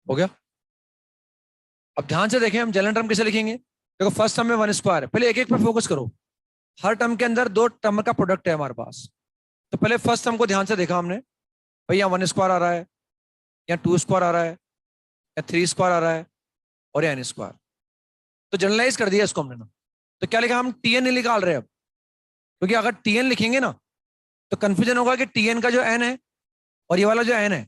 हो गया। अब ध्यान से देखें हम जनरल टर्म कैसे लिखेंगे। देखो फर्स्ट टर्म में 1 स्क्वायर, पहले एक एक पे फोकस करो। हर टर्म के अंदर 2 टर्म का प्रोडक्ट है हमारे पास। तो पहले फर्स्ट टर्म को ध्यान से देखा हमने, भाई यहाँ 1 स्क्वायर आ रहा है, यहाँ 2 स्क्वायर आ रहा है, या 3 स्क्वायर आ रहा है, और यहाँ n स्क्वायर। तो जनरलाइज कर दिया इसको हमने ना। तो क्या लिखा, हम टीएन नहीं निकाल रहे अब, क्योंकि अगर टीएन लिखेंगे ना तो कंफ्यूजन होगा कि टीएन का जो एन है और ये वाला जो एन है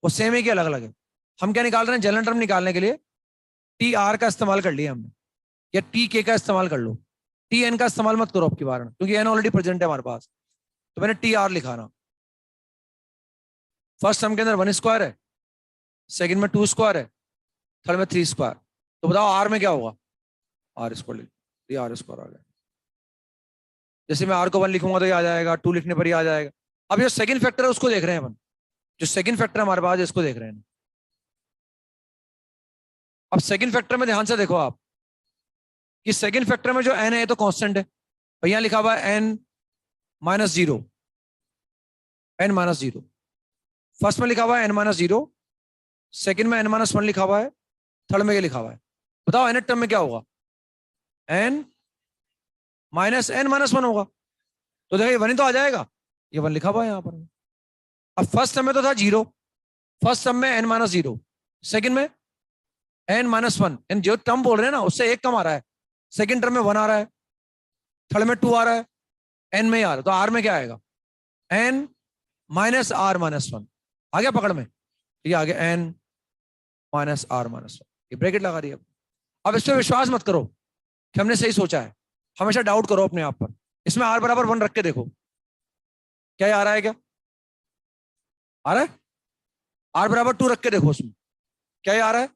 वो सेम है कि अलग अलग है। हम क्या निकाल रहे हैं, जनरल टर्म निकालने के लिए टी आर का इस्तेमाल कर लिया हमने, या टी के का इस्तेमाल कर लो, टी एन का इस्तेमाल मत करो आपकी बार में, क्योंकि एन ऑलरेडी प्रेजेंट है हमारे पास। तो मैंने टी आर लिखा ना, फर्स्ट टर्म के अंदर 1 स्क्वायर है, सेकंड में 2 स्क्वायर है, थर्ड में 3 स्क्वायर। तो बताओ आर में क्या होगा, आर स्क्वायर, ये आर स्क्वायर आ गया। जैसे मैं आर को 1 लिखूंगा तो ये आ जाएगा, 2 लिखने पर ये आ जाएगा। अब जो सेकंड फैक्टर है उसको देख रहे हैं अपन, जो सेकंड फैक्टर हमारे पास है इसको देख रहे हैं। अब सेकंड फैक्टर में ध्यान से देखो आप कि सेकंड फैक्टर में जो एन है तो कांस्टेंट है, भैया लिखा हुआ है n minus zero, n minus zero. First में लिखा हुआ है एन माइनस जीरो, सेकंड में एन माइनस वन लिखा हुआ है, थर्ड में ये लिखा हुआ है। बताओ एन टर्म में क्या होगा, n minus n minus one होगा। तो देखो ये वन ही तो आ जाएगा, ये वन लिखा हुआ है यहाँ पर। अब फर्स्ट टर्म में तो था जीरो, फर्स्ट टर्म में एन माइनस जीरो, सेकंड में एन माइनस वन, एन जो टर्म बोल रहे हैं ना उससे एक कम आ रहा है, सेकंड टर्म में 1 आ रहा है, थर्ड में 2 आ रहा है, एन में ही आ रहा है। तो आर में क्या आएगा, N minus R minus one. आ गया पकड़ में, ये आ गया N minus R minus one, ये ब्रैकेट लगा दिया। अब इस पर विश्वास मत करो कि हमने सही सोचा है, हमेशा डाउट करो अपने आप पर। इसमें आर बराबर 1 रख के देखो, क्या ये आ रहा है, क्या आ रहा है। आर बराबर 2 रख के देखो, उसमें क्या ये आ रहा है।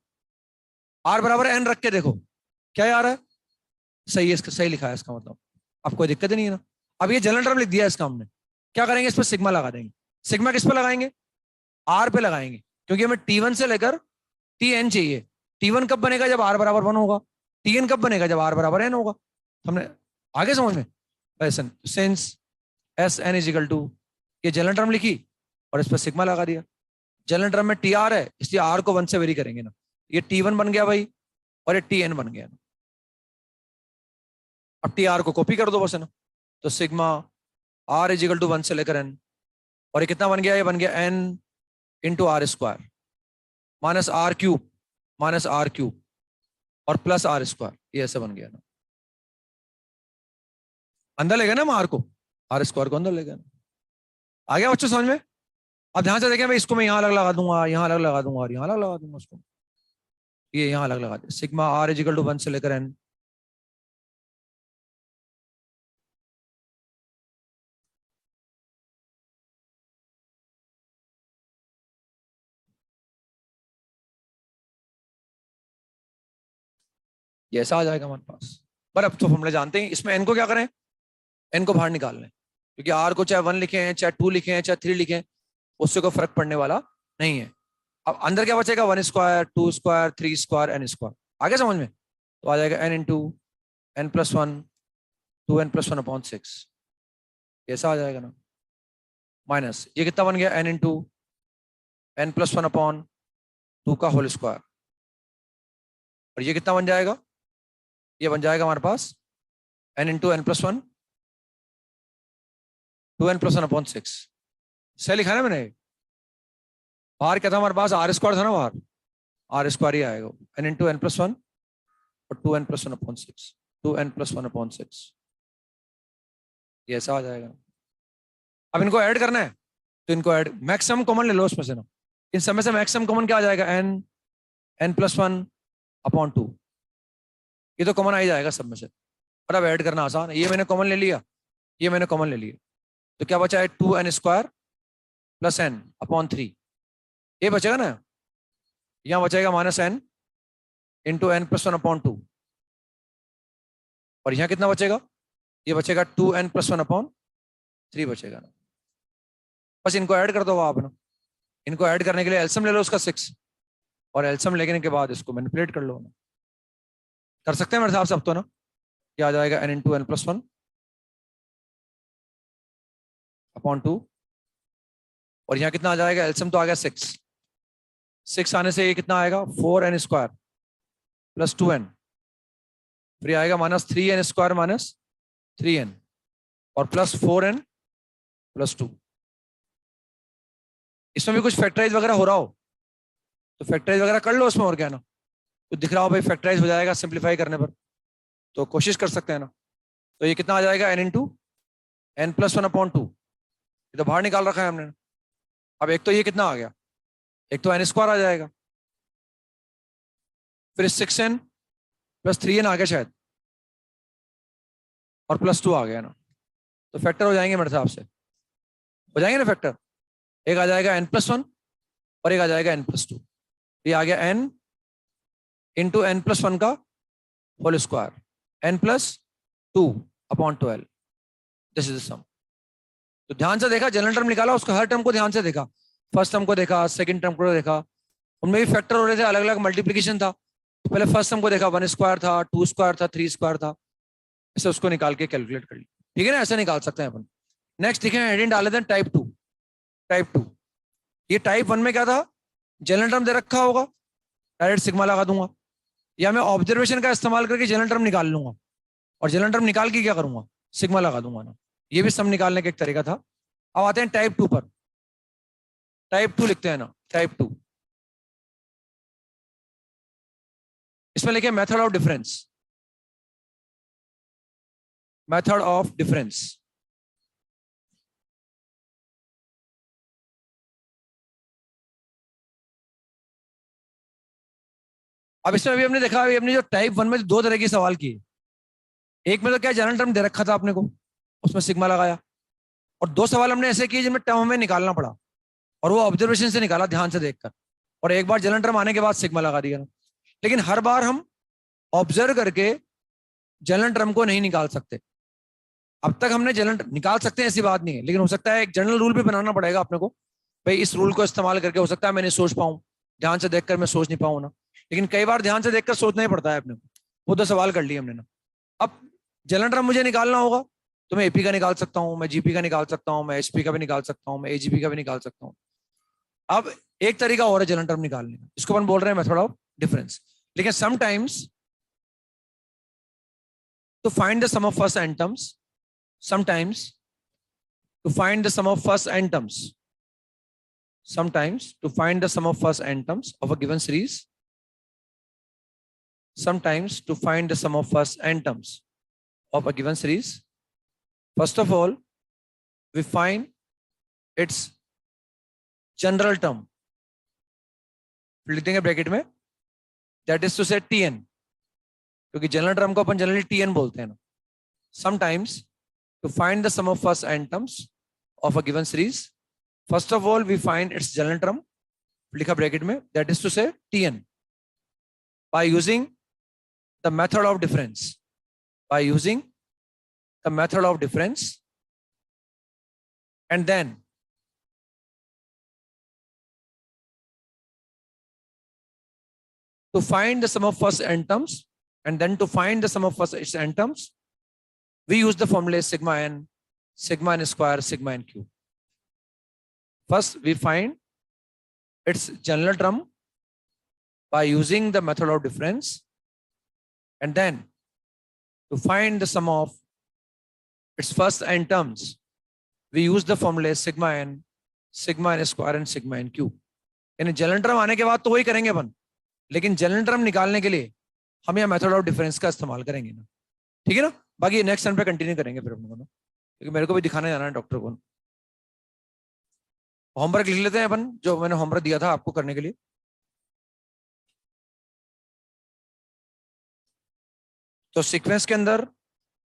आर बराबर एन रख के देखो, क्या ये आ रहा है, सही है, इसका सही लिखा है, इसका मतलब अब कोई दिक्कत ही नहीं है ना। अब ये जनरल टर्म लिख दिया इसका हमने, क्या करेंगे, इस पर सिग्मा लगा देंगे। सिग्मा किस पे लगाएंगे, आर पे लगाएंगे, क्योंकि हमें टी1 से लेकर टी एन चाहिए। टी1 कब बनेगा, जब आर बराबर 1 होगा। टी एन कब बनेगा, जब आर बराबर एन होगा। हमने आगे समझ में, since s n is equal to, ये जनरल टर्म लिखी और इस पर सिग्मा लगा दिया। जनरल टर्म में टी आर है, इसलिए आर को 1 से वेरी करेंगे ना, ये टी1 बन गया भाई, और ये टी एन बन गया ना। अब टी आर को कॉपी कर दो बस है ना, तो sigma are is equal to 1 से लेकर एन, और ये कितना बन गया, ये बन गया n into r square minus r cube और प्लस आर स्क्वायर, ये ऐसे बन गया ना। अंदर ले गए ना हम आर को, आर स्क्वायर को अंदर ले गए ना। आ गया बच्चों समझ में। अब ध्यान से देखें भाई, इसको मैं यहाँ अलग लगा दूंगा, यहाँ अलग लगा दूंगा, और यहाँ अलग लगा दूंगा उसको, ये यहाँ अलग लगा दे। Sigma are is equal to 1 से लेकर एन, ये ऐसा आ जाएगा हमारे पास। पर अब तो हम जानते हैं इसमें एन को क्या करें, एन को बाहर निकाल लें, क्योंकि आर को चाहे 1 लिखे हैं, चाहे 2 लिखे हैं, चाहे 3 लिखे हैं, उससे कोई फर्क पड़ने वाला नहीं है। अब अंदर क्या बचेगा, 1 square, 2 square, 3 square, n square. आगे समझ में, तो आ जाएगा n into N plus one, 2n plus 1/6, ऐसा आ जाएगा ना। माइनस ये कितना बन गया, एन इंटू एन प्लस 1/2 का होल स्क्वायर, और ये कितना बन जाएगा, ये बन जाएगा हमारे पास N into N plus one, 2n plus 1/6। सही लिखा है ना मैंने। बाहर क्या था हमारे पास, आर स्क्वायर था ना, बाहर आर स्क्वायर ही आएगा, n into N plus one और 2n प्लस 1/6, 2n प्लस 1/6, ये ऐसा आ जाएगा। अब इनको ऐड करना है, तो इनको ऐड, मैक्सिमम कॉमन ले लो उसमें से ना, इन सब में से मैक्सिमम कॉमन क्या आ जाएगा, एन प्लस 1/2, ये तो कॉमन आ ही जाएगा सब में से। और अब ऐड करना आसान है, ये मैंने कॉमन ले लिया, ये मैंने कॉमन ले लिया, तो क्या बचा है, 2n स्क्वायर प्लस n/3, ये बचेगा ना। यहां बचेगा minus n into N plus 1/2, और यहां कितना बचेगा, ये बचेगा 2n प्लस 1/3 बचेगा ना। बस इनको ऐड कर दो आप ना, इनको ऐड करने के लिए एलसीएम ले लो उसका 6, और एलसीएम लेने के बाद इसको मैनिपुलेट कर लो ना। कर सकते हैं मेरे हिसाब से अब तो ना, क्या आ जाएगा, n इंटू एन प्लस 1/2, और यहाँ कितना आ जाएगा, एलसीएम तो आ गया 6 आने से ये कितना आएगा, 4n स्क्वायर प्लस 2n, फिर आएगा minus 3n square minus 3n और प्लस 4n प्लस 2। इसमें भी कुछ फैक्टराइज वगैरह हो रहा हो तो फैक्टराइज वगैरह कर लो उसमें, और क्या ना, तो दिख रहा हो भाई फैक्टराइज हो जाएगा सिंप्लीफाई करने पर, तो कोशिश कर सकते हैं ना। तो ये कितना आ जाएगा, n इंटू एन प्लस 1/2, ये तो बाहर निकाल रखा है हमने। अब एक तो ये कितना आ गया, एक तो n स्क्वायर आ जाएगा, फिर 6n प्लस 3n आ गया शायद, और +2 आ गया ना, तो फैक्टर हो जाएंगे मेरे हिसाब से, हो जाएंगे ना फैक्टर। एक आ जाएगा n+1 और एक आ जाएगा n+2। ये आ गया n इंटू n+1 का whole square n+2/12, this is the sum. तो ध्यान से देखा, जनरल टर्म निकाला, उसका हर टर्म को ध्यान से देखा, फर्स्ट टर्म को देखा, सेकंड टर्म को देखा, उनमें भी फैक्टर हो रहे थे, अलग अलग मल्टीप्लीकेशन था। तो पहले फर्स्ट टर्म को देखा, 1 स्क्वायर था, 2 स्क्वायर था, 3 स्क्वायर था, इसे उसको निकाल के कैलकुलेट कर लिया। ठीक है ना, ऐसे निकाल सकते हैं अपन। नेक्स्ट ठीक है, हेडिंग डाले थे टाइप 2। टाइप 2, ये टाइप 1 में क्या था, जनरल टर्म दे रखा होगा, डायरेक्ट सिग्मा लगा दूंगा, या मैं ऑब्जर्वेशन का इस्तेमाल करके जनरल टर्म निकाल लूंगा, और जनरल टर्म निकाल के क्या करूंगा, सिग्मा लगा दूंगा ना। ये भी सम निकालने का एक तरीका था। अब आते हैं टाइप 2 पर। टाइप 2 लिखते हैं ना, टाइप 2, इसमें लिखे method of difference. Method of difference, अब इसमें अभी हमने देखा, अभी हमने जो टाइप 1 में दो तरह की सवाल किए, एक में तो क्या जनरल टर्म दे रखा था अपने को, उसमें सिग्मा लगाया, और दो सवाल हमने ऐसे किए जिनमें टर्म हमें निकालना पड़ा, और वो ऑब्जर्वेशन से निकाला ध्यान से देखकर, और एक बार जनरल टर्म आने के बाद सिग्मा लगा दिया। लेकिन हर बार हम ऑब्जर्व करके जनरल टर्म को नहीं निकाल सकते। अब तक हमने जनरल निकाल सकते हैं ऐसी बात नहीं है, लेकिन हो सकता है एक जनरल रूल भी बनाना पड़ेगा अपने को, भाई इस रूल को इस्तेमाल करके हो सकता है मैं नहीं सोच पाऊं, ध्यान से देखकर मैं सोच नहीं पाऊं ना। लेकिन कई बार ध्यान से देखकर सोचना ही पड़ता है अपने को। वो तो सवाल कर लिए हमने ना। अब जनरल टर्म मुझे निकालना होगा, तो मैं एपी का निकाल सकता हूँ, मैं जीपी का निकाल सकता हूँ, मैं एचपी का भी निकाल सकता हूँ, मैं एजीपी का भी निकाल सकता हूँ। अब एक तरीका और है जनरल टर्म निकालने का, इसको अपन बोल रहे हैं मेथड ऑफ डिफरेंस। लेकिन sometimes to find the sum of first n terms, sometimes to find the sum of first n terms, sometimes to find the sum of first n terms of a given series, sometimes to find the sum of first n terms of a given series, first of all we find its general term, लिख देंगे bracket में, that is to say tn, क्योंकि general term को अपन generally tn बोलते हैं ना। sometimes to find the sum of first n terms of a given series, first of all we find its general term, लिखा bracket में, that is to say tn, by using the method of difference, by using the method of difference, and then to find the sum of first n terms, and then to find the sum of first n terms, we use the formula sigma n square, sigma n cube. First we find its general term by using the method of difference, and then to find the sum of its first n terms, we use the formula sigma n square and sigma n cube. यानी general term आने के बाद तो वही करेंगे अपन, लेकिन general term निकालने के लिए हम यह मेथड ऑफ डिफरेंस का इस्तेमाल करेंगे ना। ठीक है ना, बाकी नेक्स्ट टाइम पे कंटिन्यू करेंगे फिर अपन को ना, क्योंकि मेरे को भी दिखाने जाना है डॉक्टर को। होमवर्क लिख लेते हैं अपन, जो मैंने होमवर्क दिया था आपको करने के लिए। तो सीक्वेंस के अंदर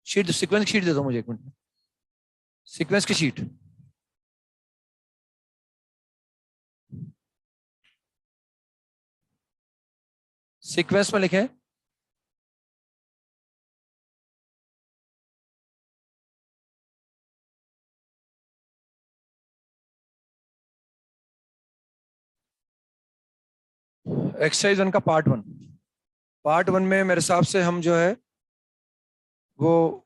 सीक्वेंस की शीट दे दो मुझे, 1 मिनट में, सीक्वेंस की शीट। सीक्वेंस में लिखें एक्सरसाइज 1 का पार्ट 1 में मेरे हिसाब से हम जो है वो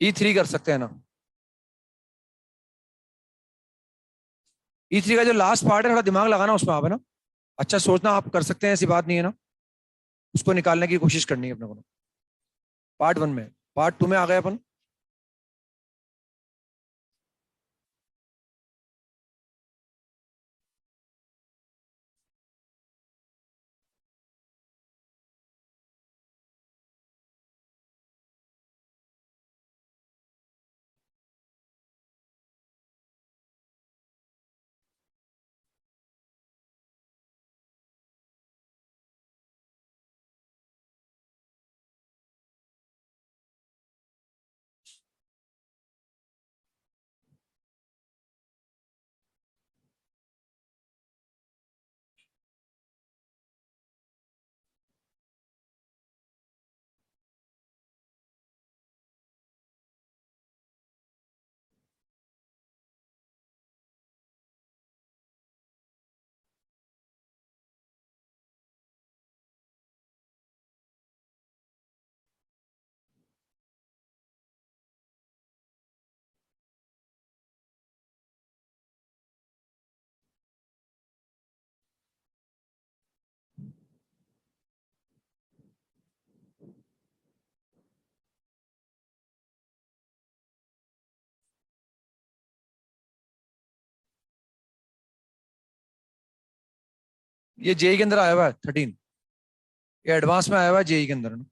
E3 कर सकते हैं ना। E3 का जो लास्ट पार्ट है, थोड़ा दिमाग लगाना उसमें आप है ना, अच्छा सोचना, आप कर सकते हैं ऐसी बात नहीं है ना, उसको निकालने की कोशिश करनी है अपने को। पार्ट 1 में, पार्ट 2 में आ गए अपन। ये जेई के अंदर आया हुआ है 13, ये एडवांस में आया हुआ है जेई के अंदर।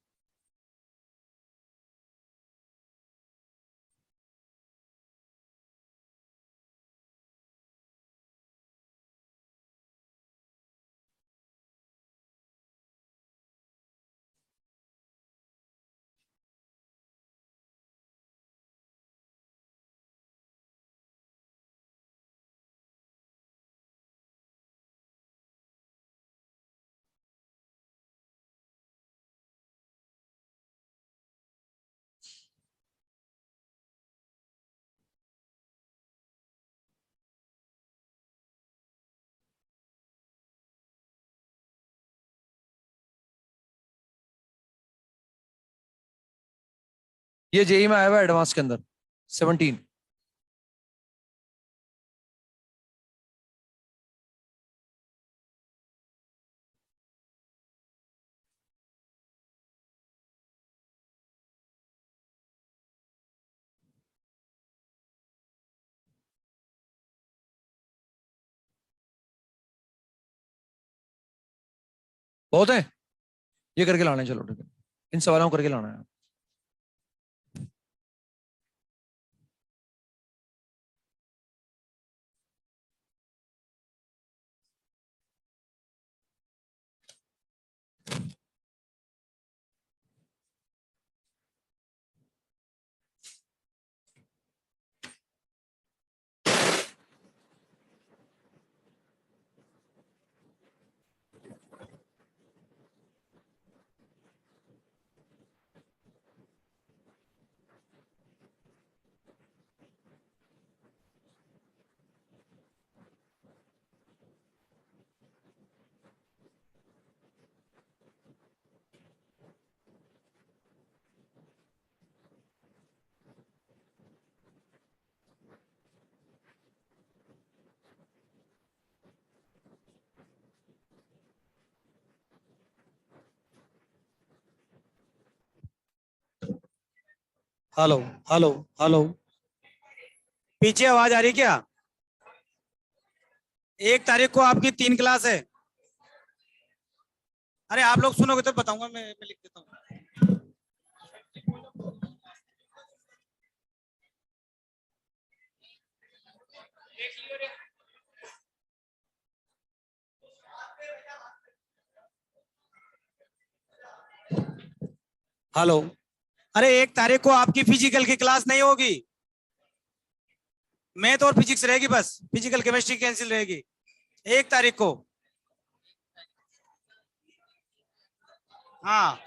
ये जेई में आया हुआ है एडवांस के अंदर 17। बहुत है, ये करके लाना है, चलो ठीक है, इन सवालों को करके लाना है। हेलो हेलो हेलो, पीछे आवाज आ रही क्या? 1 तारीख को आपकी 3 क्लास है। अरे आप लोग सुनोगे तो बताऊंगा, मैं लिख देता हूँ। हेलो, अरे 1 तारीख को आपकी फिजिकल की क्लास नहीं होगी। मैथ और फिजिक्स रहेगी, बस फिजिकल केमिस्ट्री कैंसिल रहेगी 1 तारीख को। हाँ